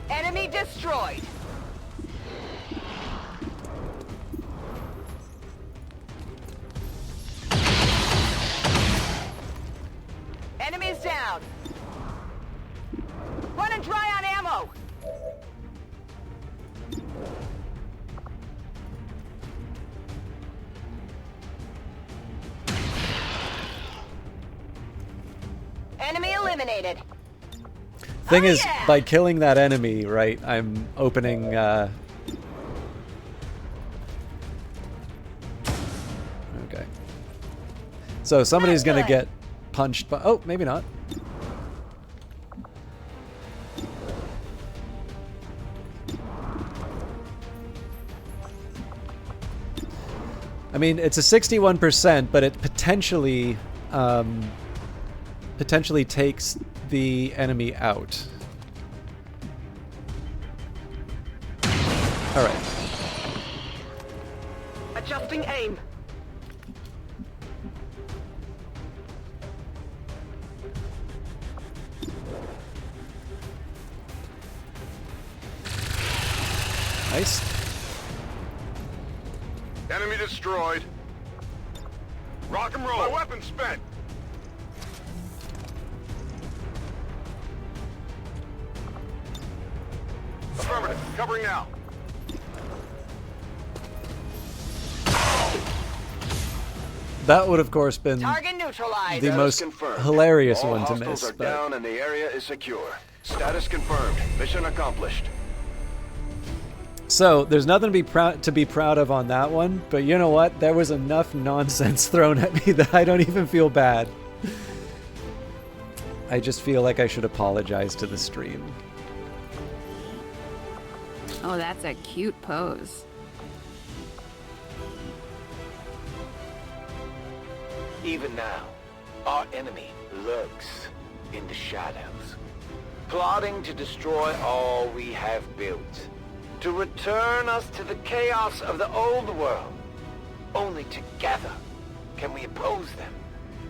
Enemy destroyed. Enemies down. Running dry on ammo. Enemy eliminated. Thing is, by killing that enemy, right, I'm opening, okay. So somebody's gonna get punched by... Oh, maybe not. I mean, it's a 61%, but it potentially, potentially takes the enemy out. All right. Adjusting aim. Nice. Enemy destroyed. Rock and roll. My weapon spent. Affirmative. Covering now. That would, of course, been Target neutralized. the most confirmed. hilarious All one to hostiles miss. are But down and the area is secure. Status confirmed. Mission accomplished. so there's nothing to be proud of on that one. But you know what? There was enough nonsense thrown at me that I don't even feel bad. I just feel like I should apologize to the stream. Oh, that's a cute pose. Even now, our enemy lurks in the shadows, plotting to destroy all we have built, to return us to the chaos of the old world. Only together can we oppose them.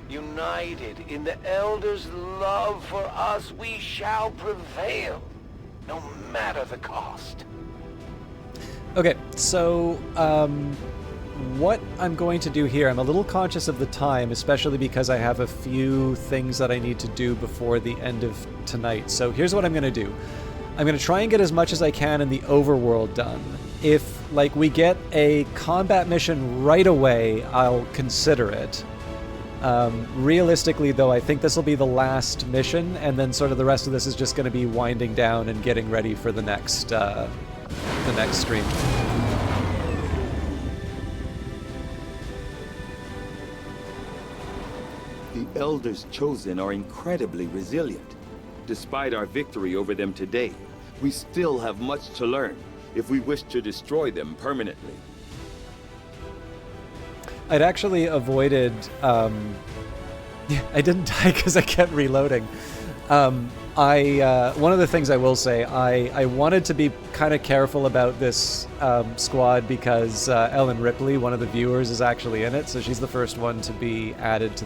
United in the Elders' love for us, we shall prevail, no matter the cost. Okay, so what I'm going to do here, I'm a little conscious of the time, especially because I have a few things that I need to do before the end of tonight. So here's what I'm going to do. I'm going to try and get as much as I can in the overworld done. If, like, we get a combat mission right away, I'll consider it. Realistically, though, I think this will be the last mission, and then sort of the rest of this is just going to be winding down and getting ready for the next stream. The Elders chosen are incredibly resilient. Despite our victory over them today, we still have much to learn if we wish to destroy them permanently. I'd actually avoided... I didn't die because I kept reloading. One of the things I will say, I wanted to be kind of careful about this squad because Ellen Ripley, one of the viewers, is actually in it, so she's the first one to be added to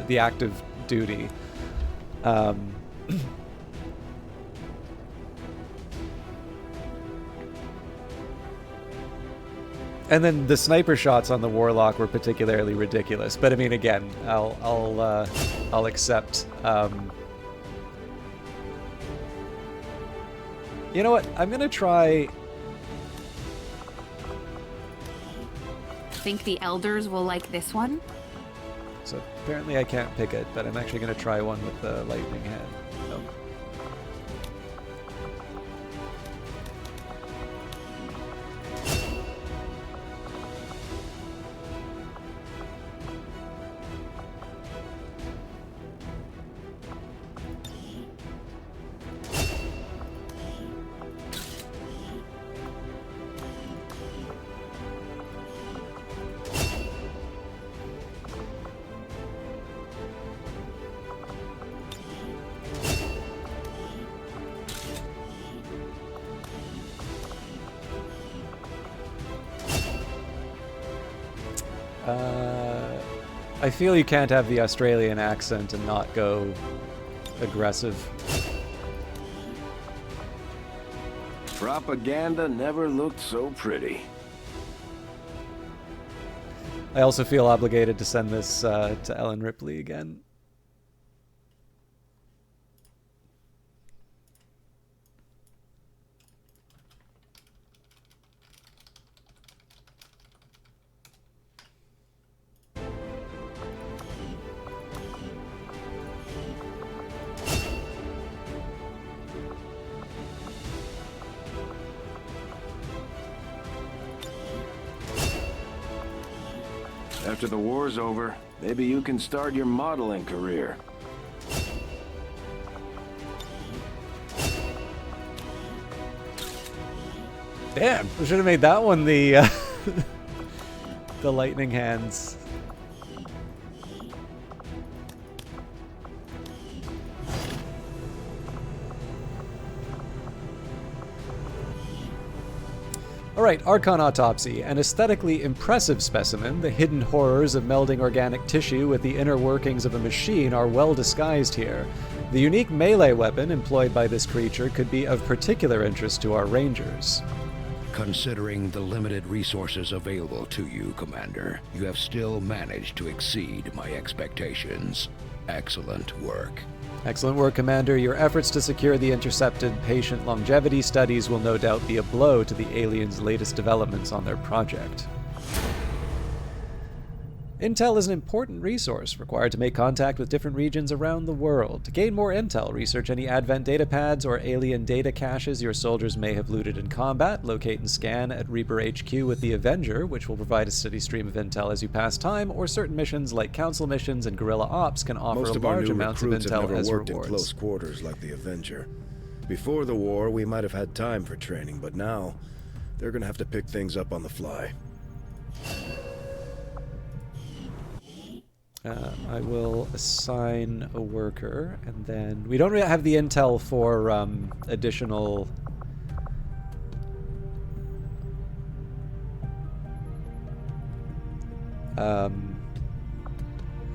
the active duty. And then the sniper shots on the Warlock were particularly ridiculous. But I mean, again, I'll accept. You know what? I'm gonna try. Think the Elders will like this one? So apparently I can't pick it, but I'm actually gonna try one with the lightning hand. Nope. I feel you can't have the Australian accent and not go aggressive. Propaganda never looked so pretty. I also feel obligated to send this to Ellen Ripley again. After the war's over, maybe you can start your modeling career. Damn, we should have made that one the the lightning hands. Alright, Archon Autopsy. An aesthetically impressive specimen, the hidden horrors of melding organic tissue with the inner workings of a machine are well disguised here. The unique melee weapon employed by this creature could be of particular interest to our rangers. Considering the limited resources available to you, Commander, you have still managed to exceed my expectations. Excellent work. Excellent work, Commander. Your efforts to secure the intercepted patient longevity studies will no doubt be a blow to the aliens' latest developments on their project. Intel is an important resource required to make contact with different regions around the world. To gain more intel, research any Advent data pads or alien data caches your soldiers may have looted in combat, locate and scan at Reaper HQ with the Avenger, which will provide a steady stream of intel as you pass time, or certain missions like Council missions and Guerrilla Ops can offer Most of our large new amounts of recruits have intel never as worked rewards. in close quarters like the Avenger. Before the war, we might have had time for training, but now they're gonna have to pick things up on the fly. I will assign a worker, and then we don't really have the intel for additional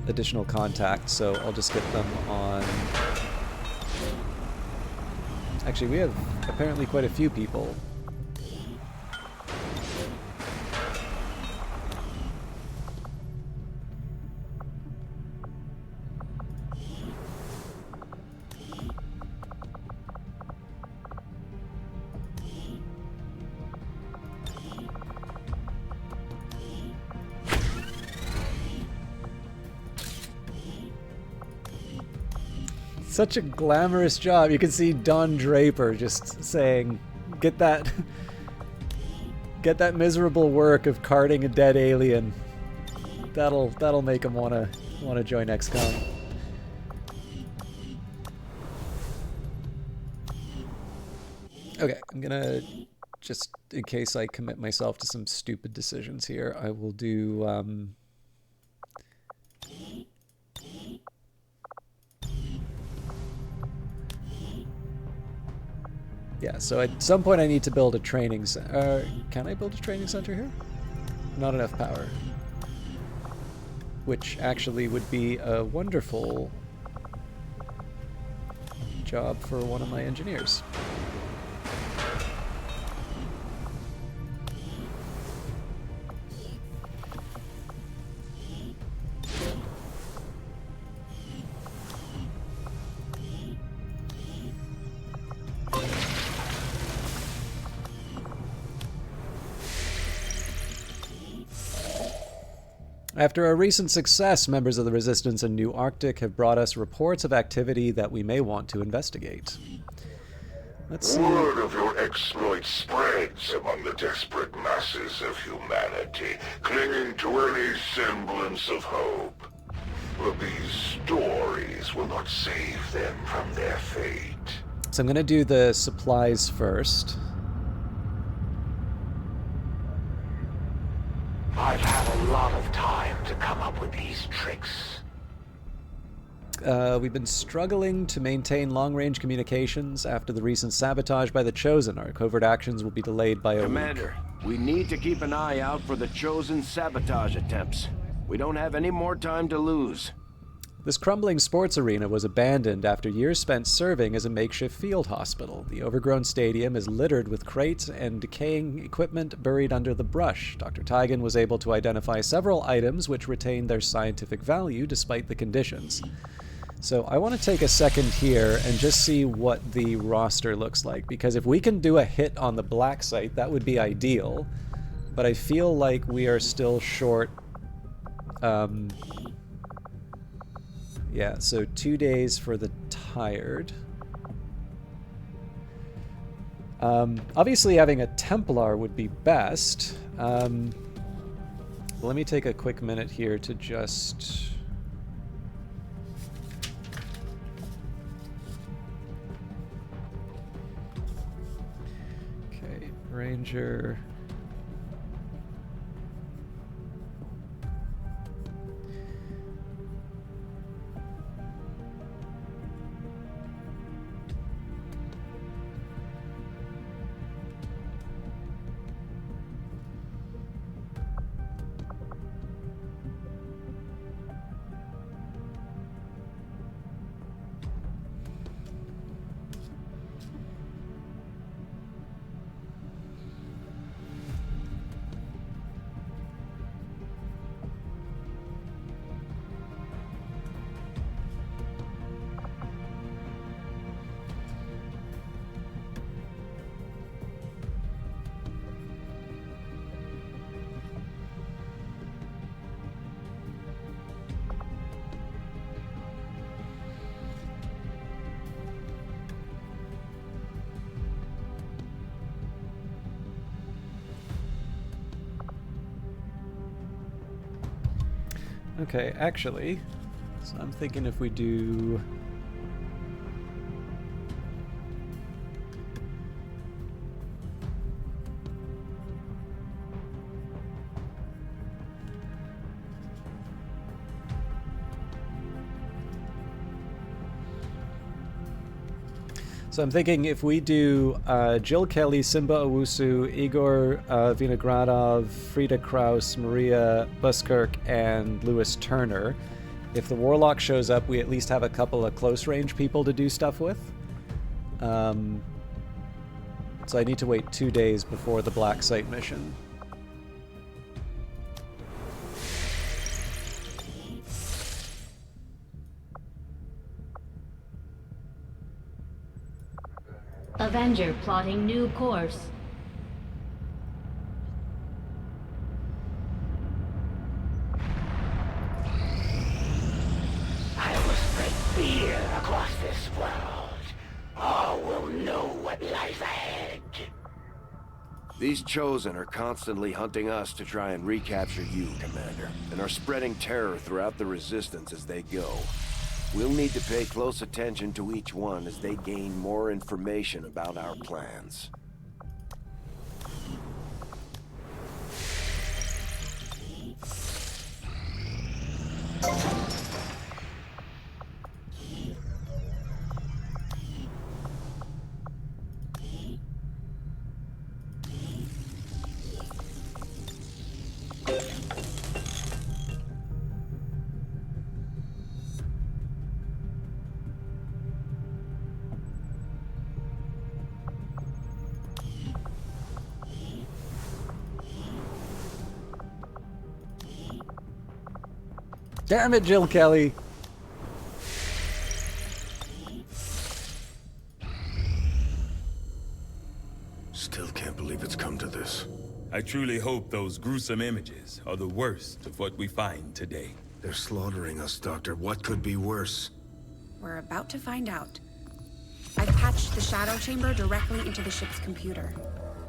additional contacts, so I'll just get them on. Actually, we have apparently quite a few people. Such a glamorous job. You can see Don Draper just saying, get that miserable work of carting a dead alien. That'll make him wanna join XCOM. Okay, I'm gonna, just in case I commit myself to some stupid decisions here, I will do yeah, so at some point I need to build a training center. Can I build a training center here? Not enough power. Which actually would be a wonderful job for one of my engineers. After a recent success, members of the Resistance in New Arctic have brought us reports of activity that we may want to investigate. Let's see. Word of your exploits spreads among the desperate masses of humanity, clinging to any semblance of hope. But these stories will not save them from their fate. So I'm going to do the supplies first. I've had a lot of time to come up with these tricks. We've been struggling to maintain long-range communications after the recent sabotage by the Chosen. Our covert actions will be delayed by a week. Commander, we need to keep an eye out for the Chosen sabotage attempts. We don't have any more time to lose. This crumbling sports arena was abandoned after years spent serving as a makeshift field hospital. The overgrown stadium is littered with crates and decaying equipment buried under the brush. Dr. Tygan was able to identify several items which retained their scientific value despite the conditions. So I want to take a second here and just see what the roster looks like, because if we can do a hit on the black site, that would be ideal. But I feel like we are still short. Yeah, so 2 days for the tired. Obviously having a Templar would be best. Let me take a quick minute here to just... Okay, Ranger... Okay, actually, so I'm thinking if we do... So I'm thinking if we do Jill Kelly, Simba Owusu, Igor Vinogradov, Frida Kraus, Maria Buskirk, and Lewis Turner. If the Warlock shows up, we at least have a couple of close-range people to do stuff with. So I need to wait 2 days before the Black Site mission. Avenger plotting new course. I will spread fear across this world. All will know what lies ahead. These Chosen are constantly hunting us to try and recapture you, Commander, and are spreading terror throughout the Resistance as they go. We'll need to pay close attention to each one as they gain more information about our plans. Damn it, Jill Kelly! Still can't believe it's come to this. I truly hope those gruesome images are the worst of what we find today. They're slaughtering us, Doctor. What could be worse? We're about to find out. I've patched the shadow chamber directly into the ship's computer.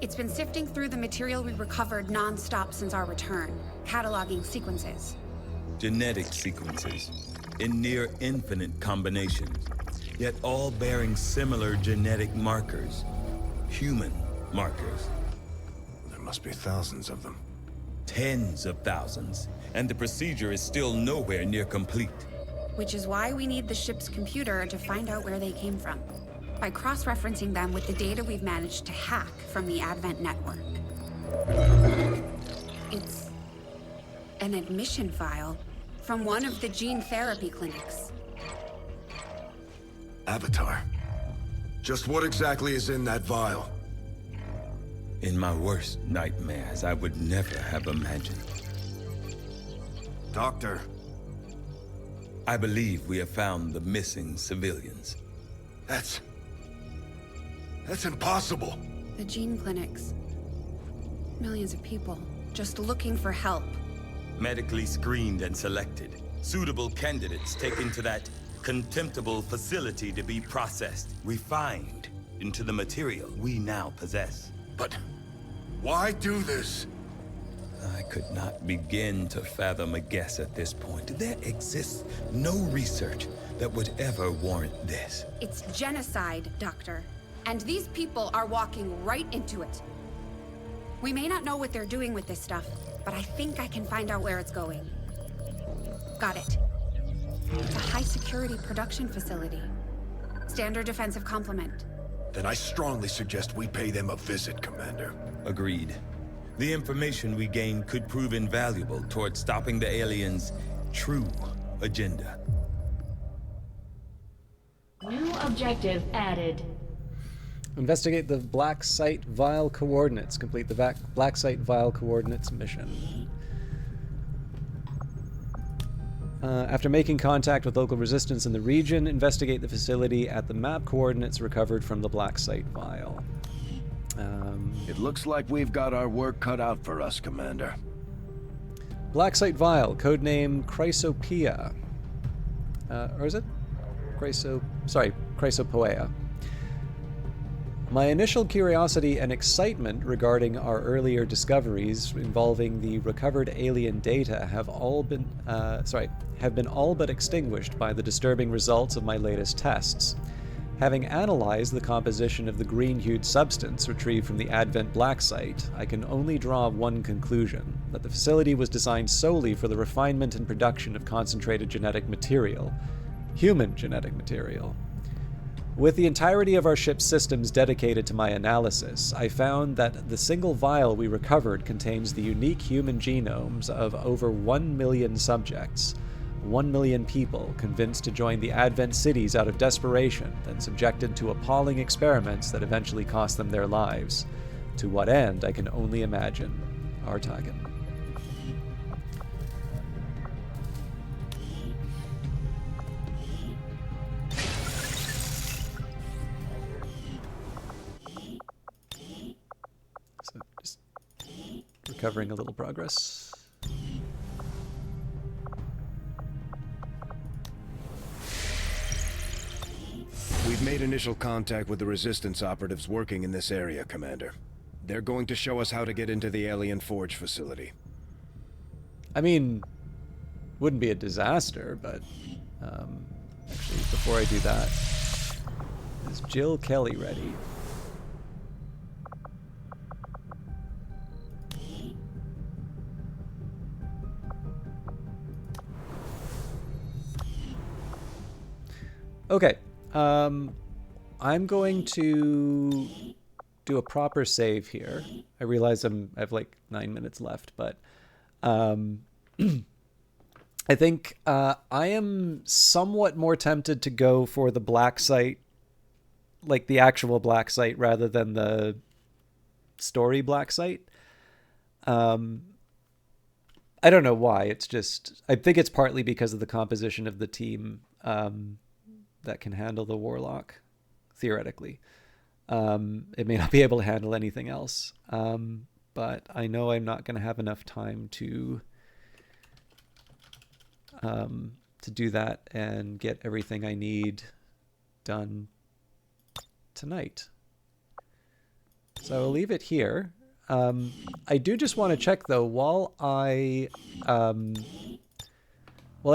It's been sifting through the material we recovered non-stop since our return, cataloging sequences. Genetic sequences in near infinite combinations, yet all bearing similar genetic markers. Human markers. There must be thousands of them. Tens of thousands, and the procedure is still nowhere near complete. Which is why we need the ship's computer to find out where they came from, by cross-referencing them with the data we've managed to hack from the Advent network. It's An admission file from one of the gene therapy clinics. Avatar. Just what exactly is in that vial? In my worst nightmares, I would never have imagined. Doctor. I believe we have found the missing civilians. That's impossible. The gene clinics. Millions of people just looking for help. Medically screened and selected. Suitable candidates taken to that contemptible facility to be processed, refined into the material we now possess. But why do this? I could not begin to fathom a guess at this point. There exists no research that would ever warrant this. It's genocide, Doctor. And these people are walking right into it. We may not know what they're doing with this stuff, but I think I can find out where it's going. Got it. It's a high-security production facility. Standard defensive complement. Then I strongly suggest we pay them a visit, Commander. Agreed. The information we gain could prove invaluable towards stopping the aliens' true agenda. New objective added. Investigate the Black Site Vial coordinates. Complete the Black Site Vial coordinates mission. After making contact with local resistance in the region, investigate the facility at the map coordinates recovered from the Black Site Vial. It looks like we've got our work cut out for us, Commander. Black Site Vial, codename Chrysopia. Or is it? Chrysopoea. My initial curiosity and excitement regarding our earlier discoveries involving the recovered alien data have been all but extinguished by the disturbing results of my latest tests. Having analyzed the composition of the green-hued substance retrieved from the Advent Black Site, I can only draw one conclusion: that the facility was designed solely for the refinement and production of concentrated genetic material, human genetic material. With the entirety of our ship's systems dedicated to my analysis, I found that the single vial we recovered contains the unique human genomes of over 1 million subjects, 1 million people convinced to join the Advent cities out of desperation, then subjected to appalling experiments that eventually cost them their lives. To what end, I can only imagine. Artagan. So, just recovering a little progress. We've made initial contact with the Resistance operatives working in this area, Commander. They're going to show us how to get into the Alien Forge facility. I mean, wouldn't be a disaster, but actually, before I do that, is Jill Kelly ready? Okay. I'm going to do a proper save here. I realize I have like 9 minutes left, but I think I am somewhat more tempted to go for the Black Site, like the actual Black Site, rather than the story Black Site. I don't know why. It's just, I think it's partly because of the composition of the team that can handle the Warlock, theoretically. It may not be able to handle anything else, but I know I'm not going to have enough time to do that and get everything I need done tonight. So I'll leave it here. I do just want to check, though, while I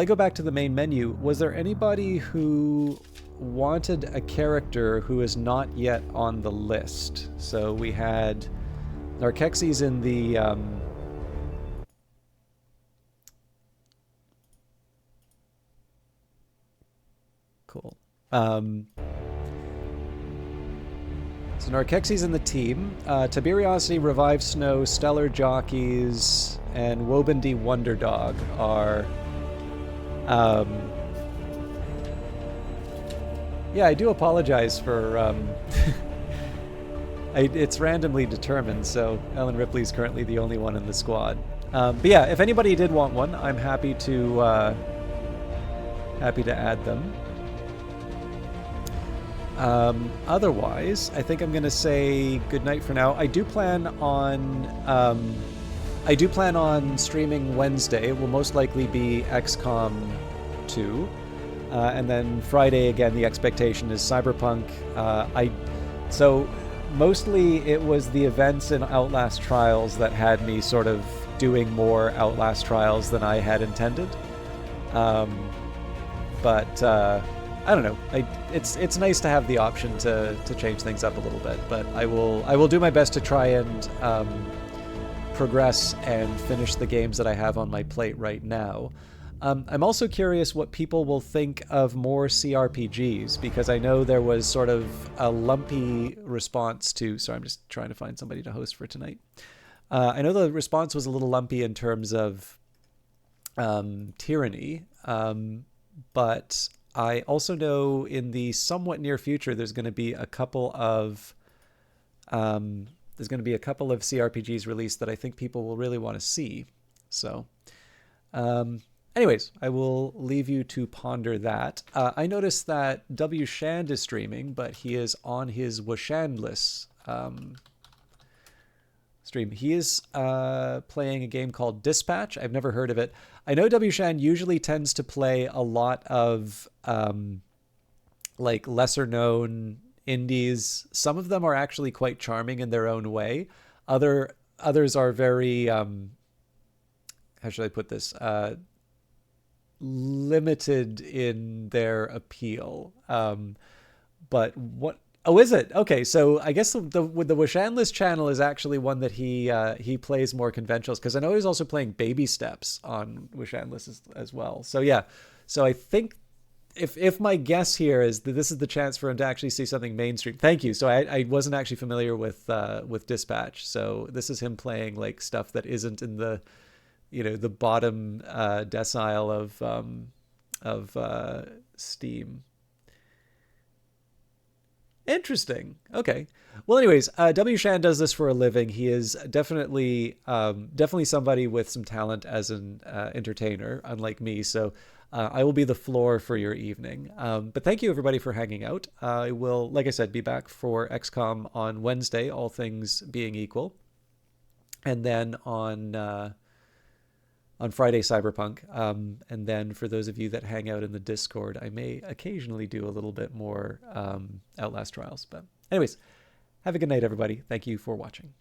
go back to the main menu, was there anybody who wanted a character who is not yet on the list? So we had Narkexi's in the cool. So Narkexi's in the team. Tiberiosity, Revive Snow, Stellar Jockeys, and Wobendy Wonder Dog are... yeah, I do apologize for... it's randomly determined, so Ellen Ripley's currently the only one in the squad. But yeah, if anybody did want one, I'm happy to add them. Otherwise, I think I'm gonna say goodnight for now. I do plan on streaming Wednesday. It will most likely be XCOM 2, and then Friday again. The expectation is Cyberpunk. So mostly it was the events in Outlast Trials that had me sort of doing more Outlast Trials than I had intended. But I don't know. It's nice to have the option to change things up a little bit. But I will do my best to try and progress and finish the games that I have on my plate right now. I'm also curious what people will think of more CRPGs, because I know there was sort of a lumpy response to... Sorry, I'm just trying to find somebody to host for tonight. I know the response was a little lumpy in terms of Tyranny, but I also know in the somewhat near future there's going to be a couple of CRPGs released that I think people will really want to see. So... anyways, I will leave you to ponder that. I noticed that W. Shand is streaming, but he is on his Washandless stream. He is playing a game called Dispatch. I've never heard of it. I know W. Shand usually tends to play a lot of like lesser known indies. Some of them are actually quite charming in their own way. Others are very how should I put this? Limited in their appeal. But what... Oh, is it? Okay, so I guess the Washandless channel is actually one that he plays more conventionals, because I know he's also playing Baby Steps on Washandless as well. So yeah, so I think if my guess here is that this is the chance for him to actually see something mainstream. Thank you. So I wasn't actually familiar with Dispatch. So this is him playing like stuff that isn't in the the bottom decile of Steam. Interesting. Okay. Well, anyways, W. Shan does this for a living. He is definitely somebody with some talent as an entertainer, unlike me. So I will be the floor for your evening. But thank you, everybody, for hanging out. I will, like I said, be back for XCOM on Wednesday, all things being equal. And then on Friday, Cyberpunk. And then for those of you that hang out in the Discord, I may occasionally do a little bit more Outlast Trials. But anyways, have a good night, everybody. Thank you for watching.